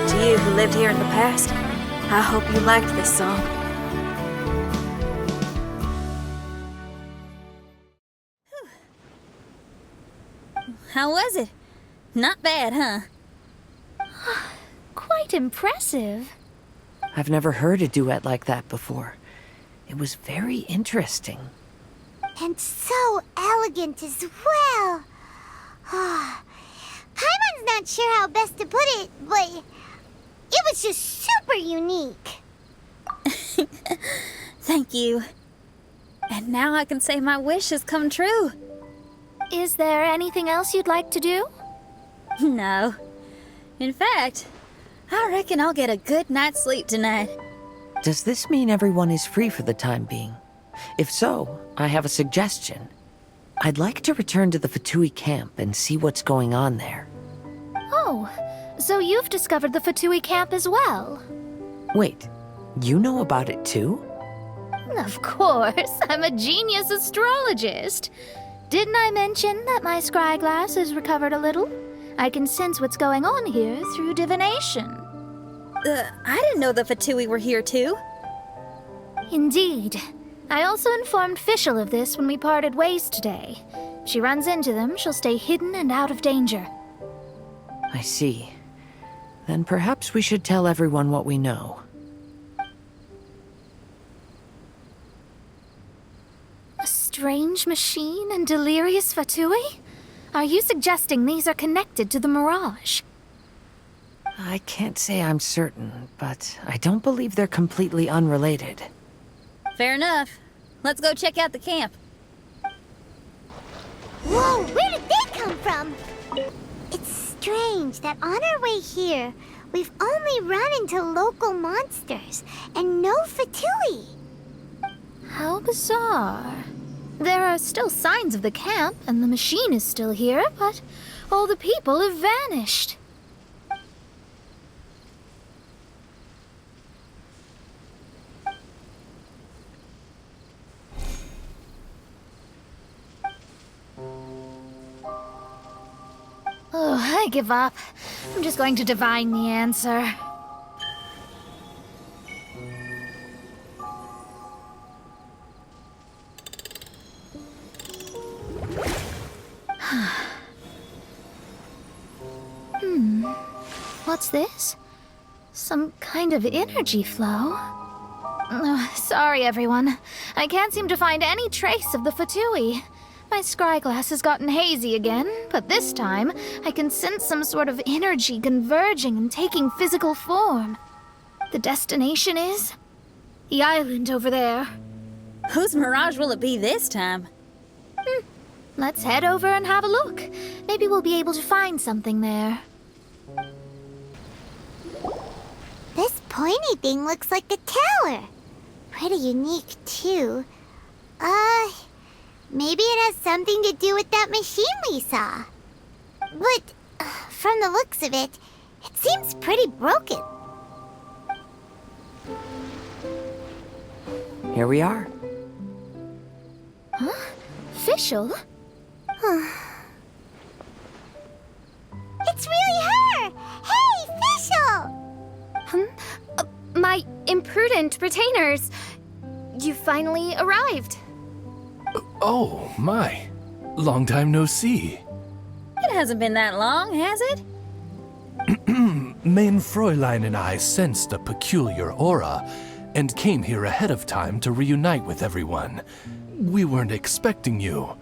To you who lived here in the past, I hope you liked this song. How was it? Not bad, huh? Quite impressive. I've never heard a duet like that before. It was very interesting. And so elegant as well. Paimon's not sure how best to put it, but it was just super unique. Thank you. And now I can say my wish has come true. Is there anything else you'd like to do? No. In fact, I reckon I'll get a good night's sleep tonight. Does this mean everyone is free for the time being? If so, I have a suggestion. I'd like to return to the Fatui camp and see what's going on there. Oh, so you've discovered the Fatui camp as well? Wait, you know about it too? Of course, I'm a genius astrologist. Didn't I mention that my scry glass has recovered a little? I can sense what's going on here through divination. I didn't know the Fatui were here too. Indeed. I also informed Fischl of this when we parted ways today. If she runs into them, she'll stay hidden and out of danger. I see. Then perhaps we should tell everyone what we know. A strange machine and delirious Fatui? Are you suggesting these are connected to the mirage? I can't say I'm certain, but I don't believe they're completely unrelated. Fair enough. Let's go check out the camp. Whoa, where did they come from? It's strange that on our way here, we've only run into local monsters and no Fatui. How bizarre. There are still signs of the camp, and the machine is still here, but all the people have vanished. Oh, I give up. I'm just going to divine the answer. What's this? Some kind of energy flow? Sorry, everyone. I can't seem to find any trace of the Fatui. My scryglass has gotten hazy again, but this time I can sense some sort of energy converging and taking physical form. The destination is the island over there. Whose mirage will it be this time? Let's head over and have a look. Maybe we'll be able to find something there. This pointy thing looks like a tower. Pretty unique, too. Maybe it has something to do with that machine we saw. But, from the looks of it, it seems pretty broken. Here we are. Huh? Fischl? It's really her! Hey, Fischl! My imprudent retainers. You finally arrived. Oh, my. Long time no see. It hasn't been that long, has it? Main Fräulein and I sensed a peculiar aura and came here ahead of time to reunite with everyone. We weren't expecting you.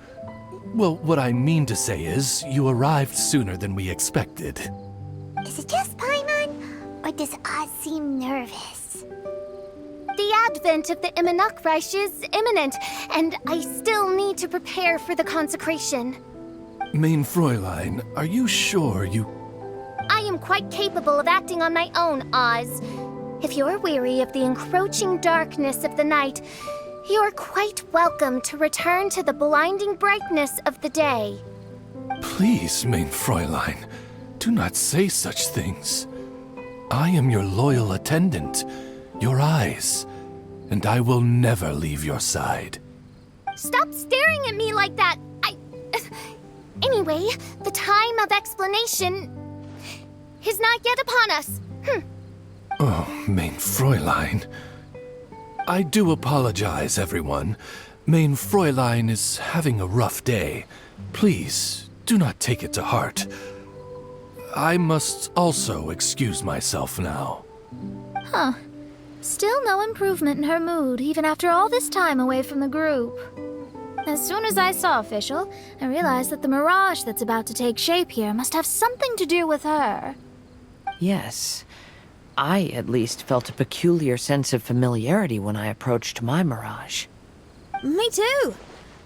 Well, what I mean to say is, you arrived sooner than we expected. Is it just Paimon, or does Oz seem nervous? The advent of the Immernachtreich is imminent, and I still need to prepare for the consecration. Main Fräulein, are you sure you... I am quite capable of acting on my own, Oz. If you're weary of the encroaching darkness of the night, you're quite welcome to return to the blinding brightness of the day. Please, Main Fräulein, do not say such things. I am your loyal attendant, your eyes, and I will never leave your side. Stop staring at me like that! Anyway, the time of explanation is not yet upon us. Oh, Main Fräulein. I do apologize, everyone. Main Fräulein is having a rough day. Please, do not take it to heart. I must also excuse myself now. Huh. Still no improvement in her mood, even after all this time away from the group. As soon as I saw Fischl, I realized that the mirage that's about to take shape here must have something to do with her. Yes. I, at least, felt a peculiar sense of familiarity when I approached my mirage. Me too.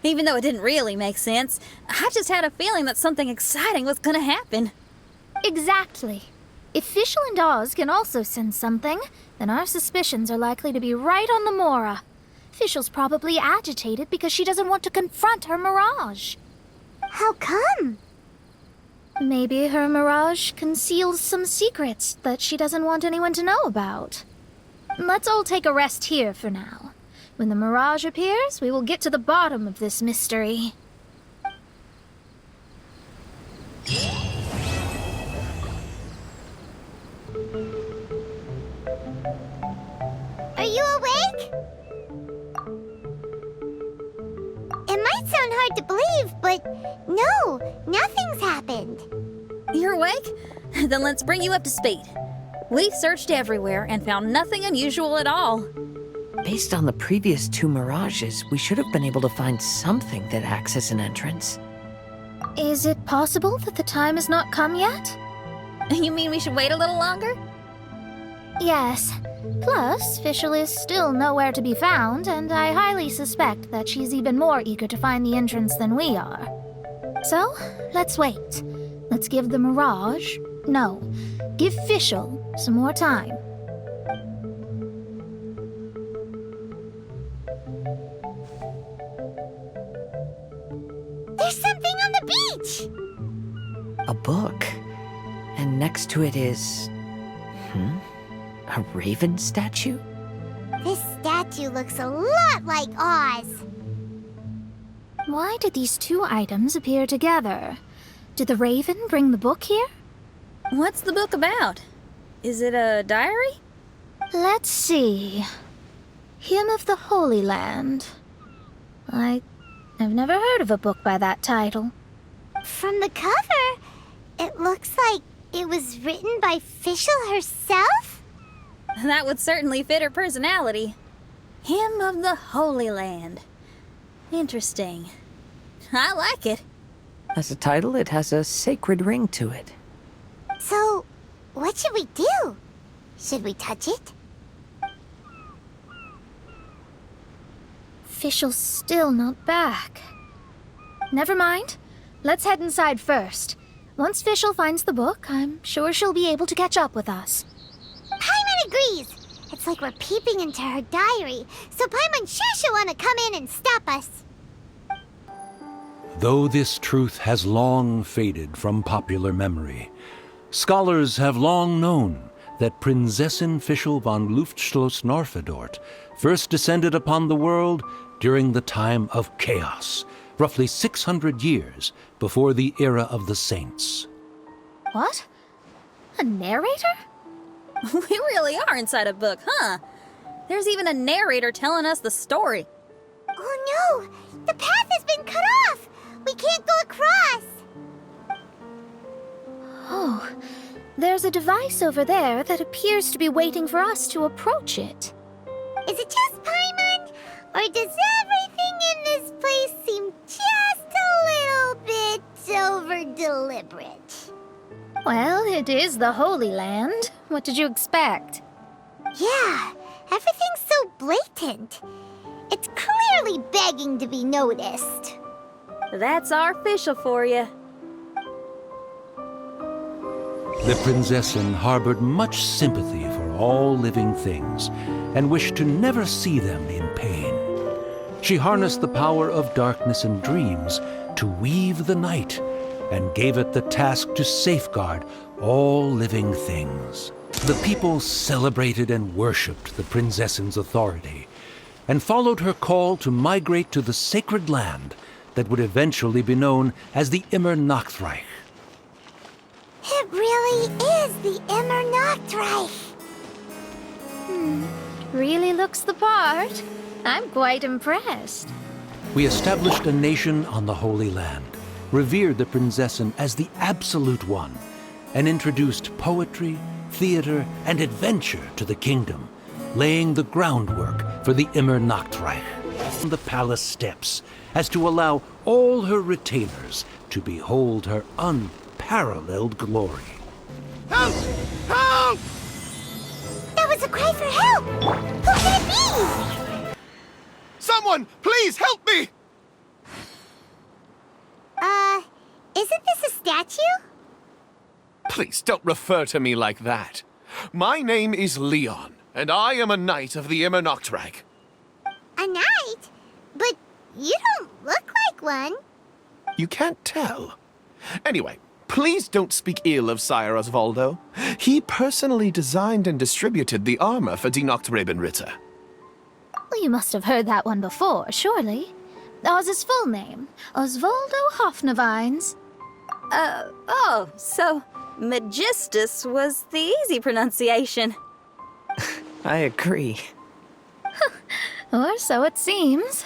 Even though it didn't really make sense, I just had a feeling that something exciting was gonna happen. Exactly. If Fischl and Oz can also sense something, then our suspicions are likely to be right on the Mora. Fischl's probably agitated because she doesn't want to confront her mirage. How come? Maybe her mirage conceals some secrets that she doesn't want anyone to know about. Let's all take a rest here for now. When the mirage appears, we will get to the bottom of this mystery. Are you awake? hard to believe, but no, nothing's happened. You're awake? Then let's bring you up to speed. We've searched everywhere and found nothing unusual at all. Based on the previous 2 mirages, we should have been able to find something that acts as an entrance. Is it possible that the time has not come yet? You mean we should wait a little longer? Yes. Plus, Fischl is still nowhere to be found, and I highly suspect that she's even more eager to find the entrance than we are. So, let's wait. Let's give the Mirage... No, give Fischl some more time. There's something on the beach! A book. And next to it is... a raven statue? This statue looks a lot like Oz. Why did these 2 items appear together? Did the raven bring the book here? What's the book about? Is it a diary? Let's see. Hymn of the Holy Land. I've never heard of a book by that title. From the cover, it looks like it was written by Fischl herself? That would certainly fit her personality. Hymn of the Holy Land. Interesting. I like it. As a title, it has a sacred ring to it. So, what should we do? Should we touch it? Fischl's still not back. Never mind. Let's head inside first. Once Fischl finds the book, I'm sure she'll be able to catch up with us. Paimon agrees! It's like we're peeping into her diary, so Paimon's sure she'll want to come in and stop us. Though this truth has long faded from popular memory, scholars have long known that Prinzessin Fischl von Luftschloss Norfedort first descended upon the world during the time of chaos, roughly 600 years before the era of the saints. What? A narrator? We really are inside a book, huh? There's even a narrator telling us the story. Oh no! The path has been cut off! We can't go across! Oh, there's a device over there that appears to be waiting for us to approach it. Is it just Paimon? Or does everything in this place seem just a little bit over-deliberate? Well, it is the Holy Land. What did you expect? Yeah, everything's so blatant. It's clearly begging to be noticed. That's our Fischl for you. The Prinzessin harbored much sympathy for all living things and wished to never see them in pain. She harnessed the power of darkness and dreams to weave the night and gave it the task to safeguard all living things. The people celebrated and worshipped the Prinzessin's authority and followed her call to migrate to the sacred land that would eventually be known as the Immernachtreich. It really is the Immernachtreich. Really looks the part. I'm quite impressed. We established a nation on the Holy Land, revered the Prinzessin as the absolute one, and introduced poetry, theater, and adventure to the kingdom, laying the groundwork for the Immernachtreich on the palace steps, as to allow all her retainers to behold her unparalleled glory. Help! Help! That was a cry for help! Who could it be? Someone, please help me! Isn't this a statue? Please don't refer to me like that. My name is Leon, and I am a knight of the Immernachtreich. A knight? But you don't look like one. You can't tell. Anyway, please don't speak ill of Sire Osvaldo. He personally designed and distributed the armor for Die Nachtrebenritter. Well, you must have heard that one before, surely. Oz's full name, Osvaldo Hofnevines. So Magistus was the easy pronunciation. I agree. Or so it seems.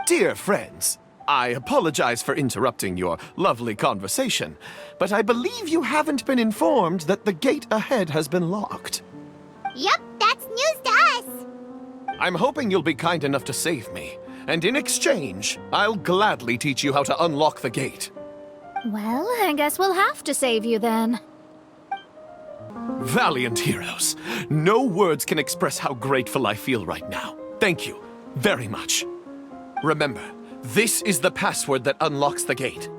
Dear friends, I apologize for interrupting your lovely conversation, but I believe you haven't been informed that the gate ahead has been locked. Yup, that's news to us. I'm hoping you'll be kind enough to save me, and in exchange, I'll gladly teach you how to unlock the gate. Well, I guess we'll have to save you then. Valiant heroes. No words can express how grateful I feel right now. Thank you very much. Remember, this is the password that unlocks the gate.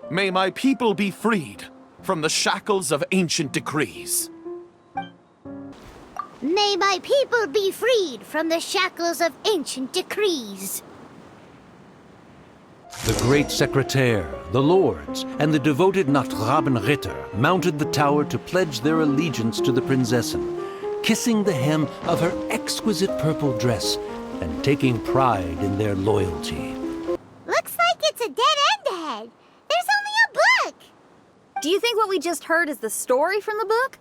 May my people be freed from the shackles of ancient decrees. May my people be freed from the shackles of ancient decrees. The great secretaire, the lords, and the devoted Nachtrabenritter mounted the tower to pledge their allegiance to the Prinzessin, kissing the hem of her exquisite purple dress and taking pride in their loyalty. Looks like it's a dead end ahead. There's only a book. Do you think what we just heard is the story from the book?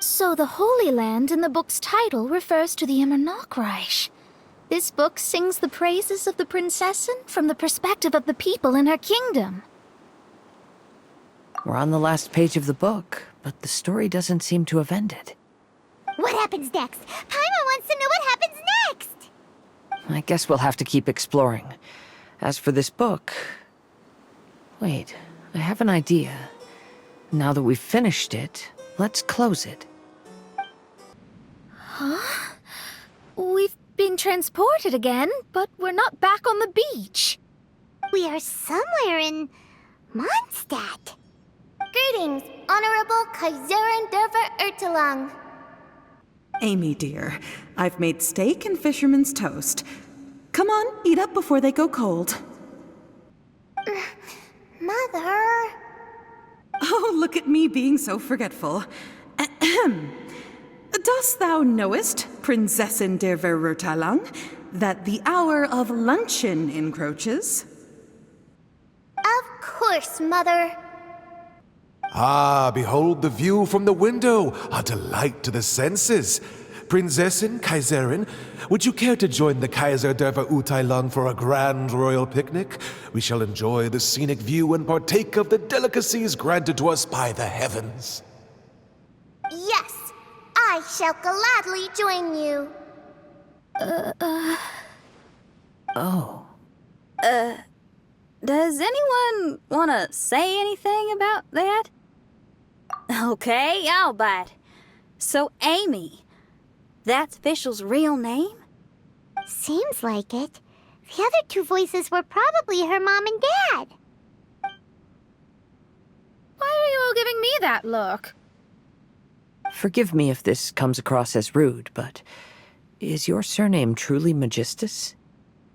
So the Holy Land in the book's title refers to the Immernochreich. This book sings the praises of the Prinzessin from the perspective of the people in her kingdom. We're on the last page of the book, but the story doesn't seem to have ended. What happens next? Paimon wants to know what happens next. I guess we'll have to keep exploring. As for this book... Wait, I have an idea. Now that we've finished it, let's close it. Huh? We've been transported again, but we're not back on the beach. We are somewhere in Mondstadt. Greetings, Honorable Kaiserin Derver Ertelang. Amy, dear, I've made steak and fisherman's toast. Come on, eat up before they go cold. Mother... Oh, look at me being so forgetful. Ahem. Dost thou knowest, Prinzessin der Verurteilung, that the hour of luncheon encroaches? Of course, Mother. Ah, behold the view from the window, a delight to the senses. Prinzessin, Kaiserin, would you care to join the Kaiser der Verurteilung for a grand royal picnic? We shall enjoy the scenic view and partake of the delicacies granted to us by the heavens. Yes, I shall gladly join you. Oh. Does anyone want to say anything about that? Okay, I'll bite. So, Amy, that's Fischl's real name? Seems like it. The other two voices were probably her mom and dad. Why are you all giving me that look? Forgive me if this comes across as rude, but is your surname truly Magistus?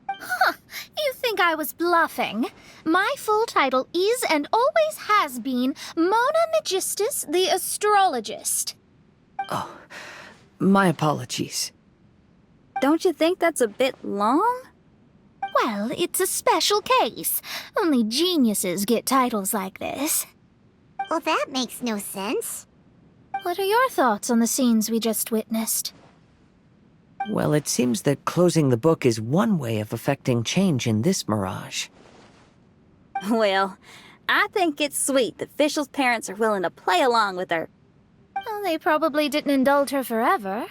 Huh, you think I was bluffing? My full title is and always has been Mona Magistus the Astrologist. Oh, my apologies. Don't you think that's a bit long? Well, it's a special case. Only geniuses get titles like this. Well, that makes no sense. What are your thoughts on the scenes we just witnessed? Well, it seems that closing the book is one way of effecting change in this mirage. Well, I think it's sweet that Fischl's parents are willing to play along with her. Well, they probably didn't indulge her forever.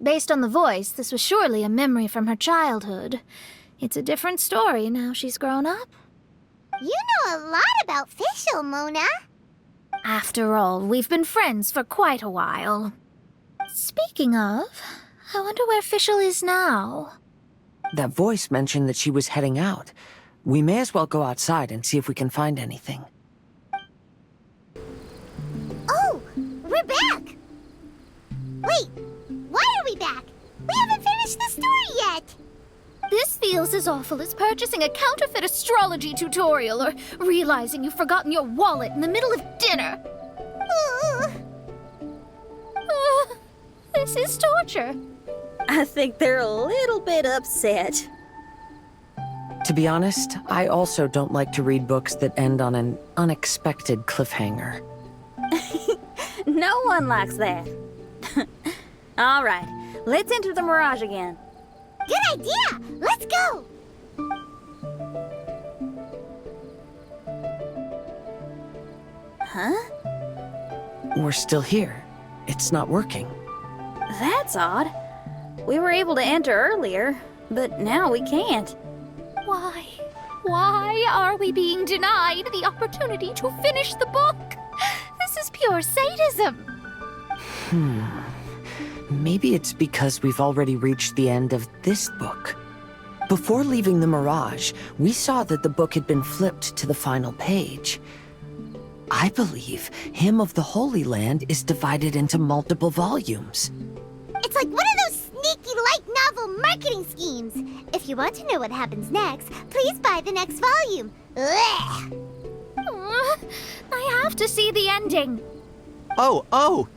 Based on the voice, this was surely a memory from her childhood. It's a different story now she's grown up. You know a lot about Fischl, Mona. After all, we've been friends for quite a while. Speaking of, I wonder where Fischl is now. That voice mentioned that she was heading out. We may as well go outside and see if we can find anything. Oh, we're back! Wait, why are we back? We haven't finished the story yet! This feels as awful as purchasing a counterfeit astrology tutorial or realizing you've forgotten your wallet in the middle of dinner. This is torture. I think they're a little bit upset. To be honest, I also don't like to read books that end on an unexpected cliffhanger. No one likes that. All right, let's enter the mirage again. Good idea! Let's go! Huh? We're still here. It's not working. That's odd. We were able to enter earlier, but now we can't. Why? Why are we being denied the opportunity to finish the book? This is pure sadism. Maybe it's because we've already reached the end of this book. Before leaving the Mirage, we saw that the book had been flipped to the final page. I believe Hymn of the Holy Land is divided into multiple volumes. It's like one of those sneaky light novel marketing schemes. If you want to know what happens next, please buy the next volume. Ugh. I have to see the ending.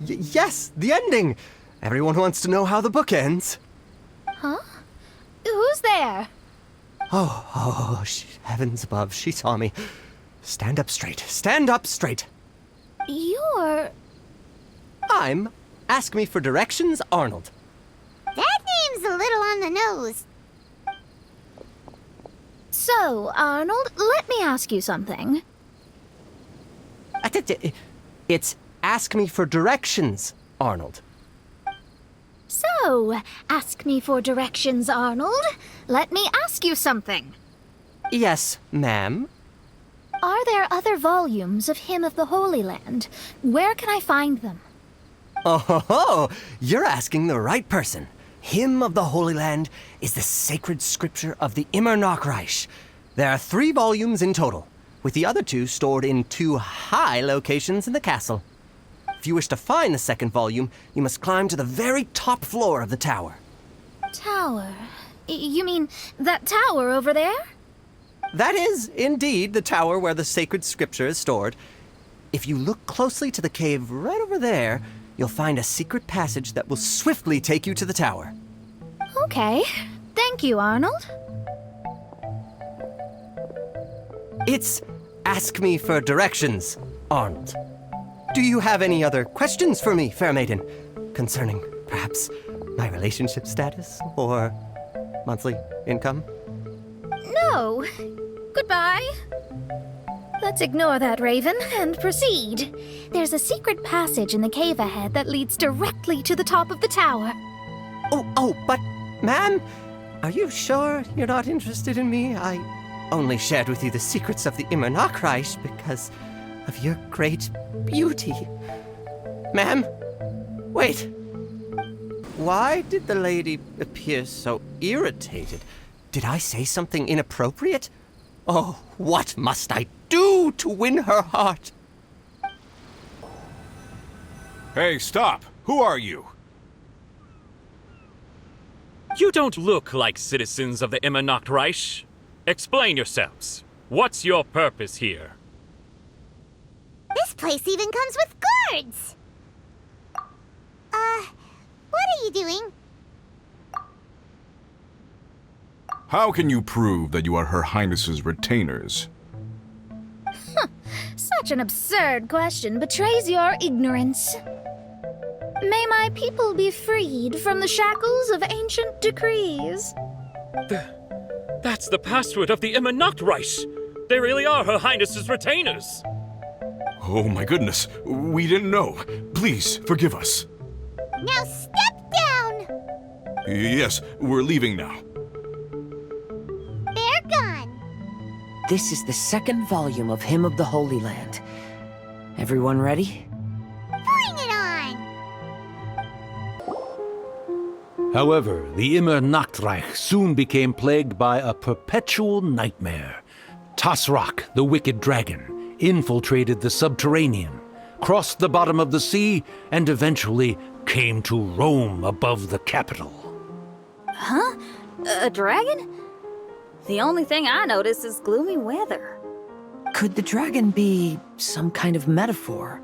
Yes, the ending. Everyone wants to know how the book ends. Huh? Who's there? Heavens above, she saw me. Stand up straight. Stand up straight. You're... I'm Ask Me for Directions, Arnold. That name's a little on the nose. So, Arnold, let me ask you something. It's Ask Me for Directions, Arnold. So, ask me for directions, Arnold. Let me ask you something. Yes, ma'am. Are there other volumes of Hymn of the Holy Land? Where can I find them? Oh, you're asking the right person. Hymn of the Holy Land is the sacred scripture of the Immernachtreich. There are 3 volumes in total, with the other 2 stored in 2 high locations in the castle. If you wish to find the second volume, you must climb to the very top floor of the tower. Tower? You mean that tower over there? That is, indeed, the tower where the sacred scripture is stored. If you look closely to the cave right over there, you'll find a secret passage that will swiftly take you to the tower. Okay. Thank you, Arnold. It's Ask Me for Directions, Arnold. Do you have any other questions for me, fair maiden? Concerning, perhaps, my relationship status or monthly income? No. Goodbye. Let's ignore that, Raven, and proceed. There's a secret passage in the cave ahead that leads directly to the top of the tower. But, ma'am, are you sure you're not interested in me? I only shared with you the secrets of the Immernachtreich because of your great beauty. Ma'am, wait. Why did the lady appear so irritated? Did I say something inappropriate? Oh, what must I do to win her heart? Hey, stop! Who are you? You don't look like citizens of the Immernachtreich. Explain yourselves. What's your purpose here? This place even comes with guards! What are you doing? How can you prove that you are Her Highness's retainers? Such an absurd question betrays your ignorance. May my people be freed from the shackles of ancient decrees. That's the password of the Immernachtreich. They really are Her Highness's retainers. Oh my goodness, we didn't know. Please, forgive us. Now step down! Yes, we're leaving now. They're gone. This is the second volume of Hymn of the Holy Land. Everyone ready? Bring it on! However, the Immernachtreich soon became plagued by a perpetual nightmare. Tasrak, the wicked dragon, infiltrated the subterranean, crossed the bottom of the sea, and eventually came to roam above the capital. Huh? A dragon? The only thing I notice is gloomy weather. Could the dragon be some kind of metaphor?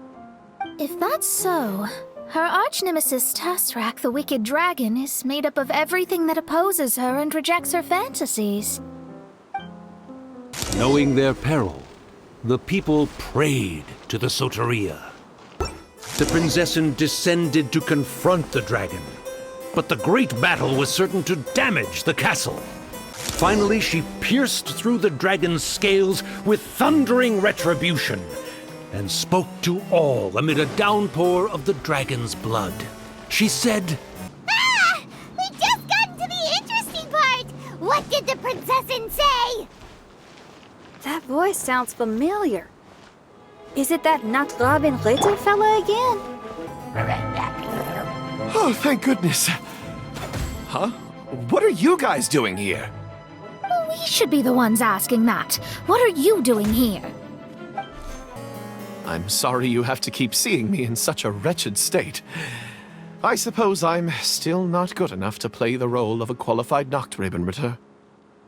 If that's so, her arch-nemesis Tasrak, the wicked dragon, is made up of everything that opposes her and rejects her fantasies. Knowing their peril, the people prayed to the Soteria. The Prinzessin descended to confront the dragon, but the great battle was certain to damage the castle. Finally, she pierced through the dragon's scales with thundering retribution, and spoke to all amid a downpour of the dragon's blood. She said, Ah! We just got into the interesting part! What did the princessin say? That voice sounds familiar. Is it that not Robin Ritter fella again? Oh, thank goodness. Huh? What are you guys doing here? We should be the ones asking that. What are you doing here? I'm sorry you have to keep seeing me in such a wretched state. I suppose I'm still not good enough to play the role of a qualified Nachtrebenritter.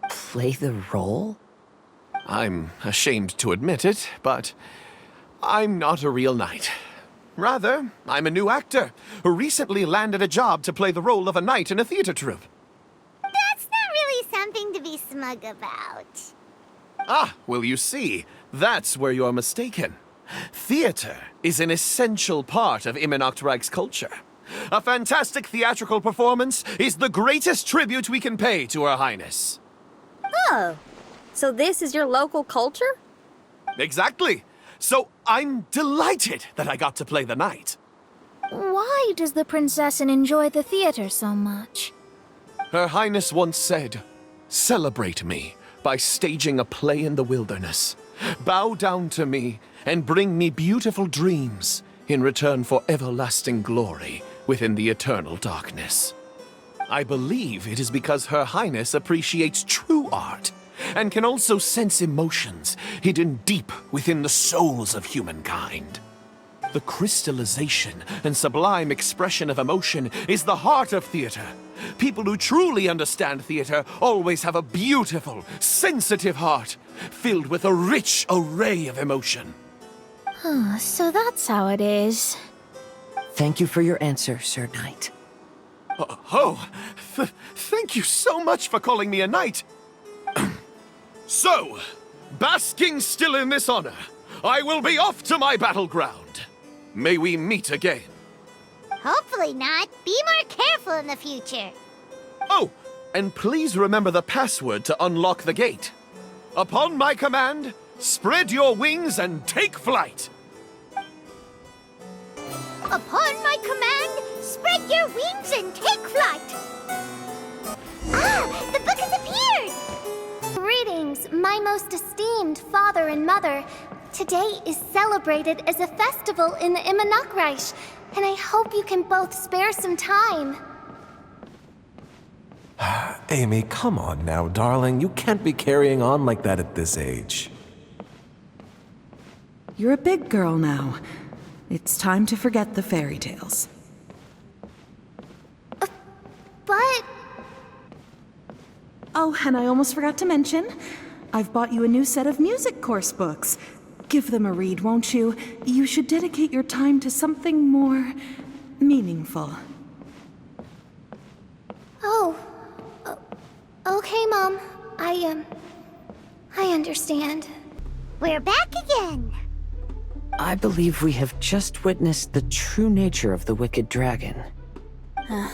Play the role? I'm ashamed to admit it, but I'm not a real knight. Rather, I'm a new actor who recently landed a job to play the role of a knight in a theater troupe. That's not really something to be smug about. Ah, well, you see, that's where you're mistaken. Theater is an essential part of Immernachtreich's culture. A fantastic theatrical performance is the greatest tribute we can pay to Her Highness. Oh, so this is your local culture? Exactly. So I'm delighted that I got to play the knight. Why does the princessin enjoy the theater so much? Her Highness once said, "Celebrate me by staging a play in the wilderness. Bow down to me and bring me beautiful dreams in return for everlasting glory within the eternal darkness." I believe it is because Her Highness appreciates true art and can also sense emotions hidden deep within the souls of humankind. The crystallization and sublime expression of emotion is the heart of theater. People who truly understand theater always have a beautiful, sensitive heart, filled with a rich array of emotion. So that's how it is. Thank you for your answer, Sir Knight. Thank you so much for calling me a knight. So, basking still in this honor, I will be off to my battleground. May we meet again. Hopefully not. Be more careful in the future. Oh, and please remember the password to unlock the gate. Upon my command, spread your wings and take flight. Upon my command, spread your wings and take flight. Ah, the book has appeared! Greetings, my most esteemed father and mother. Today is celebrated as a festival in the Immernachtreich, and I hope you can both spare some time. Amy, come on now, darling. You can't be carrying on like that at this age. You're a big girl now. It's time to forget the fairy tales. But... Oh, and I almost forgot to mention, I've bought you a new set of music course books. Give them a read, won't you? You should dedicate your time to something more meaningful. Oh. Okay, Mom. I understand. We're back again. I believe we have just witnessed the true nature of the wicked dragon.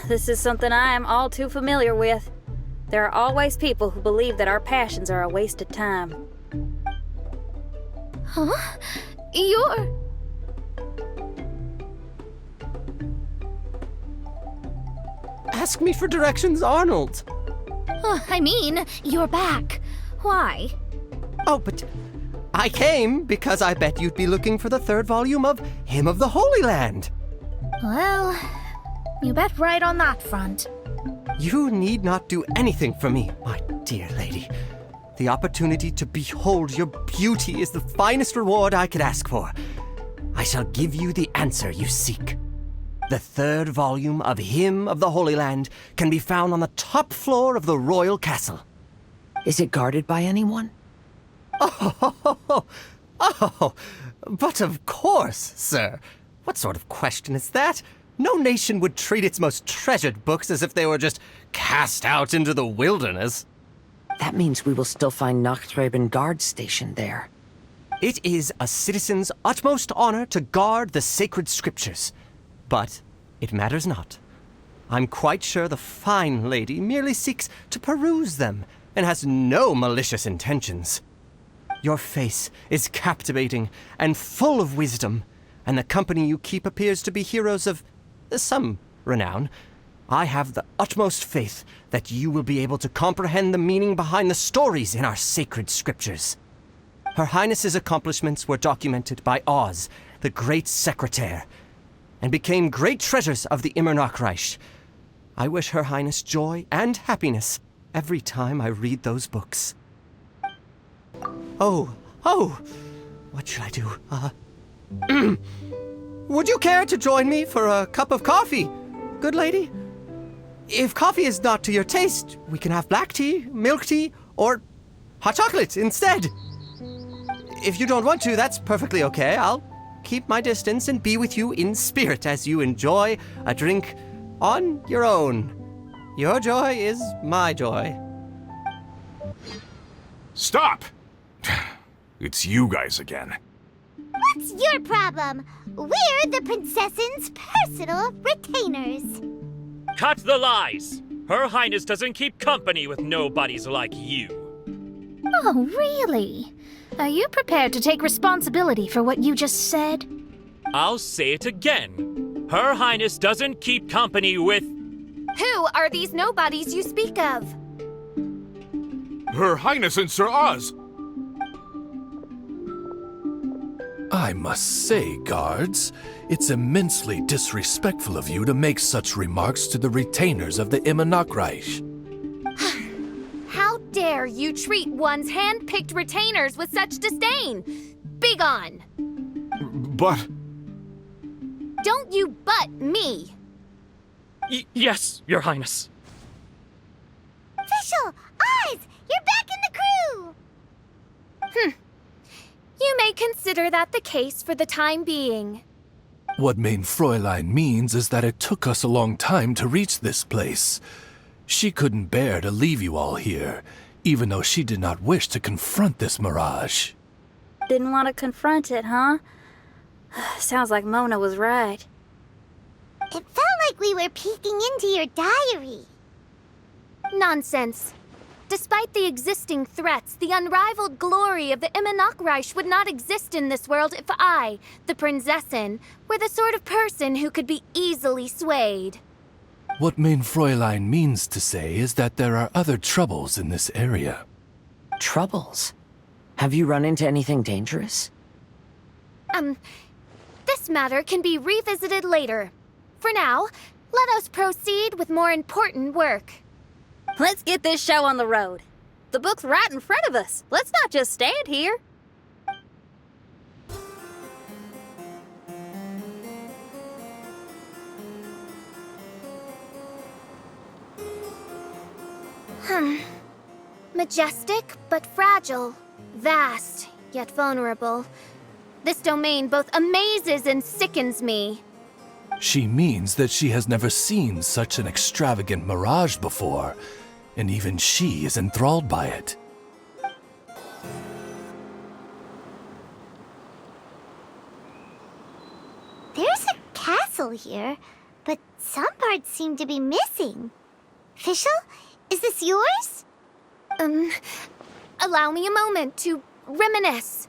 This is something I am all too familiar with. There are always people who believe that our passions are a waste of time. Huh? You're... Ask me for directions, Arnold. I mean, you're back. Why? Oh, but I came because I bet you'd be looking for the third volume of Hymn of the Holy Land. Well, you bet right on that front. You need not do anything for me, my dear lady. The opportunity to behold your beauty is the finest reward I could ask for. I shall give you the answer you seek. The third volume of Hymn of the Holy Land can be found on the top floor of the royal castle. Is it guarded by anyone? Oh, but of course, sir. What sort of question is that? No nation would treat its most treasured books as if they were just cast out into the wilderness. That means we will still find Nachtreiben guards stationed there. It is a citizen's utmost honor to guard the sacred scriptures. But it matters not. I'm quite sure the fine lady merely seeks to peruse them and has no malicious intentions. Your face is captivating and full of wisdom, and the company you keep appears to be heroes of some renown. I have the utmost faith that you will be able to comprehend the meaning behind the stories in our sacred scriptures. Her Highness's accomplishments were documented by Oz, the great secretaire, and became great treasures of the Immernachtreich. I wish Her Highness joy and happiness every time I read those books. Oh, what should I do? Would you care to join me for a cup of coffee, good lady? If coffee is not to your taste, we can have black tea, milk tea, or hot chocolate instead. If you don't want to, that's perfectly okay. I'll keep my distance and be with you in spirit as you enjoy a drink on your own. Your joy is my joy. Stop! It's you guys again. What's your problem? We're the princess's personal retainers. Cut the lies! Her Highness doesn't keep company with nobodies like you. Oh, really? Are you prepared to take responsibility for what you just said? I'll say it again. Her Highness doesn't keep company with... Who are these nobodies you speak of? Her Highness and Sir Oz. I must say, guards, it's immensely disrespectful of you to make such remarks to the retainers of the Immernachtreich. How dare you treat one's hand-picked retainers with such disdain? Begone! But... Don't you butt me! Yes, Your Highness. Fischl! Oz! You're back in the crew! You may consider that the case for the time being. What Mein Fräulein means is that it took us a long time to reach this place. She couldn't bear to leave you all here, even though she did not wish to confront this mirage. Didn't want to confront it, huh? Sounds like Mona was right. It felt like we were peeking into your diary. Nonsense. Despite the existing threats, the unrivaled glory of the Immernachtreich would not exist in this world if I, the Prinzessin, were the sort of person who could be easily swayed. What Mein Fräulein means to say is that there are other troubles in this area. Troubles? Have you run into anything dangerous? This matter can be revisited later. For now, let us proceed with more important work. Let's get this show on the road. The book's right in front of us. Let's not just stand here. Majestic but fragile. Vast yet vulnerable. This domain both amazes and sickens me. She means that she has never seen such an extravagant mirage before, and even she is enthralled by it. There's a castle here, but some parts seem to be missing. Fischl, is this yours? Allow me a moment to reminisce.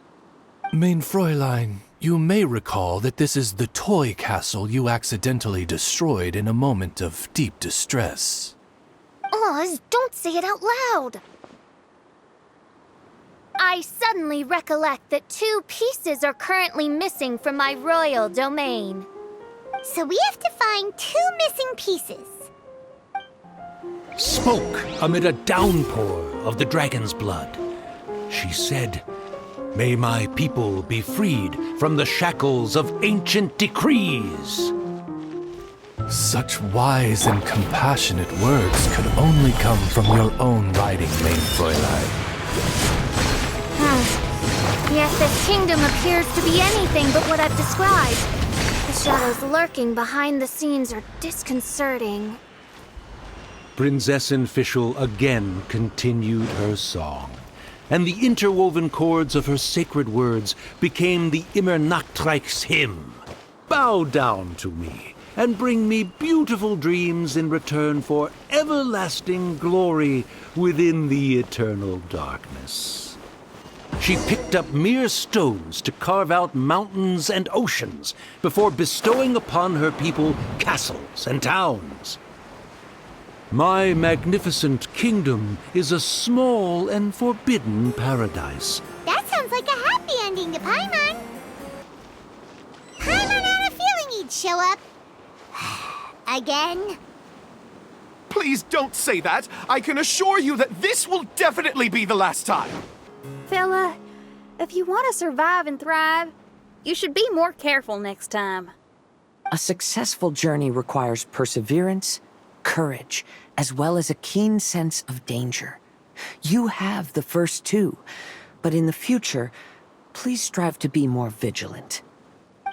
Mein Fräulein, you may recall that this is the toy castle you accidentally destroyed in a moment of deep distress. Oz, don't say it out loud. I suddenly recollect that 2 pieces are currently missing from my royal domain. So we have to find 2 missing pieces. Smoke amid a downpour of the dragon's blood. She said, "May my people be freed from the shackles of ancient decrees." Such wise and compassionate words could only come from your own writing, Mein Fräulein. Yet this kingdom appears to be anything but what I've described. The shadows lurking behind the scenes are disconcerting. Prinzessin Fischl again continued her song, and the interwoven chords of her sacred words became the Immernachtreich's hymn. Bow down to me, and bring me beautiful dreams in return for everlasting glory within the eternal darkness. She picked up mere stones to carve out mountains and oceans before bestowing upon her people castles and towns. My magnificent kingdom is a small and forbidden paradise. That sounds like a happy ending to Paimon. Paimon had a feeling he'd show up. Again? Please don't say that. I can assure you that this will definitely be the last time. Fella, if you want to survive and thrive, you should be more careful next time. A successful journey requires perseverance, courage, as well as a keen sense of danger. You have the first two, but in the future, please strive to be more vigilant.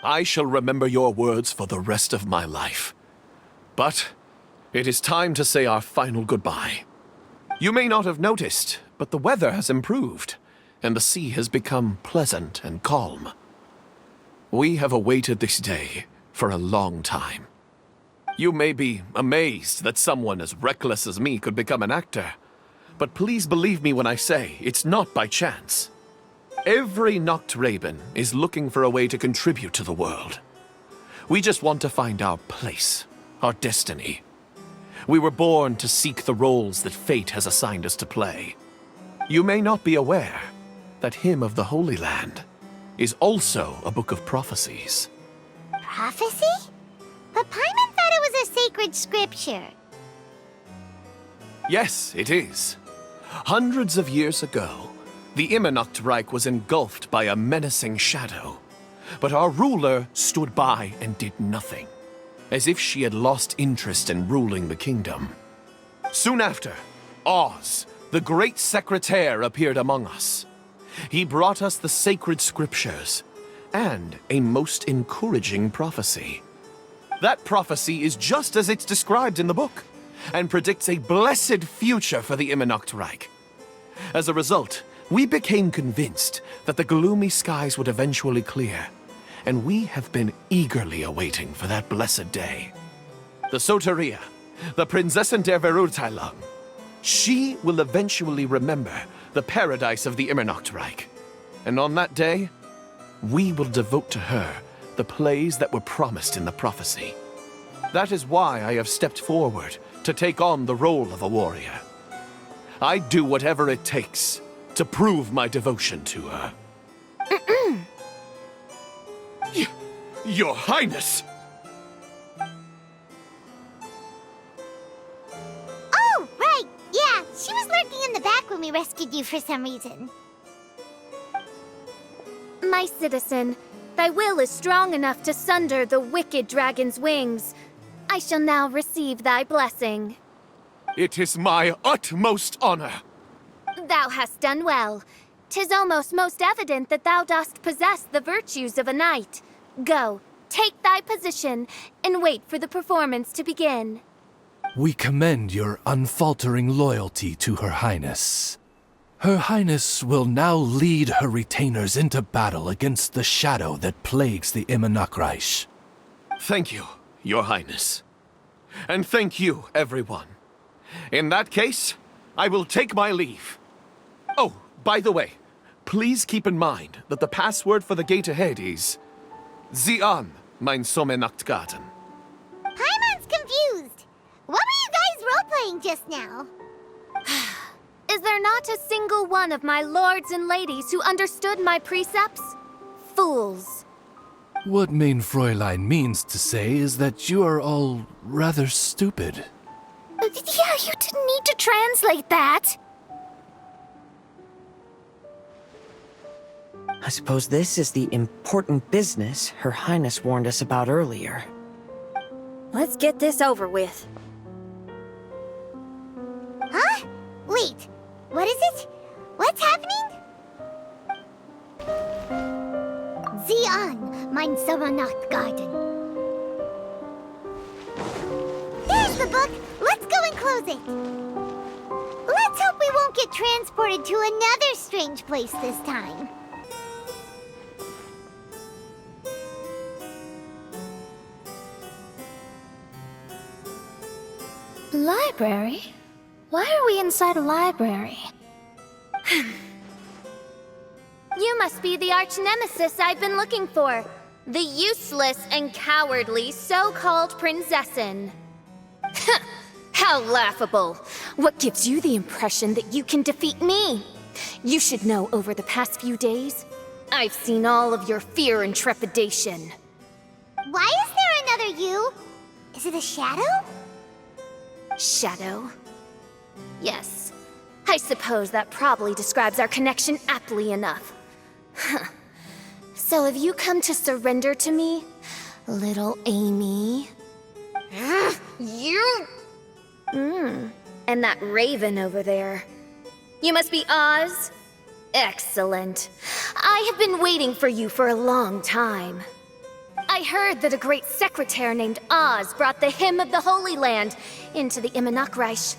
I shall remember your words for the rest of my life. But it is time to say our final goodbye. You may not have noticed, but the weather has improved, and the sea has become pleasant and calm. We have awaited this day for a long time. You may be amazed that someone as reckless as me could become an actor, but please believe me when I say it's not by chance. Every Nachtraben is looking for a way to contribute to the world. We just want to find our place, our destiny. We were born to seek the roles that fate has assigned us to play. You may not be aware that Hymn of the Holy Land is also a book of prophecies. Prophecy? But Paimon thought it was a sacred scripture. Yes, it is. Hundreds of years ago, the Immernachtreich was engulfed by a menacing shadow. But our ruler stood by and did nothing, as if she had lost interest in ruling the kingdom. Soon after, Oz, the great secretaire, appeared among us. He brought us the sacred scriptures and a most encouraging prophecy. That prophecy is just as it's described in the book, and predicts a blessed future for the Immernachtreich. As a result, we became convinced that the gloomy skies would eventually clear, and we have been eagerly awaiting for that blessed day. The Soteria, the Prinzessin der Verurteilung, she will eventually remember the paradise of the Immernachtreich, and on that day, we will devote to her the plays that were promised in the prophecy. That is why I have stepped forward to take on the role of a warrior. I'd do whatever it takes to prove my devotion to her. Your Highness! Oh, right! Yeah, she was lurking in the back when we rescued you for some reason. My citizen, thy will is strong enough to sunder the wicked dragon's wings. I shall now receive thy blessing. It is my utmost honor. Thou hast done well. 'Tis almost most evident that thou dost possess the virtues of a knight. Go, take thy position, and wait for the performance to begin. We commend your unfaltering loyalty to Her Highness. Her Highness will now lead her retainers into battle against the shadow that plagues the Immernachtreich. Thank you, Your Highness. And thank you, everyone. In that case, I will take my leave. Oh, by the way, please keep in mind that the password for the gate ahead is Xinyan, mein Sommernachtgarten. Paimon's confused. What were you guys role-playing just now? Is there not a single one of my lords and ladies who understood my precepts? Fools. What Mein Fräulein means to say is that you are all rather stupid. Yeah, you didn't need to translate that. I suppose this is the important business Her Highness warned us about earlier. Let's get this over with. Huh? Wait, what is it? What's happening? Xinyan, mein Sommernachtgarten. There's the book. Let's go and close it. Let's hope we won't get transported to another strange place this time. Library? Why are we inside a library? You must be the arch nemesis I've been looking for. The useless and cowardly so-called Prinzessin. How laughable. What gives you the impression that you can defeat me? You should know over the past few days, I've seen all of your fear and trepidation. Why is there another you? Is it a shadow? Shadow? Yes. I suppose that probably describes our connection aptly enough. So have you come to surrender to me, little Amy? You? And that raven over there. You must be Oz? Excellent. I have been waiting for you for a long time. I heard that a great secretary named Oz brought the Hymn of the Holy Land into the Immernachtreich.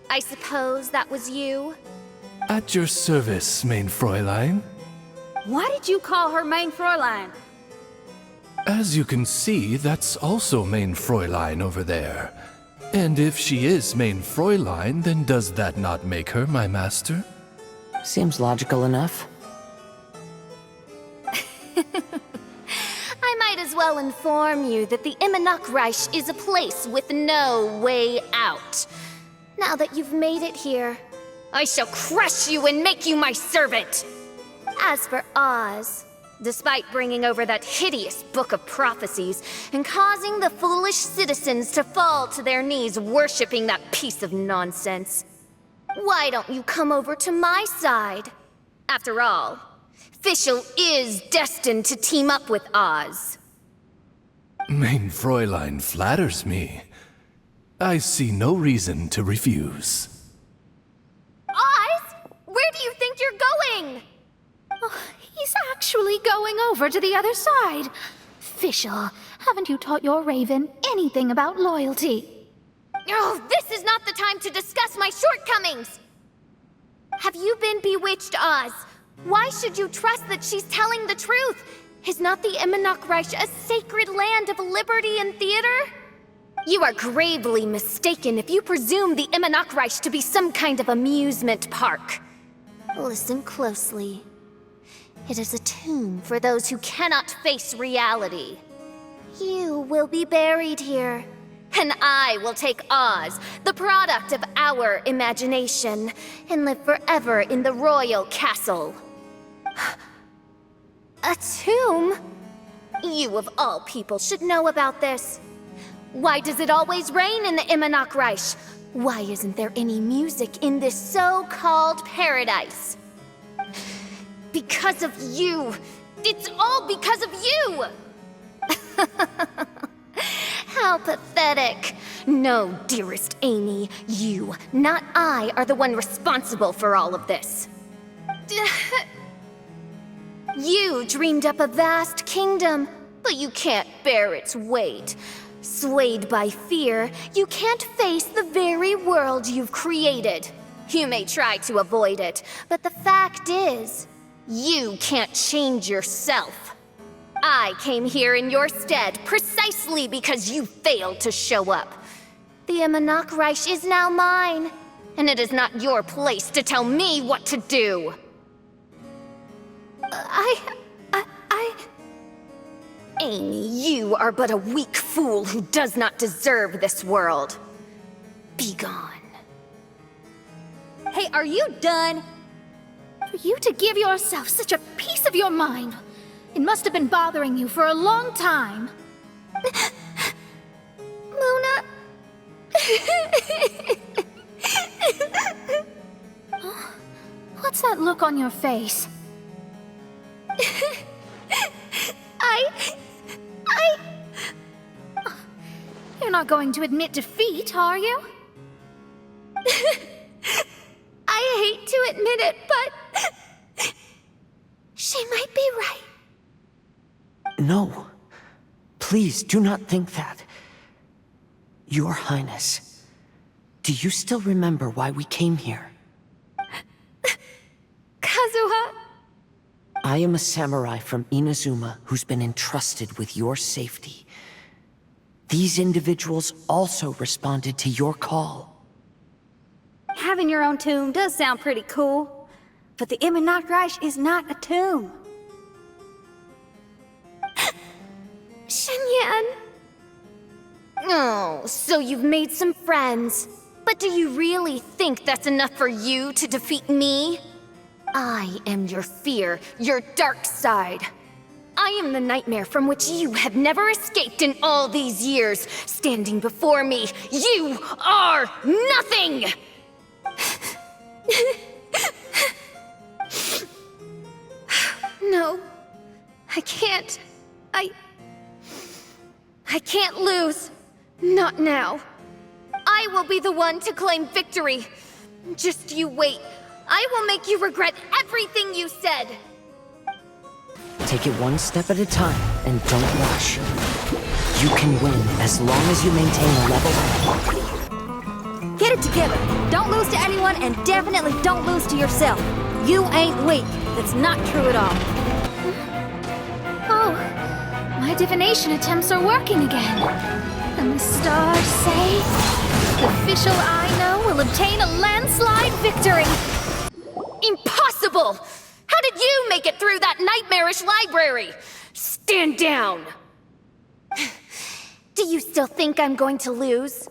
I suppose that was you? At your service, mein Fräulein. Why did you call her Main Fräulein? As you can see, that's also mein Fräulein over there. And if she is mein Fräulein, then does that not make her my master? Seems logical enough. I might as well inform you that the Immernachtreich is a place with no way out. Now that you've made it here, I shall crush you and make you my servant! As for Oz, despite bringing over that hideous book of prophecies and causing the foolish citizens to fall to their knees worshipping that piece of nonsense, why don't you come over to my side? After all, Fischl is destined to team up with Oz. Mein Fräulein flatters me. I see no reason to refuse. Oz? Where do you think you're going? Oh, he's actually going over to the other side. Fischl, haven't you taught your raven anything about loyalty? Oh, this is not the time to discuss my shortcomings! Have you been bewitched, Oz? Why should you trust that she's telling the truth? Is not the Immernachtreich a sacred land of liberty and theater? You are gravely mistaken if you presume the Immernachtreich to be some kind of amusement park. Listen closely. It is a tomb for those who cannot face reality. You will be buried here, and I will take Oz, the product of our imagination, and live forever in the royal castle. A tomb? You of all people should know about this. Why does it always rain in the Immernachtreich? Why isn't there any music in this so-called paradise? Because of you! It's all because of you! How pathetic. No, dearest Amy, you, not I, are the one responsible for all of this. You dreamed up a vast kingdom, but you can't bear its weight. Swayed by fear, you can't face the very world you've created. You may try to avoid it, but the fact is, you can't change yourself. I came here in your stead precisely because you failed to show up. The Immernachtreich is now mine, and it is not your place to tell me what to do. Amy, you are but a weak fool who does not deserve this world. Be gone. Hey, are you done? For you to give yourself such a piece of your mind, it must have been bothering you for a long time. Luna. What's that look on your face? You're not going to admit defeat, are you? I hate to admit it, but she might be right. No. Please do not think that. Your Highness, do you still remember why we came here? Kazuha! I am a samurai from Inazuma who's been entrusted with your safety. These individuals also responded to your call. Having your own tomb does sound pretty cool. But the Immernachtreich is not a tomb. Xinyan! Oh, so you've made some friends. But do you really think that's enough for you to defeat me? I am your fear, your dark side. I am the nightmare from which you have never escaped in all these years. Standing before me, you are nothing! No, I can't. I can't lose. Not now. I will be the one to claim victory. Just you wait. I will make you regret everything you said. Take it one step at a time, and don't rush. You can win as long as you maintain a level head. Get it together. Don't lose to anyone, and definitely don't lose to yourself. You ain't weak. That's not true at all. Oh, my divination attempts are working again. And the stars say the Fischl I know will obtain a landslide victory. Impossible! How did you make it through that nightmarish library? Stand down! Do you still think I'm going to lose?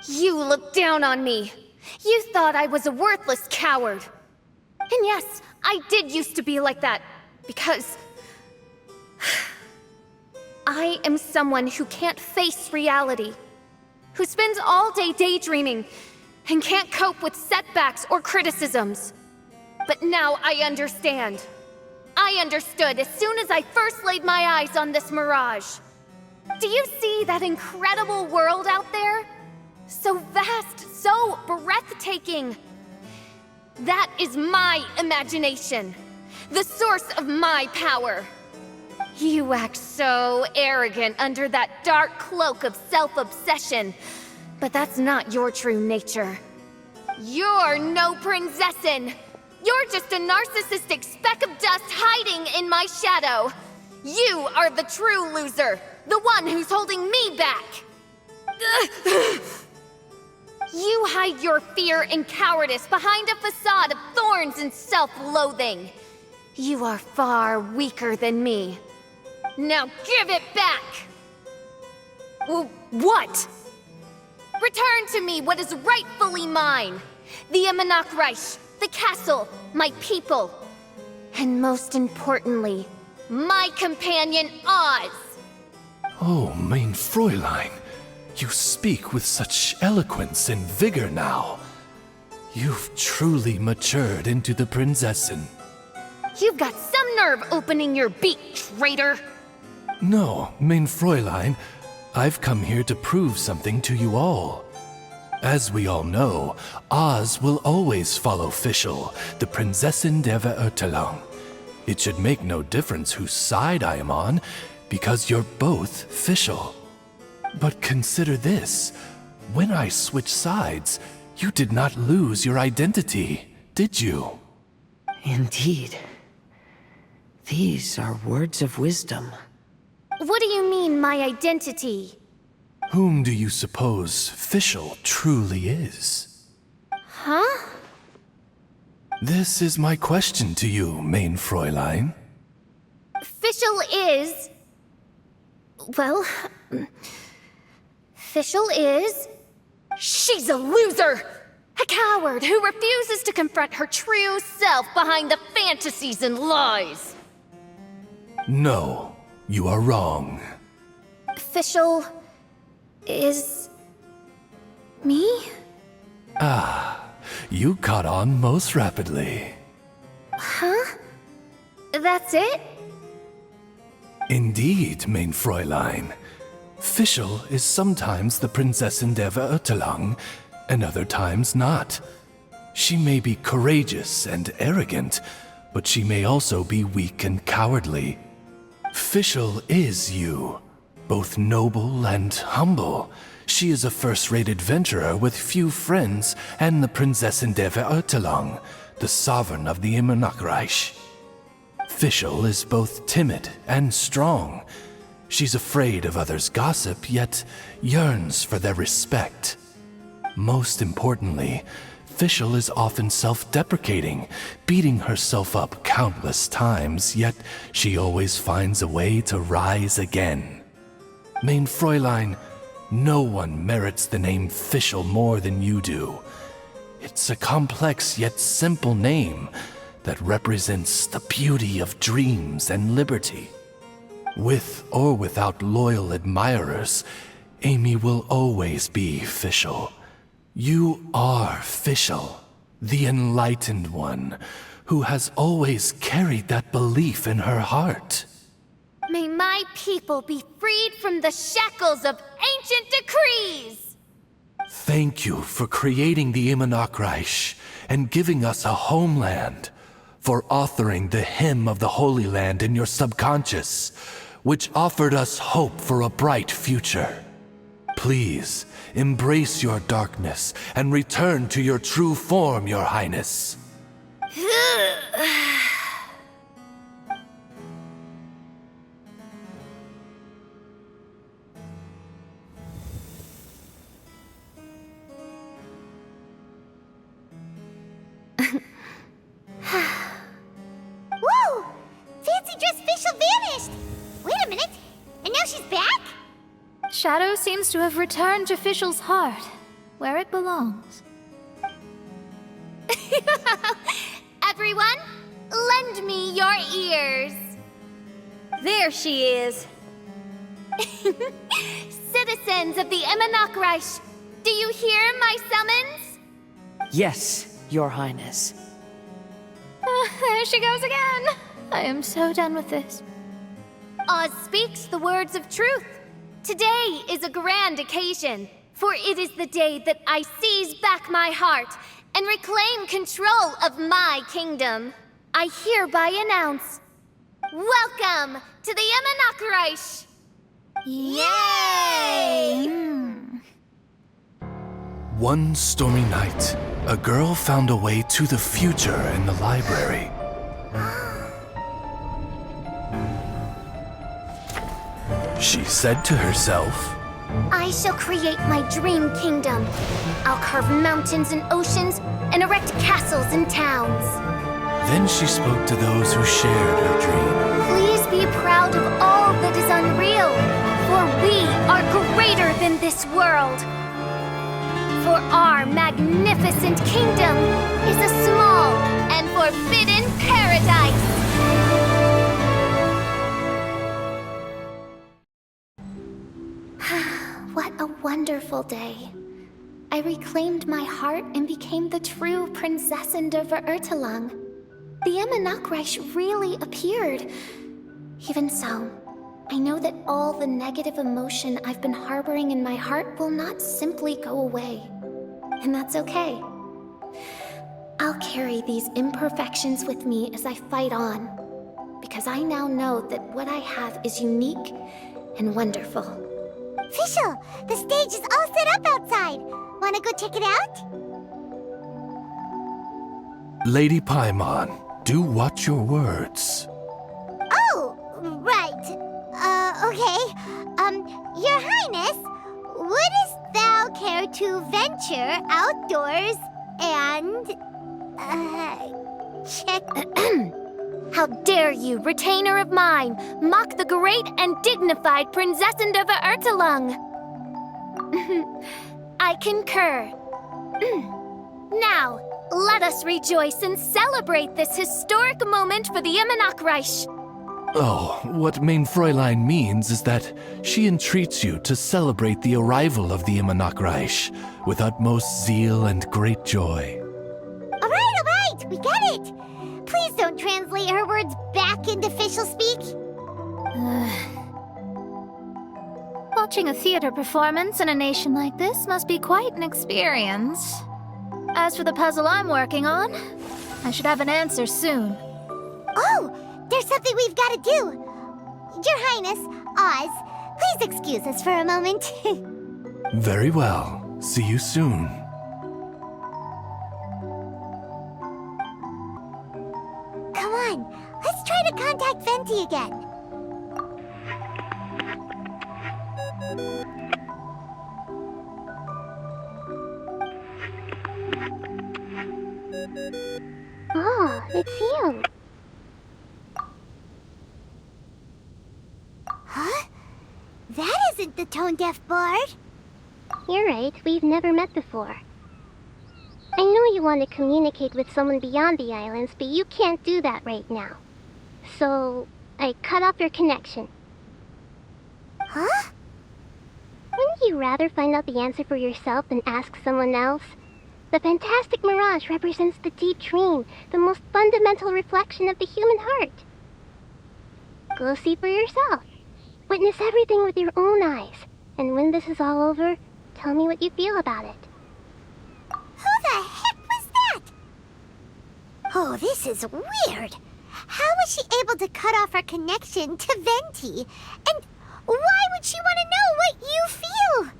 You looked down on me. You thought I was a worthless coward. And yes, I did used to be like that, because I am someone who can't face reality, who spends all day daydreaming, and can't cope with setbacks or criticisms. But now I understand. I understood as soon as I first laid my eyes on this mirage. Do you see that incredible world out there? So vast, so breathtaking. That is my imagination, the source of my power. You act so arrogant under that dark cloak of self-obsession, but that's not your true nature. You're no Prinzessin. You're just a narcissistic speck of dust hiding in my shadow. You are the true loser, the one who's holding me back. You hide your fear and cowardice behind a facade of thorns and self-loathing. You are far weaker than me. Now give it back! What? Return to me what is rightfully mine. The Immernachtreich, the castle, my people. And most importantly, my companion Oz. Oh, mein Fräulein. You speak with such eloquence and vigor now. You've truly matured into the Prinzessin. You've got some nerve opening your beak, traitor! No, mein Fräulein, I've come here to prove something to you all. As we all know, Oz will always follow Fischl, the Prinzessin der Verurteilung. It should make no difference whose side I am on, because you're both Fischl. But consider this. When I switched sides, you did not lose your identity, did you? Indeed. These are words of wisdom. What do you mean, my identity? Whom do you suppose Fischl truly is? Huh? This is my question to you, mein Fräulein. Fischl is... Well... Fischl is... She's a loser! A coward who refuses to confront her true self behind the fantasies and lies! No, you are wrong. Fischl... is... me? Ah, you caught on most rapidly. Huh? That's it? Indeed, mein Fräulein. Fischl is sometimes the Prinzessin der Verurteilung, and other times not. She may be courageous and arrogant, but she may also be weak and cowardly. Fischl is you, both noble and humble. She is a first-rate adventurer with few friends and the Prinzessin der Verurteilung, the sovereign of the Immernachtreich. Fischl is both timid and strong. She's afraid of others' gossip, yet yearns for their respect. Most importantly, Fischl is often self-deprecating, beating herself up countless times, yet she always finds a way to rise again. Mein Fräulein, no one merits the name Fischl more than you do. It's a complex yet simple name that represents the beauty of dreams and liberty. With or without loyal admirers, Amy will always be Fischl. You are Fischl, the enlightened one, who has always carried that belief in her heart. May my people be freed from the shackles of ancient decrees! Thank you for creating the Immernachtreich and giving us a homeland, for authoring the hymn of the Holy Land in your subconscious, which offered us hope for a bright future. Please, embrace your darkness and return to your true form, Your Highness. Whoa! Fancy dress Fischl vanished! Wait a minute, and now she's back? Shadow seems to have returned to Fischl's heart, where it belongs. Everyone, lend me your ears. There she is. Citizens of the Immernachtreich, do you hear my summons? Yes, Your Highness. There she goes again. I am so done with this. Oz speaks the words of truth. Today is a grand occasion, for it is the day that I seize back my heart and reclaim control of my kingdom. I hereby announce, welcome to the Immernachtreich! Yay! One stormy night, a girl found a way to the future in the library. She said to herself, I shall create my dream kingdom. I'll carve mountains and oceans and erect castles and towns. Then she spoke to those who shared her dream. Please be proud of all that is unreal, for we are greater than this world. For our magnificent kingdom is a small and forbidden paradise. What a wonderful day. I reclaimed my heart and became the true Prinzessin der Verurteilung. The Immernachtreich really appeared. Even so, I know that all the negative emotion I've been harboring in my heart will not simply go away. And that's okay. I'll carry these imperfections with me as I fight on, because I now know that what I have is unique and wonderful. Fischl, the stage is all set up outside. Wanna go check it out? Lady Paimon, do watch your words. Oh, right. Okay. Your Highness, wouldst thou care to venture outdoors and, check... How dare you, retainer of mine, mock the great and dignified Prinzessin der Verurteilung? I concur. Now, let us rejoice and celebrate this historic moment for the Immernachtreich. Oh, what Mein Fräulein means is that she entreats you to celebrate the arrival of the Immernachtreich with utmost zeal and great joy. All right, we get it. Please don't translate her words back into Fischl speak. Watching a theater performance in a nation like this must be quite an experience. As for the puzzle I'm working on, I should have an answer soon. Oh, there's something we've got to do. Your Highness, Oz, please excuse us for a moment. Very well. See you soon. Come on, let's try to contact Venti again. Oh, it's you. Huh? That isn't the tone-deaf bard. You're right, we've never met before. I know you want to communicate with someone beyond the islands, but you can't do that right now. So, I cut off your connection. Huh? Wouldn't you rather find out the answer for yourself than ask someone else? The fantastic mirage represents the deep dream, the most fundamental reflection of the human heart. Go see for yourself. Witness everything with your own eyes. And when this is all over, tell me what you feel about it. Who the heck was that? Oh, this is weird. How was she able to cut off her connection to Venti? And why would she want to know what you feel?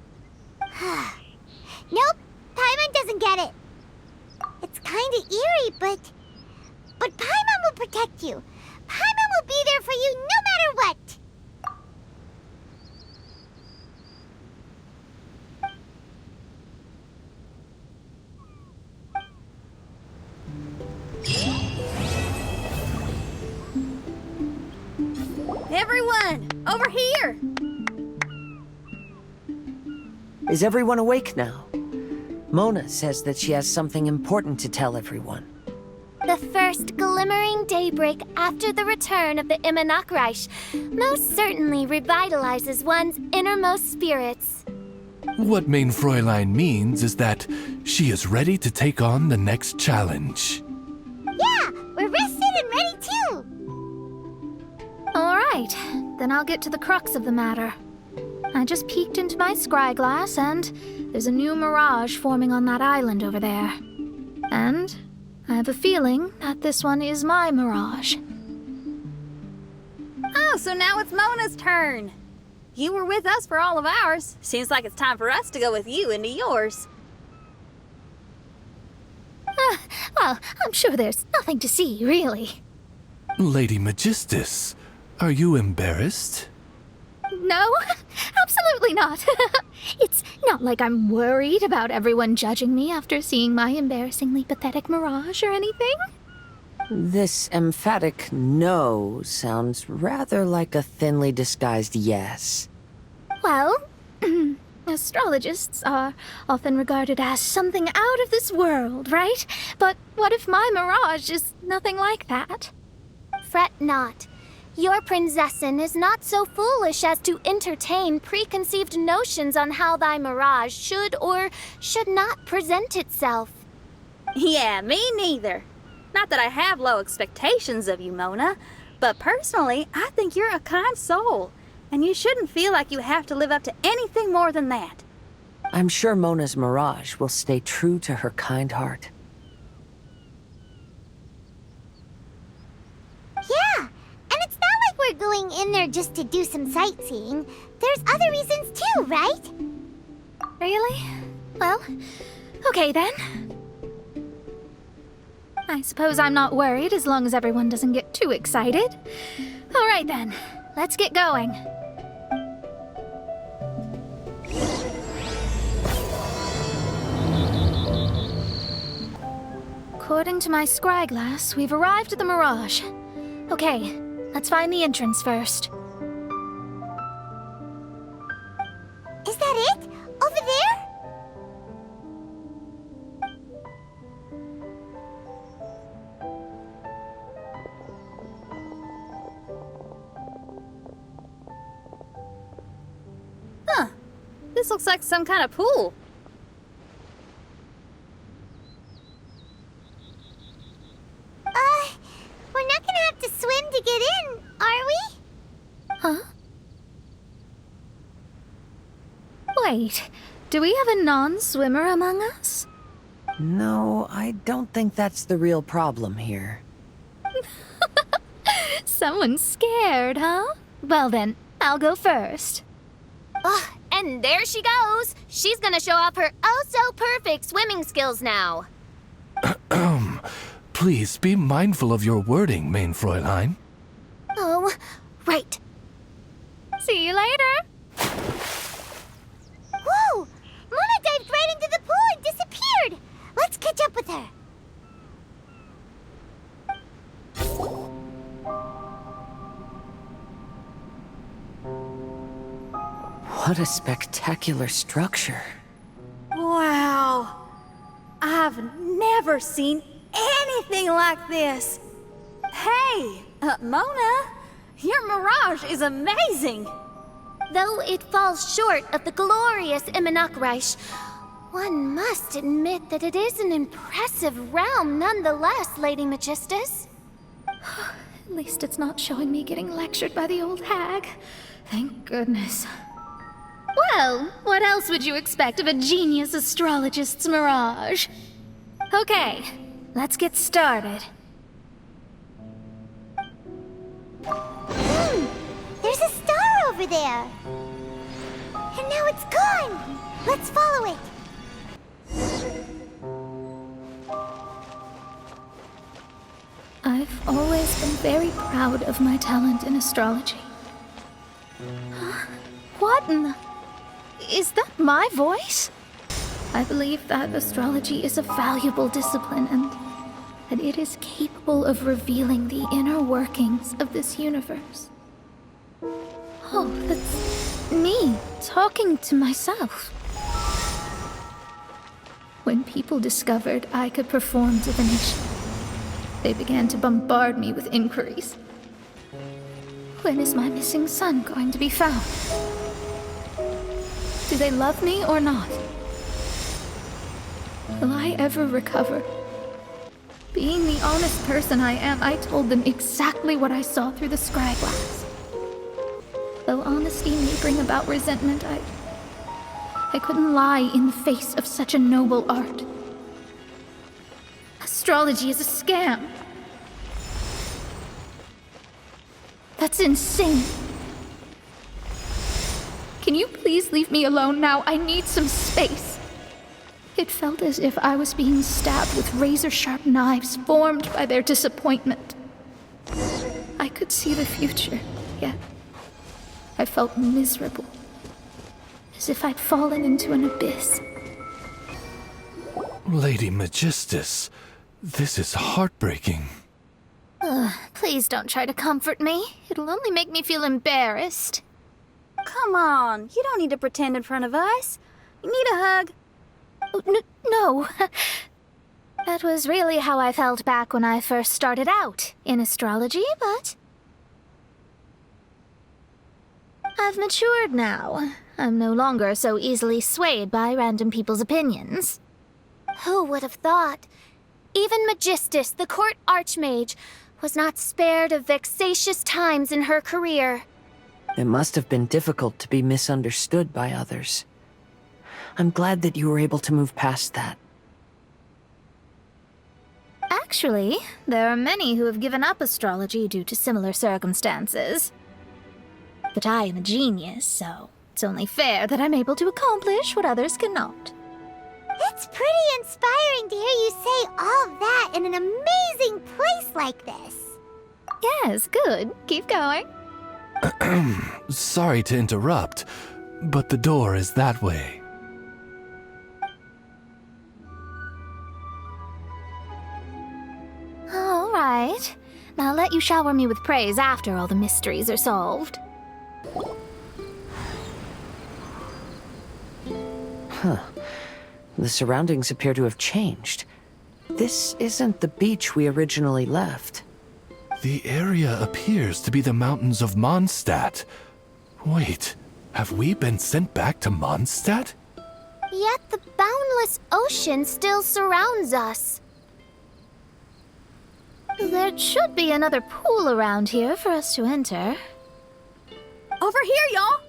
Nope, Paimon doesn't get it. It's kinda eerie, but Paimon will protect you. Paimon will be there for you no matter what. Everyone, over here! Is everyone awake now? Mona says that she has something important to tell everyone. The first glimmering daybreak after the return of the Immernachtreich most certainly revitalizes one's innermost spirits. What Main Fräulein means is that she is ready to take on the next challenge. Yeah, we're rested and ready too. All right, then I'll get to the crux of the matter. I just peeked into my scryglass, and there's a new mirage forming on that island over there. And I have a feeling that this one is my mirage. Oh, so now it's Mona's turn. You were with us for all of ours. Seems like it's time for us to go with you into yours. Well, I'm sure there's nothing to see, really. Lady Magistus, are you embarrassed? No, absolutely not. It's not like I'm worried about everyone judging me after seeing my embarrassingly pathetic mirage or anything. This emphatic no sounds rather like a thinly disguised yes. Well, astrologists are often regarded as something out of this world, right? But what if my mirage is nothing like that? Fret not. Your Prinzessin is not so foolish as to entertain preconceived notions on how thy mirage should or should not present itself. Yeah, me neither. Not that I have low expectations of you, Mona, but personally, I think you're a kind soul, and you shouldn't feel like you have to live up to anything more than that. I'm sure Mona's mirage will stay true to her kind heart. Yeah, and it's not like we're going in there just to do some sightseeing. There's other reasons too, right? Really? Well, okay then. I suppose I'm not worried as long as everyone doesn't get too excited. All right then, let's get going. According to my scryglass, we've arrived at the Mirage. Okay, let's find the entrance first. Is that it? Over there? Huh. This looks like some kind of pool. We're not gonna have to swim to get in, are we? Huh? Wait, do we have a non-swimmer among us? No, I don't think that's the real problem here. Someone's scared, huh? Well then, I'll go first. And there she goes. She's gonna show off her oh-so-perfect swimming skills now. Please be mindful of your wording, Main Fräulein. Oh, right. See you later. Whoa! Mona dived right into the pool and disappeared! Let's catch up with her. What a spectacular structure. Wow. I've never seen anything like this. Hey, Mona, your mirage is amazing. Though it falls short of the glorious Immernachtreich, one must admit that it is an impressive realm nonetheless, Lady Magistus. At least it's not showing me getting lectured by the old hag. Thank goodness. Well, what else would you expect of a genius astrologist's mirage? Okay, let's get started. There's a star over there. And now it's gone. Let's follow it. I've always been very proud of my talent in astrology. What in the... Is that my voice? I believe that astrology is a valuable discipline and that it is capable of revealing the inner workings of this universe. Oh, that's me talking to myself. When people discovered I could perform divination, they began to bombard me with inquiries. When is my missing son going to be found? Do they love me or not? Will I ever recover? Being the honest person I am, I told them exactly what I saw through the scry glass. Though honesty may bring about resentment, I couldn't lie in the face of such a noble art. Astrology is a scam. That's insane. Can you please leave me alone now? I need some space. It felt as if I was being stabbed with razor-sharp knives formed by their disappointment. I could see the future, yet I felt miserable, as if I'd fallen into an abyss. Lady Magistus, this is heartbreaking. Please don't try to comfort me. It'll only make me feel embarrassed. Come on, you don't need to pretend in front of us. You need a hug. No. That was really how I felt back when I first started out in astrology, but I've matured now. I'm no longer so easily swayed by random people's opinions. Who would have thought? Even Magistus, the court archmage, was not spared of vexatious times in her career. It must have been difficult to be misunderstood by others. I'm glad that you were able to move past that. Actually, there are many who have given up astrology due to similar circumstances. But I am a genius, so it's only fair that I'm able to accomplish what others cannot. It's pretty inspiring to hear you say all that in an amazing place like this. Yes, good. Keep going. Sorry to interrupt, but the door is that way. All right. Now I'll let you shower me with praise after all the mysteries are solved. Huh. The surroundings appear to have changed. This isn't the beach we originally left. The area appears to be the mountains of Mondstadt. Wait, have we been sent back to Mondstadt? Yet the boundless ocean still surrounds us. There should be another pool around here for us to enter. Over here, y'all!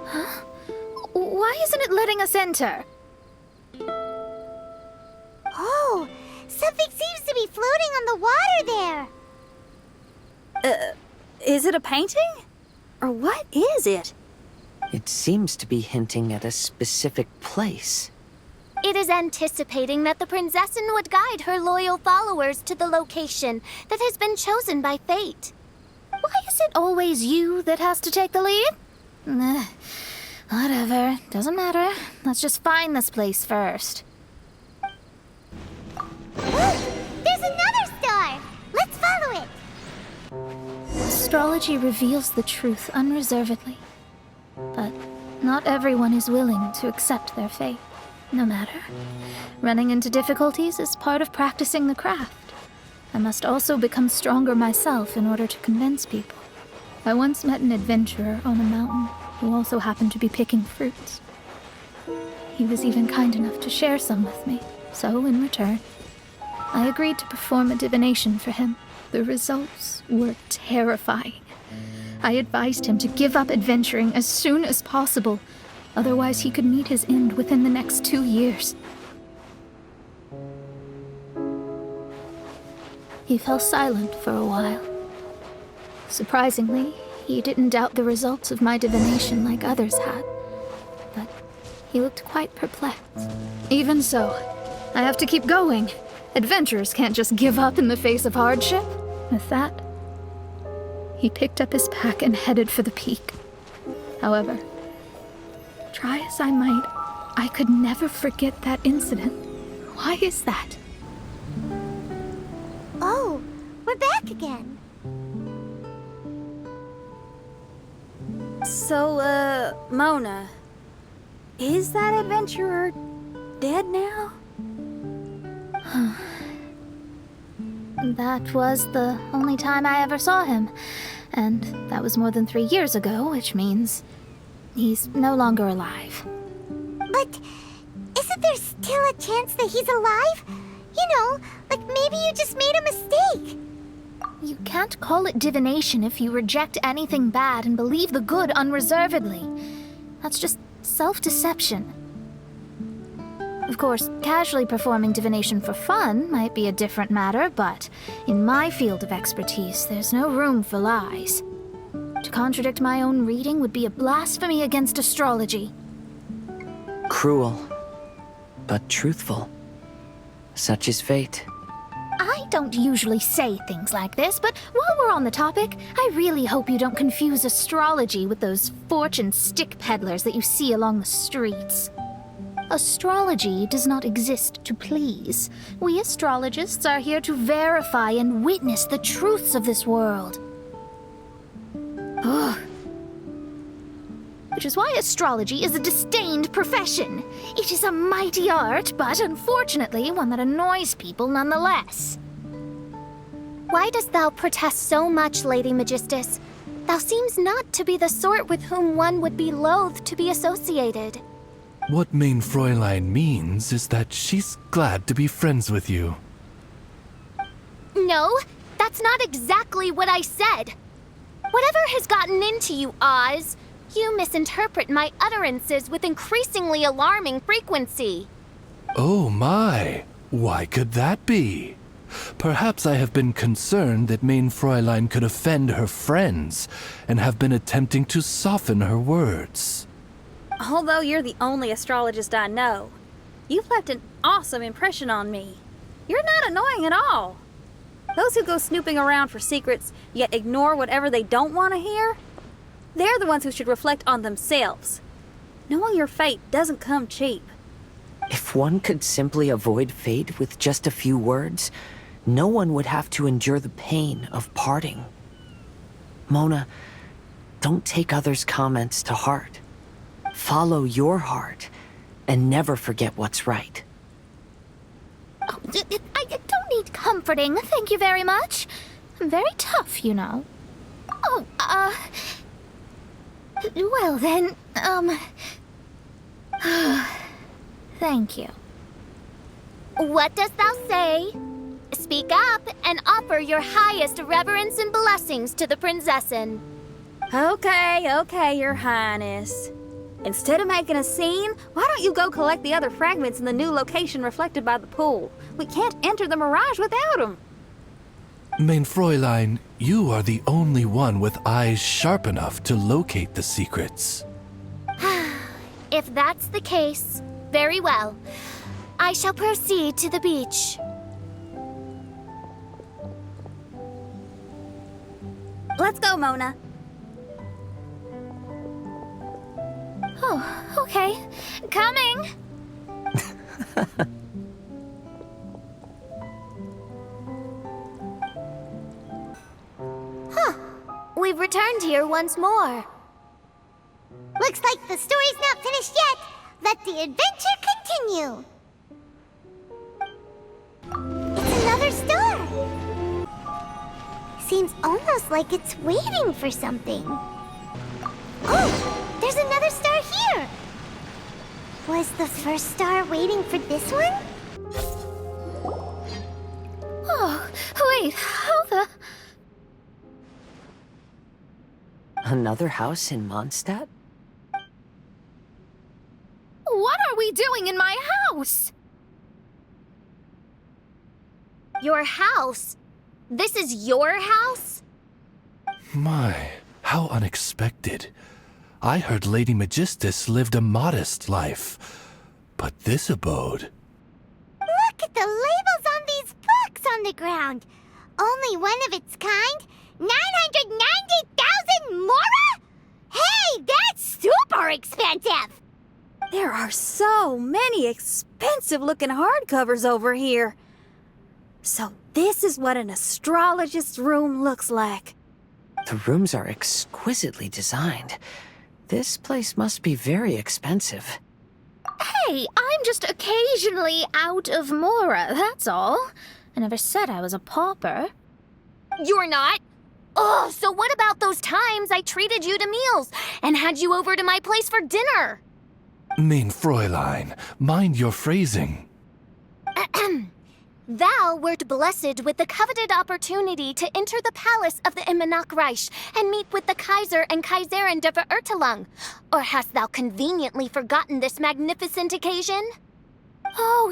Huh? Why isn't it letting us enter? Oh, something seems to be floating on the water there. Is it a painting? Or what is it? It seems to be hinting at a specific place. It is anticipating that the Prinzessin would guide her loyal followers to the location that has been chosen by fate. Why is it always you that has to take the lead? Whatever, doesn't matter. Let's just find this place first. Look! There's another star! Let's follow it! Astrology reveals the truth unreservedly. But not everyone is willing to accept their fate, no matter. Running into difficulties is part of practicing the craft. I must also become stronger myself in order to convince people. I once met an adventurer on a mountain who also happened to be picking fruits. He was even kind enough to share some with me, so in return, I agreed to perform a divination for him. The results were terrifying. I advised him to give up adventuring as soon as possible, otherwise he could meet his end within the next 2 years. He fell silent for a while. Surprisingly, he didn't doubt the results of my divination like others had, but he looked quite perplexed. Even so, I have to keep going. Adventurers can't just give up in the face of hardship. With that, he picked up his pack and headed for the peak. However, try as I might, I could never forget that incident. Why is that? Oh, we're back again. So, Mona, is that adventurer dead now? That was the only time I ever saw him, and that was more than 3 years ago, which means he's no longer alive. But isn't there still a chance that he's alive? You know, like maybe you just made a mistake. You can't call it divination if you reject anything bad and believe the good unreservedly. That's just self-deception. Of course, casually performing divination for fun might be a different matter, but in my field of expertise, there's no room for lies. To contradict my own reading would be a blasphemy against astrology. Cruel, but truthful. Such is fate. I don't usually say things like this, but while we're on the topic, I really hope you don't confuse astrology with those fortune stick peddlers that you see along the streets. Astrology does not exist to please. We astrologists are here to verify and witness the truths of this world. Ugh. Which is why astrology is a disdained profession. It is a mighty art, but unfortunately one that annoys people nonetheless. Why dost thou protest so much, Lady Magistus? Thou seems not to be the sort with whom one would be loath to be associated. What Main Fräulein means is that she's glad to be friends with you. No, that's not exactly what I said. Whatever has gotten into you, Oz, you misinterpret my utterances with increasingly alarming frequency. Oh my, why could that be? Perhaps I have been concerned that Main Fräulein could offend her friends and have been attempting to soften her words. Although you're the only astrologist I know, you've left an awesome impression on me. You're not annoying at all. Those who go snooping around for secrets, yet ignore whatever they don't want to hear, they're the ones who should reflect on themselves. Knowing your fate doesn't come cheap. If one could simply avoid fate with just a few words, no one would have to endure the pain of parting. Mona, don't take others' comments to heart. Follow your heart, and never forget what's right. Oh, I don't need comforting, thank you very much. I'm very tough, you know. Oh, well then, thank you. What dost thou say? Speak up and offer your highest reverence and blessings to the Prinzessin. Okay, Your Highness. Instead of making a scene, why don't you go collect the other fragments in the new location reflected by the pool? We can't enter the mirage without them. Main Fräulein, you are the only one with eyes sharp enough to locate the secrets. If that's the case, very well. I shall proceed to the beach. Let's go, Mona. Oh, okay. Coming! We've returned here once more. Looks like the story's not finished yet. Let the adventure continue. It's another star. Seems almost like it's waiting for something. Oh, there's another star here. Was the first star waiting for this one? Oh, wait, how the... Another house in Mondstadt? What are we doing in my house? Your house? This is your house? My, how unexpected. I heard Lady Magistus lived a modest life, but this abode... Look at the labels on these books on the ground. Only one of its kind? 990,000 mora? Hey, that's super expensive! There are so many expensive-looking hardcovers over here. So this is what an astrologist's room looks like. The rooms are exquisitely designed. This place must be very expensive. Hey, I'm just occasionally out of mora, that's all. I never said I was a pauper. You're not? Oh, so what about those times I treated you to meals and had you over to my place for dinner? Mein Fräulein, mind your phrasing. Thou wert blessed with the coveted opportunity to enter the palace of the Immernachtreich and meet with the Kaiser and Kaiserin der Verurteilung. Or hast thou conveniently forgotten this magnificent occasion? Oh,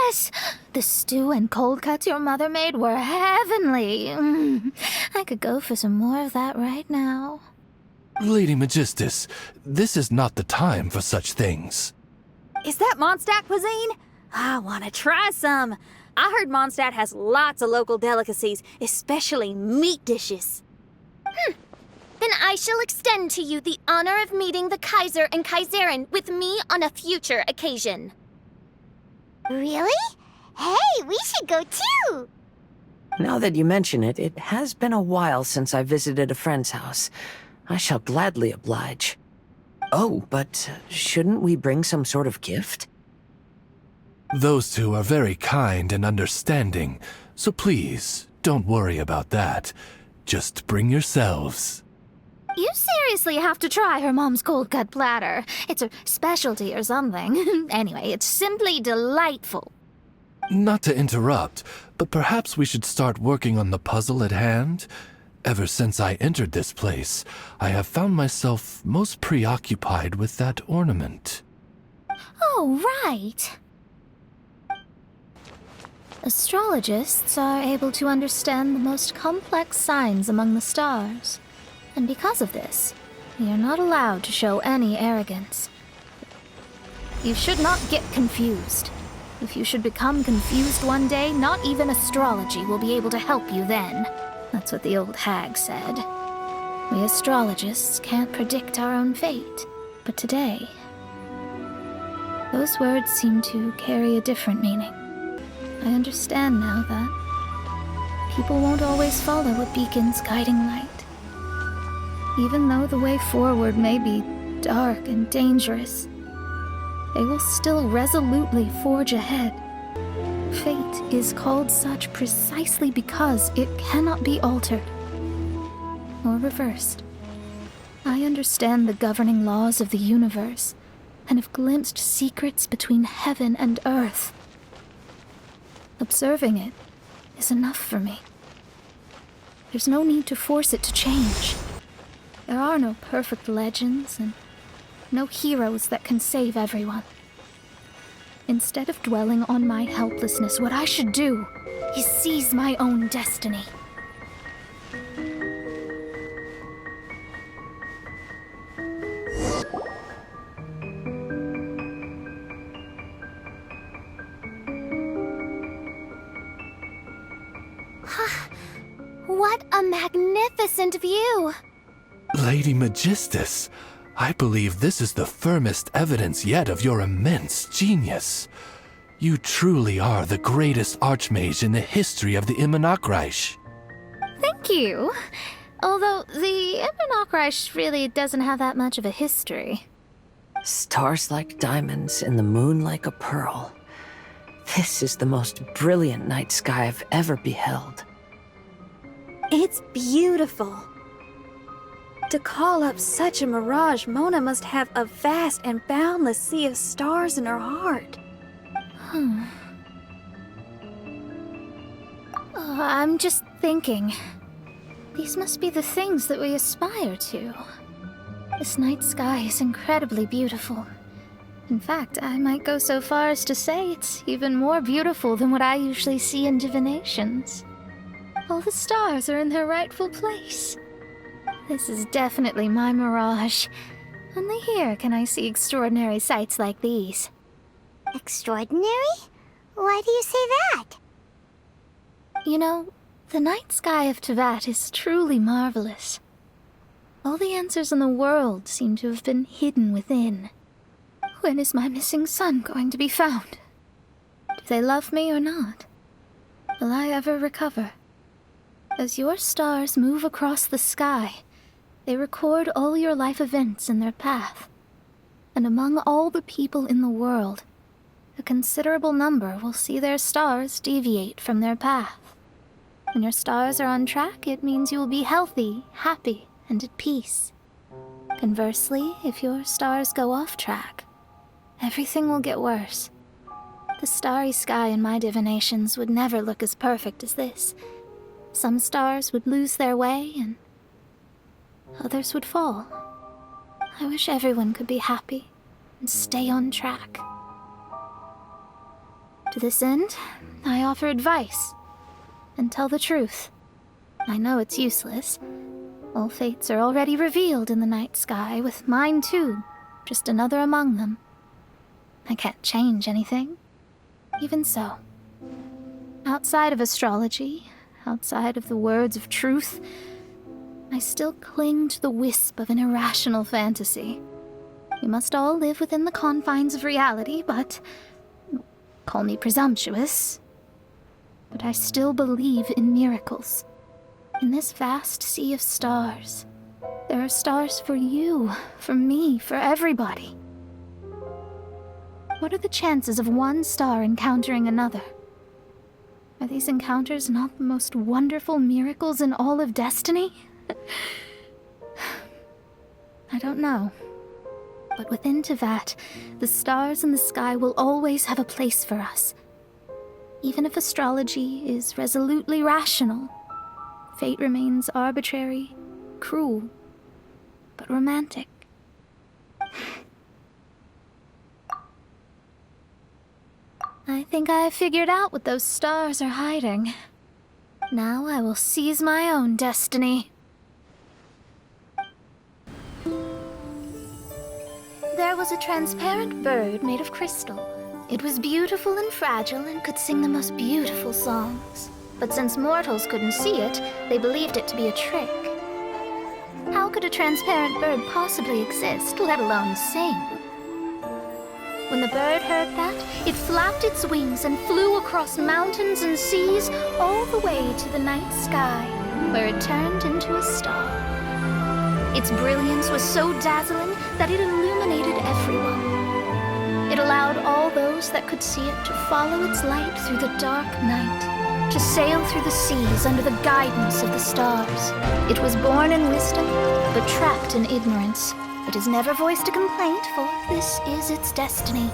yes! The stew and cold cuts your mother made were heavenly. I could go for some more of that right now. Lady Magistus, this is not the time for such things. Is that Mondstadt cuisine? I want to try some. I heard Mondstadt has lots of local delicacies, especially meat dishes. Then I shall extend to you the honor of meeting the Kaiser and Kaiserin with me on a future occasion. Really? Hey, we should go too! Now that you mention it, it has been a while since I visited a friend's house. I shall gladly oblige. Oh, but shouldn't we bring some sort of gift? Those two are very kind and understanding, so please, don't worry about that. Just bring yourselves. You seriously have to try her mom's cold cut platter. It's her specialty or something. Anyway, it's simply delightful. Not to interrupt, but perhaps we should start working on the puzzle at hand? Ever since I entered this place, I have found myself most preoccupied with that ornament. Oh, right. Astrologists are able to understand the most complex signs among the stars. And because of this, we are not allowed to show any arrogance. You should not get confused. If you should become confused one day, not even astrology will be able to help you then. That's what the old hag said. We astrologists can't predict our own fate. But today, those words seem to carry a different meaning. I understand now that people won't always follow a beacon's guiding light. Even though the way forward may be dark and dangerous, they will still resolutely forge ahead. Fate is called such precisely because it cannot be altered or reversed. I understand the governing laws of the universe and have glimpsed secrets between heaven and earth. Observing it is enough for me. There's no need to force it to change. There are no perfect legends and no heroes that can save everyone. Instead of dwelling on my helplessness, what I should do is seize my own destiny. What a magnificent view! Lady Magistus, I believe this is the firmest evidence yet of your immense genius. You truly are the greatest archmage in the history of the Immernachtreich. Thank you. Although the Immernachtreich really doesn't have that much of a history. Stars like diamonds and the moon like a pearl. This is the most brilliant night sky I've ever beheld. It's beautiful. To call up such a mirage, Mona must have a vast and boundless sea of stars in her heart. I'm just thinking. These must be the things that we aspire to. This night sky is incredibly beautiful. In fact, I might go so far as to say it's even more beautiful than what I usually see in divinations. All the stars are in their rightful place. This is definitely my mirage. Only here can I see extraordinary sights like these. Extraordinary? Why do you say that? You know, the night sky of Teyvat is truly marvelous. All the answers in the world seem to have been hidden within. When is my missing son going to be found? Do they love me or not? Will I ever recover? As your stars move across the sky, they record all your life events in their path. And among all the people in the world, a considerable number will see their stars deviate from their path. When your stars are on track, it means you will be healthy, happy, and at peace. Conversely, if your stars go off track, everything will get worse. The starry sky in my divinations would never look as perfect as this. Some stars would lose their way, and others would fall. I wish everyone could be happy and stay on track. To this end, I offer advice and tell the truth. I know it's useless. All fates are already revealed in the night sky, with mine too, just another among them. I can't change anything. Even so, outside of astrology, outside of the words of truth, I still cling to the wisp of an irrational fantasy. We must all live within the confines of reality, but call me presumptuous. But I still believe in miracles. In this vast sea of stars, there are stars for you, for me, for everybody. What are the chances of one star encountering another? Are these encounters not the most wonderful miracles in all of destiny? I don't know. But within Teyvat, the stars in the sky will always have a place for us. Even if astrology is resolutely rational, fate remains arbitrary, cruel, but romantic. I think I have figured out what those stars are hiding. Now I will seize my own destiny. There was a transparent bird made of crystal. It was beautiful and fragile and could sing the most beautiful songs. But since mortals couldn't see it, they believed it to be a trick. How could a transparent bird possibly exist, let alone sing? When the bird heard that, it flapped its wings and flew across mountains and seas all the way to the night sky, where it turned into a star. Its brilliance was so dazzling that it illuminated everyone. It allowed all those that could see it to follow its light through the dark night, to sail through the seas under the guidance of the stars. It was born in wisdom, but trapped in ignorance. It has never voiced a complaint, for this is its destiny.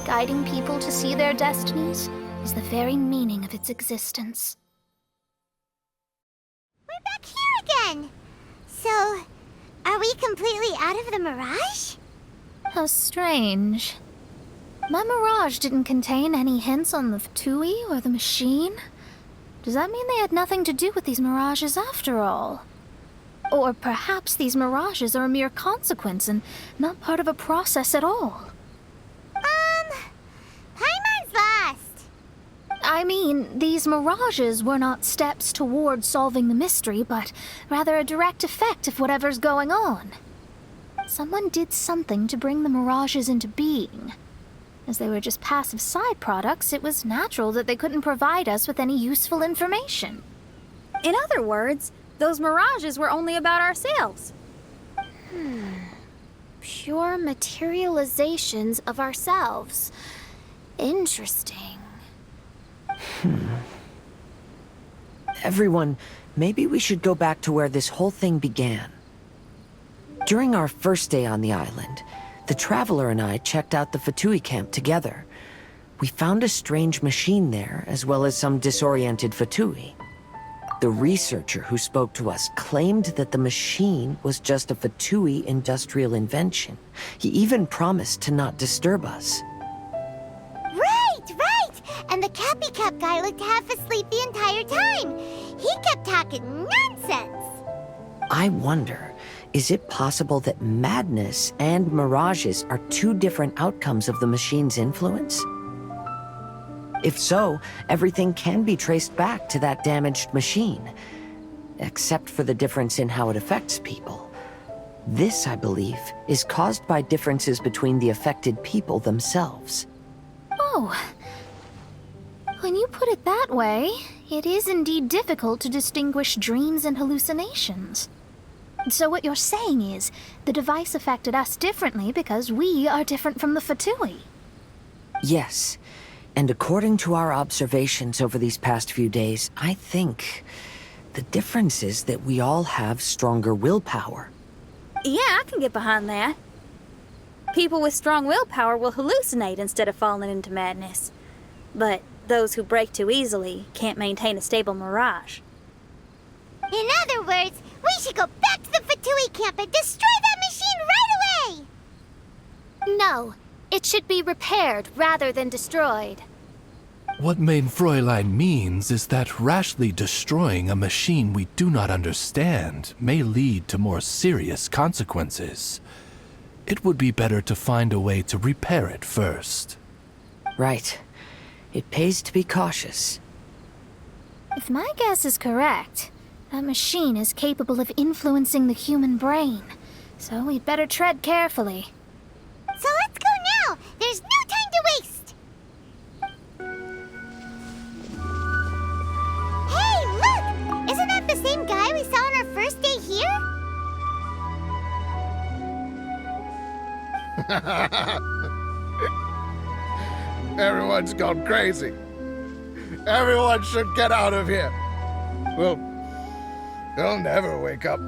Guiding people to see their destinies is the very meaning of its existence. We're back here again! So, are we completely out of the mirage? How strange. My mirage didn't contain any hints on the Fatui or the machine. Does that mean they had nothing to do with these mirages after all? Or perhaps these mirages are a mere consequence and not part of a process at all? Paimon's lost. I mean, these mirages were not steps toward solving the mystery, but rather a direct effect of whatever's going on. Someone did something to bring the mirages into being. As they were just passive side products, it was natural that they couldn't provide us with any useful information. In other words, those mirages were only about ourselves. Pure materializations of ourselves. Interesting. Everyone, maybe we should go back to where this whole thing began. During our first day on the island, the Traveler and I checked out the Fatui camp together. We found a strange machine there, as well as some disoriented Fatui. The researcher who spoke to us claimed that the machine was just a Fatui industrial invention. He even promised to not disturb us. Right! And the Cappy Cap guy looked half asleep the entire time. He kept talking nonsense. I wonder, is it possible that madness and mirages are two different outcomes of the machine's influence? If so, everything can be traced back to that damaged machine, except for the difference in how it affects people. This, I believe, is caused by differences between the affected people themselves. Oh. When you put it that way, it is indeed difficult to distinguish dreams and hallucinations. So what you're saying is, the device affected us differently because we are different from the Fatui. Yes. And according to our observations over these past few days, I think the difference is that we all have stronger willpower. Yeah, I can get behind that. People with strong willpower will hallucinate instead of falling into madness. But those who break too easily can't maintain a stable mirage. In other words, we should go back to the Fatui camp and destroy that machine right away! No. It should be repaired rather than destroyed. What Mein Fräulein means is that rashly destroying a machine we do not understand may lead to more serious consequences. It would be better to find a way to repair it first. Right. It pays to be cautious. If my guess is correct, that machine is capable of influencing the human brain, so we'd better tread carefully. So let's go now! There's no time to waste! Hey, look! Isn't that the same guy we saw on our first day here? Everyone's gone crazy. Everyone should get out of here. Well, they'll never wake up.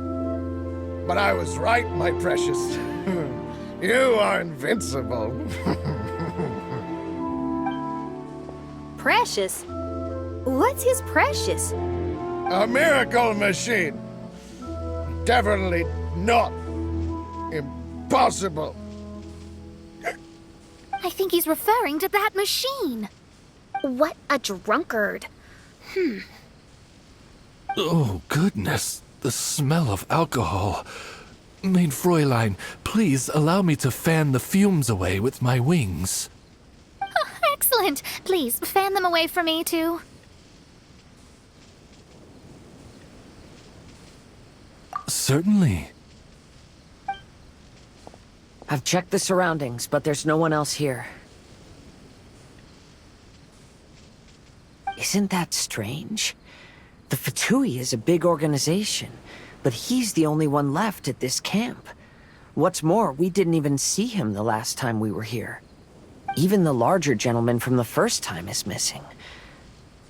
But I was right, my precious. You are invincible. Precious? What's his precious? A miracle machine. Definitely not impossible. I think he's referring to that machine. What a drunkard. Oh, goodness. The smell of alcohol. Mein Fräulein, please allow me to fan the fumes away with my wings. Oh, excellent. Please, fan them away for me, too. Certainly. I've checked the surroundings, but there's no one else here. Isn't that strange? The Fatui is a big organization, but he's the only one left at this camp. What's more, we didn't even see him the last time we were here. Even the larger gentleman from the first time is missing.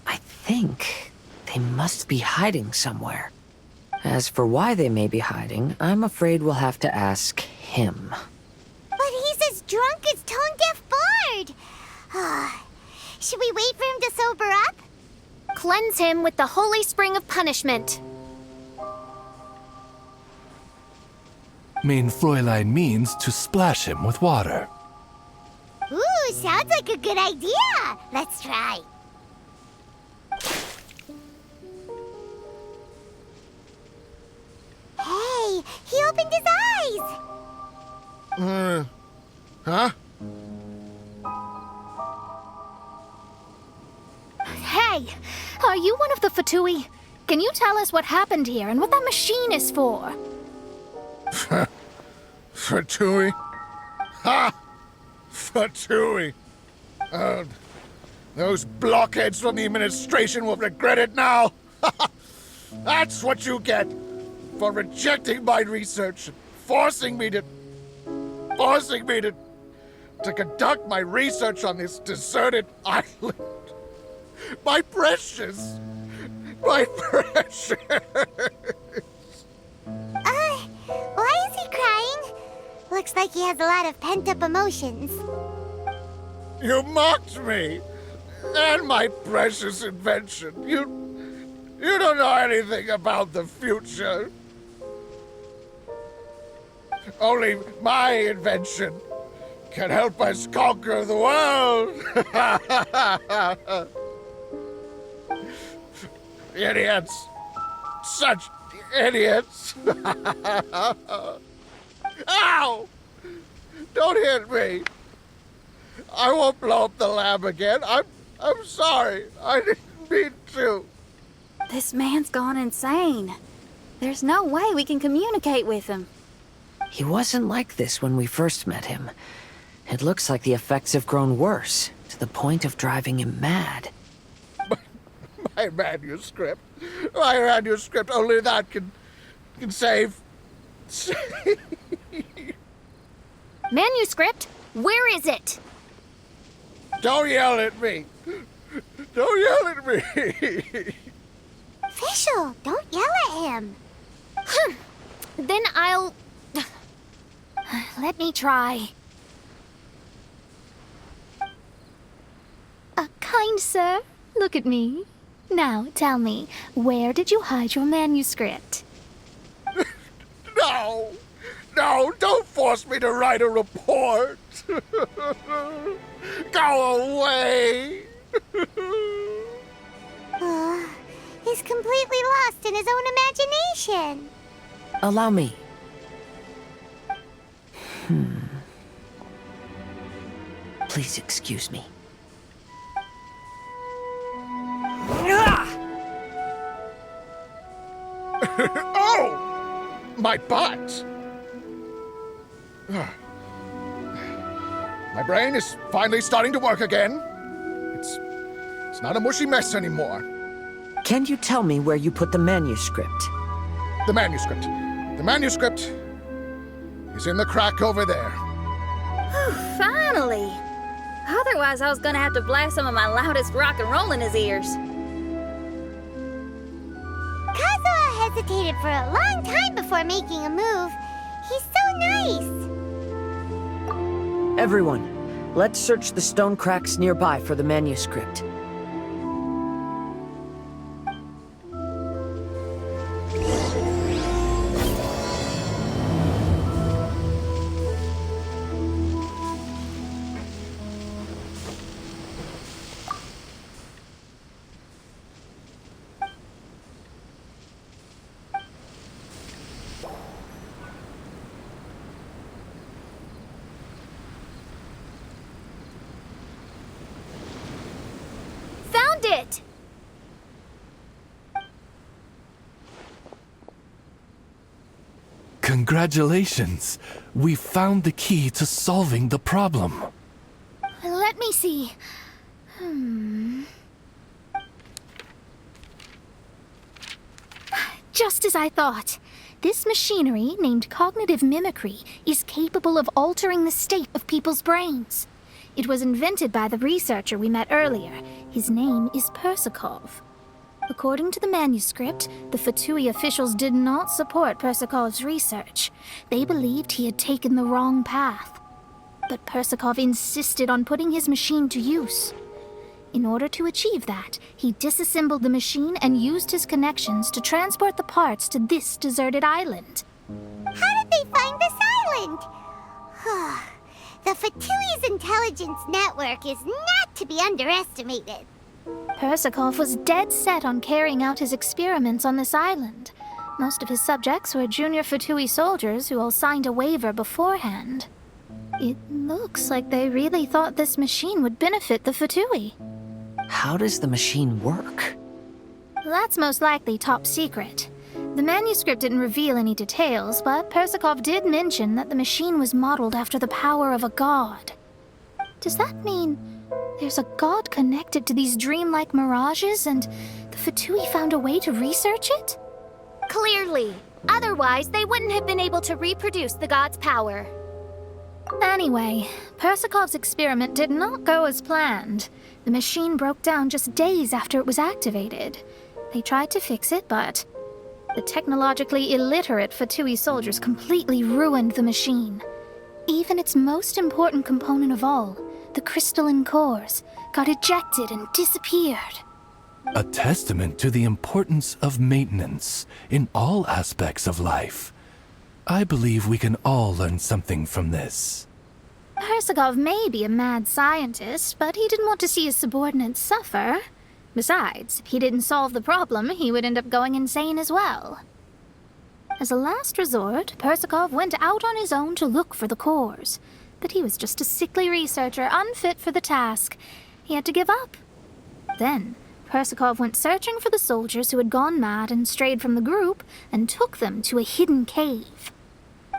I think they must be hiding somewhere. As for why they may be hiding, I'm afraid we'll have to ask him. But he's as drunk as tone-deaf Bard. Should we wait for him to sober up? Cleanse him with the holy spring of punishment. Mein Fräulein means to splash him with water. Ooh, sounds like a good idea. Let's try. Hey, he opened his eyes. Huh? Hey, are you one of the Fatui? Can you tell us what happened here and what that machine is for? Fatui? Ha! Fatui! Those blockheads from the administration will regret it now! That's what you get for rejecting my research and forcing me to conduct my research on this deserted island. My precious! My precious! Why is he crying? Looks like he has a lot of pent-up emotions. You mocked me! And my precious invention. You don't know anything about the future. Only my invention can help us conquer the world. Idiots. Such idiots. Ow! Don't hit me. I won't blow up the lab again. I'm sorry. I didn't mean to. This man's gone insane. There's no way we can communicate with him. He wasn't like this when we first met him. It looks like the effects have grown worse, to the point of driving him mad. My manuscript. My manuscript. Only that can save. Manuscript? Where is it? Don't yell at me. Don't yell at me. Fischl, don't yell at him. Then I'll... Let me try. Kind sir, look at me. Now, tell me, where did you hide your manuscript? No! No, don't force me to write a report! Go away! He's completely lost in his own imagination. Allow me. Please excuse me. Oh! My butt! My brain is finally starting to work again. It's not a mushy mess anymore. Can you tell me where you put the manuscript? The manuscript. The manuscript is in the crack over there. Finally! Otherwise, I was gonna have to blast some of my loudest rock and roll in his ears. Kazuha hesitated for a long time before making a move. He's so nice. Everyone, let's search the stone cracks nearby for the manuscript. It! Congratulations! We found the key to solving the problem. Let me see. Just as I thought. This machinery, named cognitive mimicry, is capable of altering the state of people's brains. It was invented by the researcher we met earlier. His name is Persikov. According to the manuscript, the Fatui officials did not support Persikov's research. They believed he had taken the wrong path. But Persikov insisted on putting his machine to use. In order to achieve that, he disassembled the machine and used his connections to transport the parts to this deserted island. How did they find this island? The Fatui's intelligence network is not to be underestimated. Persikov was dead set on carrying out his experiments on this island. Most of his subjects were junior Fatui soldiers who all signed a waiver beforehand. It looks like they really thought this machine would benefit the Fatui. How does the machine work? That's most likely top secret. The manuscript didn't reveal any details, but Persakov did mention that the machine was modeled after the power of a god. Does that mean there's a god connected to these dreamlike mirages, and the Fatui found a way to research it? Clearly. Otherwise, they wouldn't have been able to reproduce the god's power. Anyway, Persakov's experiment did not go as planned. The machine broke down just days after it was activated. They tried to fix it, but the technologically illiterate Fatui soldiers completely ruined the machine. Even its most important component of all, the crystalline cores, got ejected and disappeared. A testament to the importance of maintenance in all aspects of life. I believe we can all learn something from this. Persakov may be a mad scientist, but he didn't want to see his subordinates suffer. Besides, if he didn't solve the problem, he would end up going insane as well. As a last resort, Persakov went out on his own to look for the cores. But he was just a sickly researcher, unfit for the task. He had to give up. Then, Persakov went searching for the soldiers who had gone mad and strayed from the group, and took them to a hidden cave.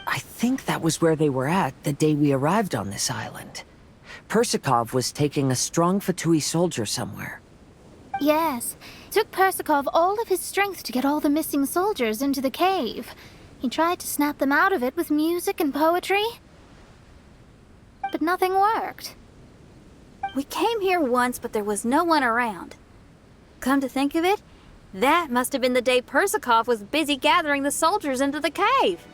I think that was where they were at the day we arrived on this island. Persakov was taking a strong Fatui soldier somewhere. Yes, it took Persakov all of his strength to get all the missing soldiers into the cave. He tried to snap them out of it with music and poetry, but nothing worked. We came here once, but there was no one around. Come to think of it, that must have been the day Persakov was busy gathering the soldiers into the cave.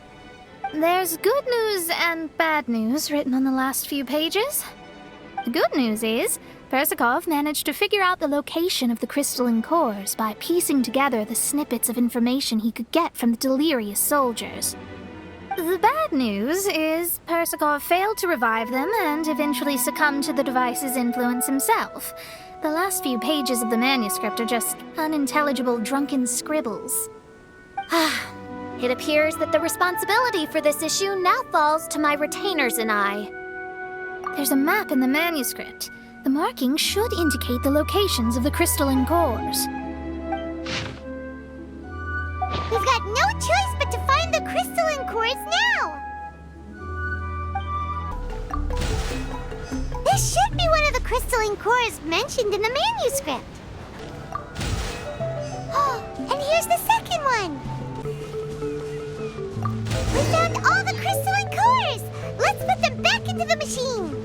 There's good news and bad news written on the last few pages. The good news is, Persakov managed to figure out the location of the crystalline cores by piecing together the snippets of information he could get from the delirious soldiers. The bad news is Persakov failed to revive them and eventually succumbed to the device's influence himself. The last few pages of the manuscript are just unintelligible drunken scribbles. It appears that the responsibility for this issue now falls to my retainers and I. There's a map in the manuscript. The markings should indicate the locations of the crystalline cores. We've got no choice but to find the crystalline cores now! This should be one of the crystalline cores mentioned in the manuscript. Oh, and here's the second one! We found all the crystalline cores! Let's put them back into the machine!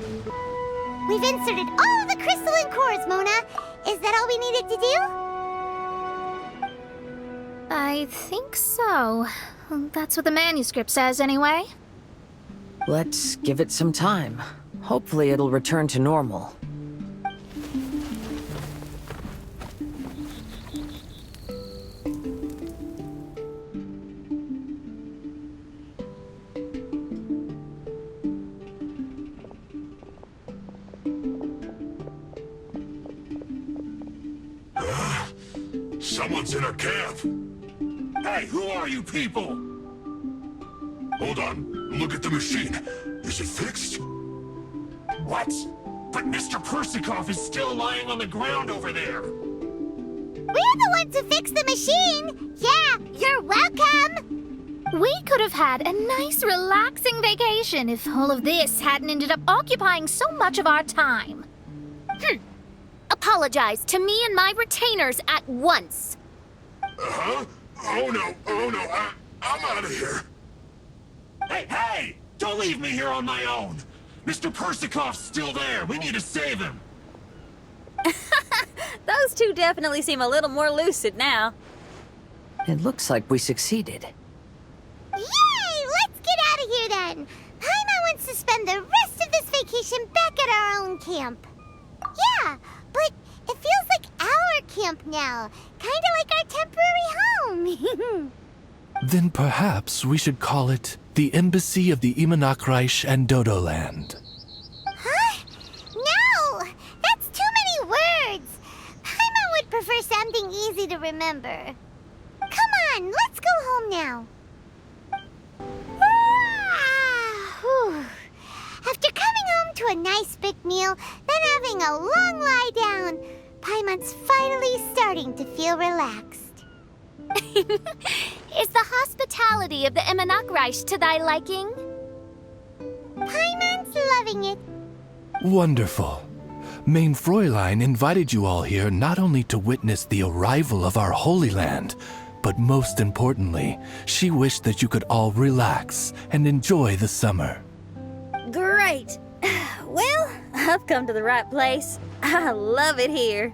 We've inserted all of the crystalline cores, Mona! Is that all we needed to do? I think so. That's what the manuscript says, anyway. Let's give it some time. Hopefully it'll return to normal. Someone's in our camp. Hey, who are you people? Hold on, look at the machine. Is it fixed? What? But Mr. Persakov is still lying on the ground over there. We're the ones who fixed the machine! Yeah, you're welcome! We could have had a nice, relaxing vacation if all of this hadn't ended up occupying so much of our time. Apologize to me and my retainers at once. Uh-huh? Oh no, I'm out of here. Hey! Don't leave me here on my own! Mr. Persakov's still there! We need to save him! Those two definitely seem a little more lucid now. It looks like we succeeded. Yay! Let's get out of here then! Paimon wants to spend the rest of this vacation back at our own camp. Yeah, but it feels like our camp now. Kinda like our temporary home. Then perhaps we should call it the Embassy of the Imanakreich and Dodo Land. Huh? No! That's too many words! Paimon would prefer something easy to remember. Come on, let's go home now. After coming home to a nice big meal, then having a long lie down, Paimon's finally starting to feel relaxed. Is the hospitality of the Immernachtreich to thy liking? Paimon's loving it. Wonderful. Main Fräulein invited you all here not only to witness the arrival of our Holy Land, but most importantly, she wished that you could all relax and enjoy the summer. Great. Well, I've come to the right place. I love it here.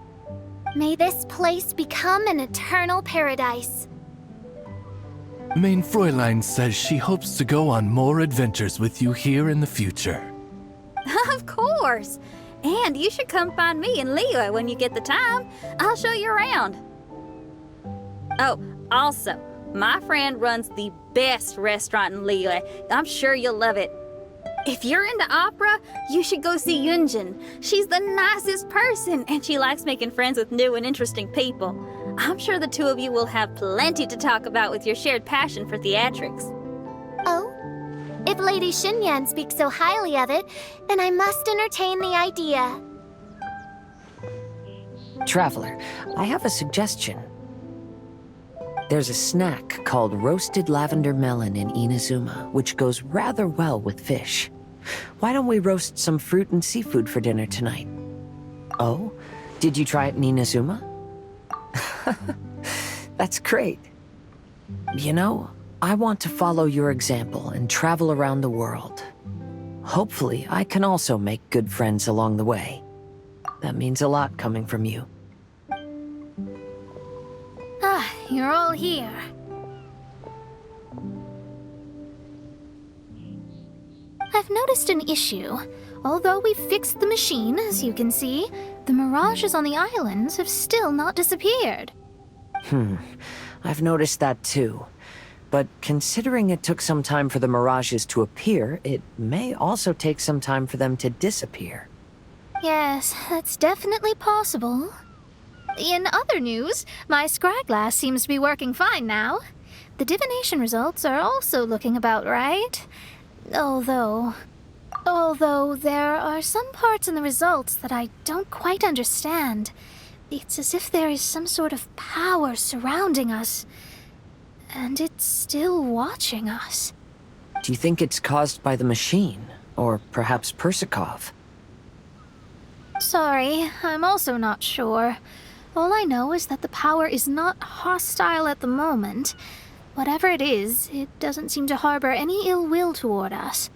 May this place become an eternal paradise. Main Fräulein says she hopes to go on more adventures with you here in the future. Of course. And you should come find me and Leo when you get the time. I'll show you around. Oh, also, my friend runs the best restaurant in Leo. I'm sure you'll love it. If you're into opera, you should go see Yunjin. She's the nicest person, and she likes making friends with new and interesting people. I'm sure the two of you will have plenty to talk about with your shared passion for theatrics. Oh? If Lady Xinyan speaks so highly of it, then I must entertain the idea. Traveler, I have a suggestion. There's a snack called roasted lavender melon in Inazuma, which goes rather well with fish. Why don't we roast some fruit and seafood for dinner tonight? Oh? Did you try it in Inazuma? That's great. You know, I want to follow your example and travel around the world. Hopefully, I can also make good friends along the way. That means a lot coming from you. Ah, you're all here. I've noticed an issue. Although we've fixed the machine, as you can see, the mirages on the islands have still not disappeared. I've noticed that too. But considering it took some time for the mirages to appear, it may also take some time for them to disappear. Yes, that's definitely possible. In other news, my scryglass seems to be working fine now. The divination results are also looking about right. Although there are some parts in the results that I don't quite understand. It's as if there is some sort of power surrounding us, and it's still watching us. Do you think it's caused by the machine? Or perhaps Persikov? Sorry, I'm also not sure. All I know is that the power is not hostile at the moment. Whatever it is, it doesn't seem to harbor any ill will toward us.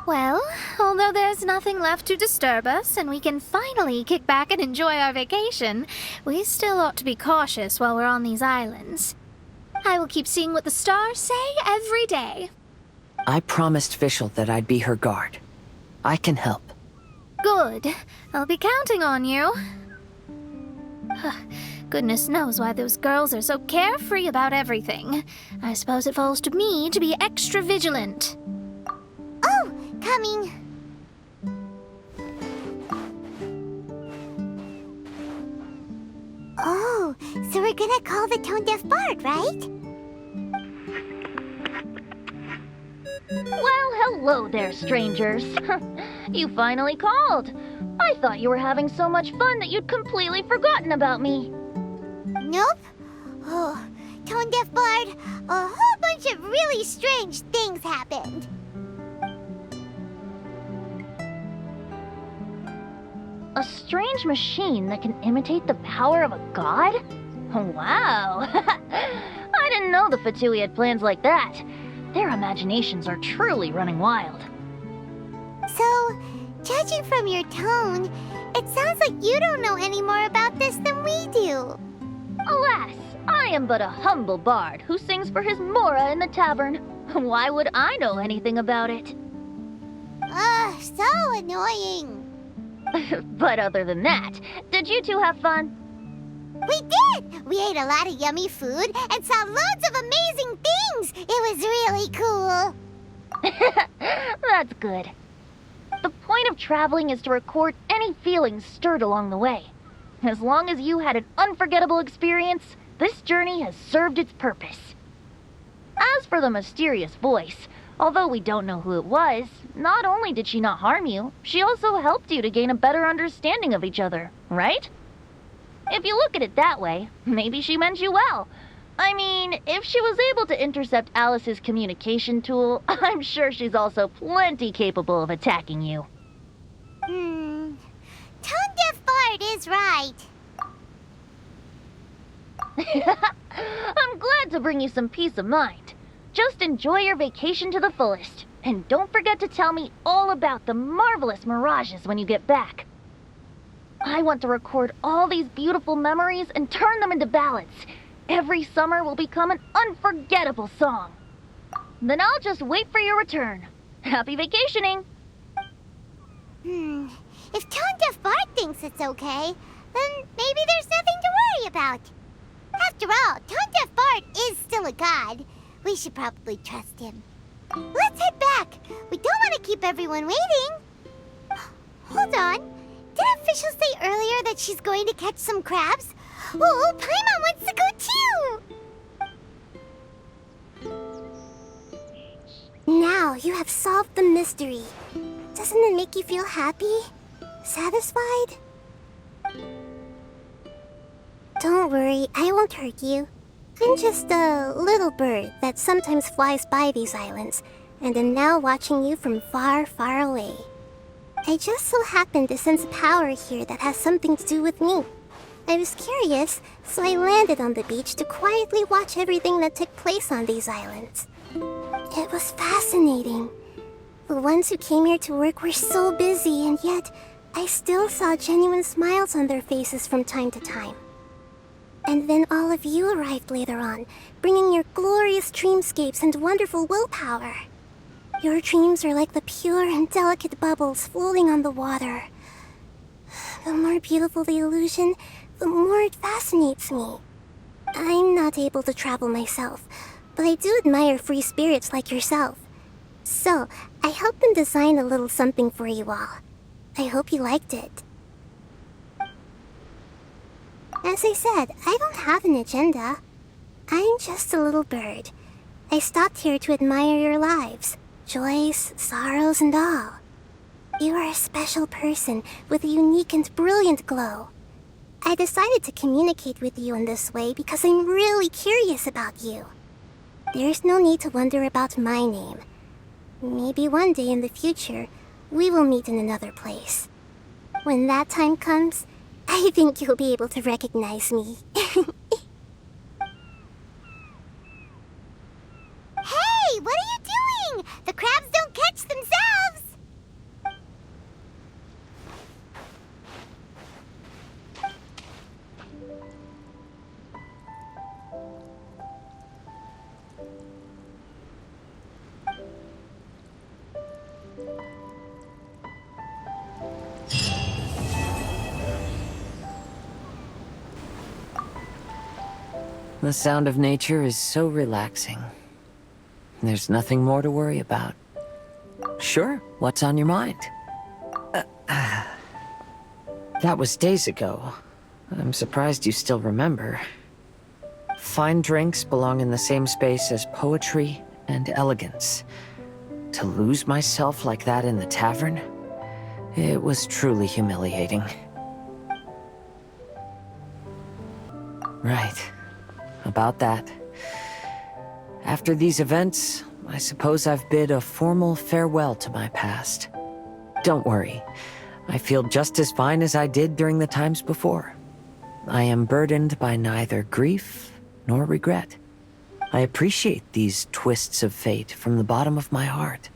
Well, although there's nothing left to disturb us and we can finally kick back and enjoy our vacation, we still ought to be cautious while we're on these islands. I will keep seeing what the stars say every day. I promised Fischl that I'd be her guard. I can help. Good. I'll be counting on you. Goodness knows why those girls are so carefree about everything. I suppose it falls to me to be extra vigilant. Oh, coming. Oh, so we're gonna call the tone-deaf bard, right? Well, hello there, strangers. You finally called. I thought you were having so much fun that you'd completely forgotten about me. Nope. Oh, tone-deaf bard, a whole bunch of really strange things happened. A strange machine that can imitate the power of a god? Wow! I didn't know the Fatui had plans like that. Their imaginations are truly running wild. So, judging from your tone, it sounds like you don't know any more about this than we do. Alas, I am but a humble bard who sings for his Mora in the tavern. Why would I know anything about it? Ugh, so annoying. But other than that, did you two have fun? We did! We ate a lot of yummy food and saw loads of amazing things! It was really cool! That's good. The point of traveling is to record any feelings stirred along the way. As long as you had an unforgettable experience, this journey has served its purpose. As for the mysterious voice, Although we don't know who it was, not only did she not harm you, she also helped you to gain a better understanding of each other, right? If you look at it that way, maybe she meant you well. I mean, if she was able to intercept Alice's communication tool, I'm sure she's also plenty capable of attacking you. Tone-deaf Bard is right. I'm glad to bring you some peace of mind. Just enjoy your vacation to the fullest. And don't forget to tell me all about the marvelous mirages when you get back. I want to record all these beautiful memories and turn them into ballads. Every summer will become an unforgettable song. Then I'll just wait for your return. Happy vacationing! If Tone-deaf Bard thinks it's okay, then maybe there's nothing to worry about. After all, Tone-deaf Bard is still a god. We should probably trust him. Let's head back. We don't want to keep everyone waiting. Hold on. Didn't Fischl say earlier that she's going to catch some crabs? Oh, Paimon wants to go too! Now you have solved the mystery. Doesn't it make you feel happy? Satisfied? Don't worry, I won't hurt you. I'm just a little bird that sometimes flies by these islands, and am now watching you from far, far away. I just so happened to sense power here that has something to do with me. I was curious, so I landed on the beach to quietly watch everything that took place on these islands. It was fascinating. The ones who came here to work were so busy, and yet I still saw genuine smiles on their faces from time to time. And then all of you arrived later on, bringing your glorious dreamscapes and wonderful willpower. Your dreams are like the pure and delicate bubbles floating on the water. The more beautiful the illusion, the more it fascinates me. I'm not able to travel myself, but I do admire free spirits like yourself. So, I helped them design a little something for you all. I hope you liked it. As I said, I don't have an agenda. I'm just a little bird. I stopped here to admire your lives, joys, sorrows, and all. You are a special person with a unique and brilliant glow. I decided to communicate with you in this way because I'm really curious about you. There's no need to wonder about my name. Maybe one day in the future, we will meet in another place. When that time comes, I think you'll be able to recognize me. Hey, what are you doing? The crabs don't catch themselves! The sound of nature is so relaxing. There's nothing more to worry about. Sure, what's on your mind? That was days ago. I'm surprised you still remember. Fine drinks belong in the same space as poetry and elegance. To lose myself like that in the tavern? It was truly humiliating. Right. About that. After these events, I suppose I've bid a formal farewell to my past. Don't worry. I feel just as fine as I did during the times before. I am burdened by neither grief nor regret. I appreciate these twists of fate from the bottom of my heart.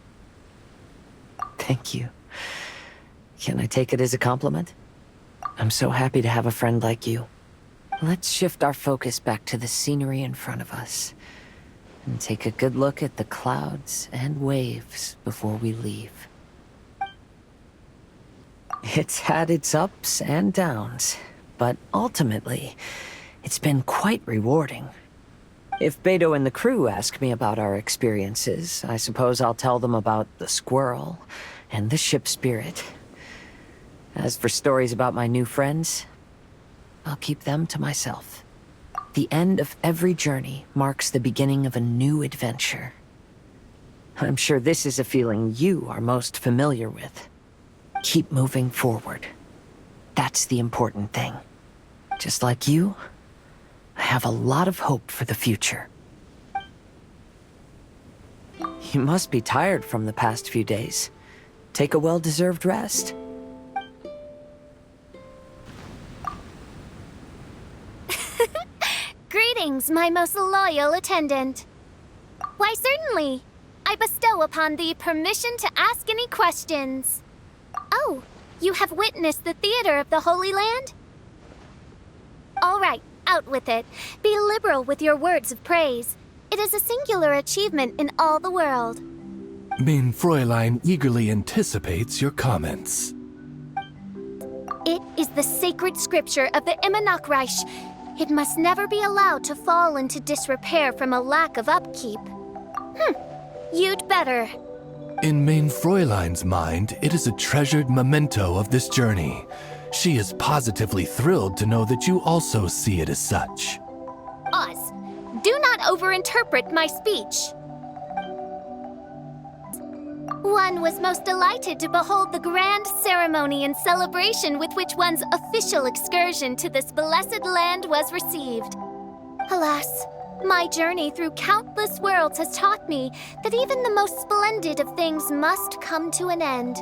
Thank you. Can I take it as a compliment? I'm so happy to have a friend like you. Let's shift our focus back to the scenery in front of us, and take a good look at the clouds and waves before we leave. It's had its ups and downs, but ultimately, it's been quite rewarding. If Beto and the crew ask me about our experiences, I suppose I'll tell them about the squirrel and the ship spirit. As for stories about my new friends, I'll keep them to myself. The end of every journey marks the beginning of a new adventure. I'm sure this is a feeling you are most familiar with. Keep moving forward. That's the important thing. Just like you, I have a lot of hope for the future. You must be tired from the past few days. Take a well-deserved rest. Greetings, my most loyal attendant. Why, certainly. I bestow upon thee permission to ask any questions. Oh, you have witnessed the theater of the Holy Land? All right, out with it. Be liberal with your words of praise. It is a singular achievement in all the world. Mein Fräulein eagerly anticipates your comments. It is the sacred scripture of the Immernachtreich. It must never be allowed to fall into disrepair from a lack of upkeep. You'd better. In Mein Fräulein's mind, it is a treasured memento of this journey. She is positively thrilled to know that you also see it as such. Oz, do not overinterpret my speech. One was most delighted to behold the grand ceremony and celebration with which one's official excursion to this blessed land was received. Alas, my journey through countless worlds has taught me that even the most splendid of things must come to an end.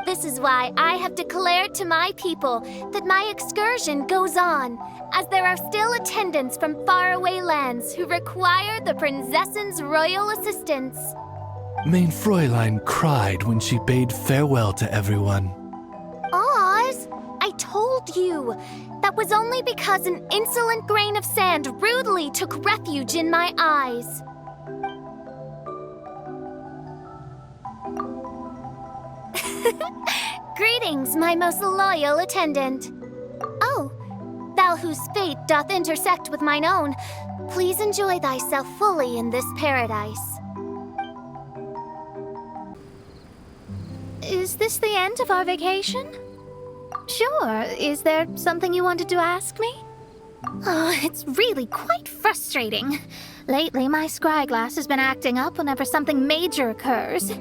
This is why I have declared to my people that my excursion goes on, as there are still attendants from faraway lands who require the Prinzessin's royal assistance. Mein Fräulein cried when she bade farewell to everyone. Oz, I told you. That was only because an insolent grain of sand rudely took refuge in my eyes. Greetings, my most loyal attendant. Oh, thou whose fate doth intersect with mine own, please enjoy thyself fully in this paradise. Is this the end of our vacation? Sure. Is there something you wanted to ask me? Oh, it's really quite frustrating. Lately, my scryglass has been acting up whenever something major occurs.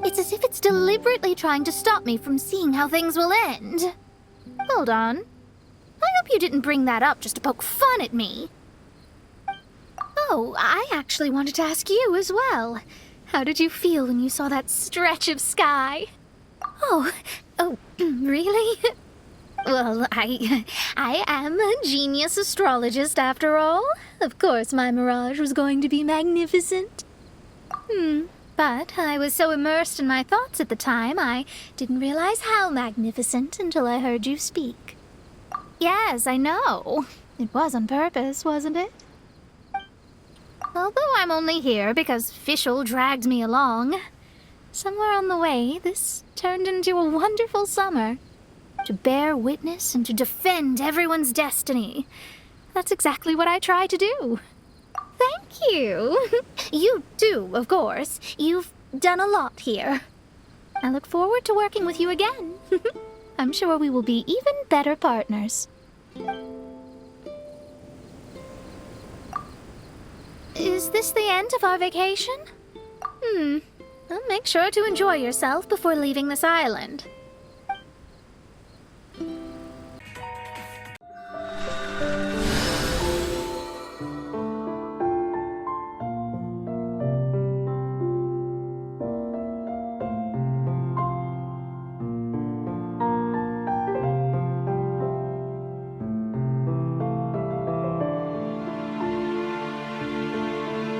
It's as if it's deliberately trying to stop me from seeing how things will end. Hold on. I hope you didn't bring that up just to poke fun at me. Oh, I actually wanted to ask you as well. How did you feel when you saw that stretch of sky? Oh, really? Well, I am a genius astrologist after all. Of course my mirage was going to be magnificent. But I was so immersed in my thoughts at the time, I didn't realize how magnificent until I heard you speak. Yes, I know. It was on purpose, wasn't it? Although I'm only here because Fischl dragged me along, somewhere on the way, this turned into a wonderful summer. To bear witness and to defend everyone's destiny. That's exactly what I try to do. Thank you. You too, of course. You've done a lot here. I look forward to working with you again. I'm sure we will be even better partners. Is this the end of our vacation? Well, make sure to enjoy yourself before leaving this island.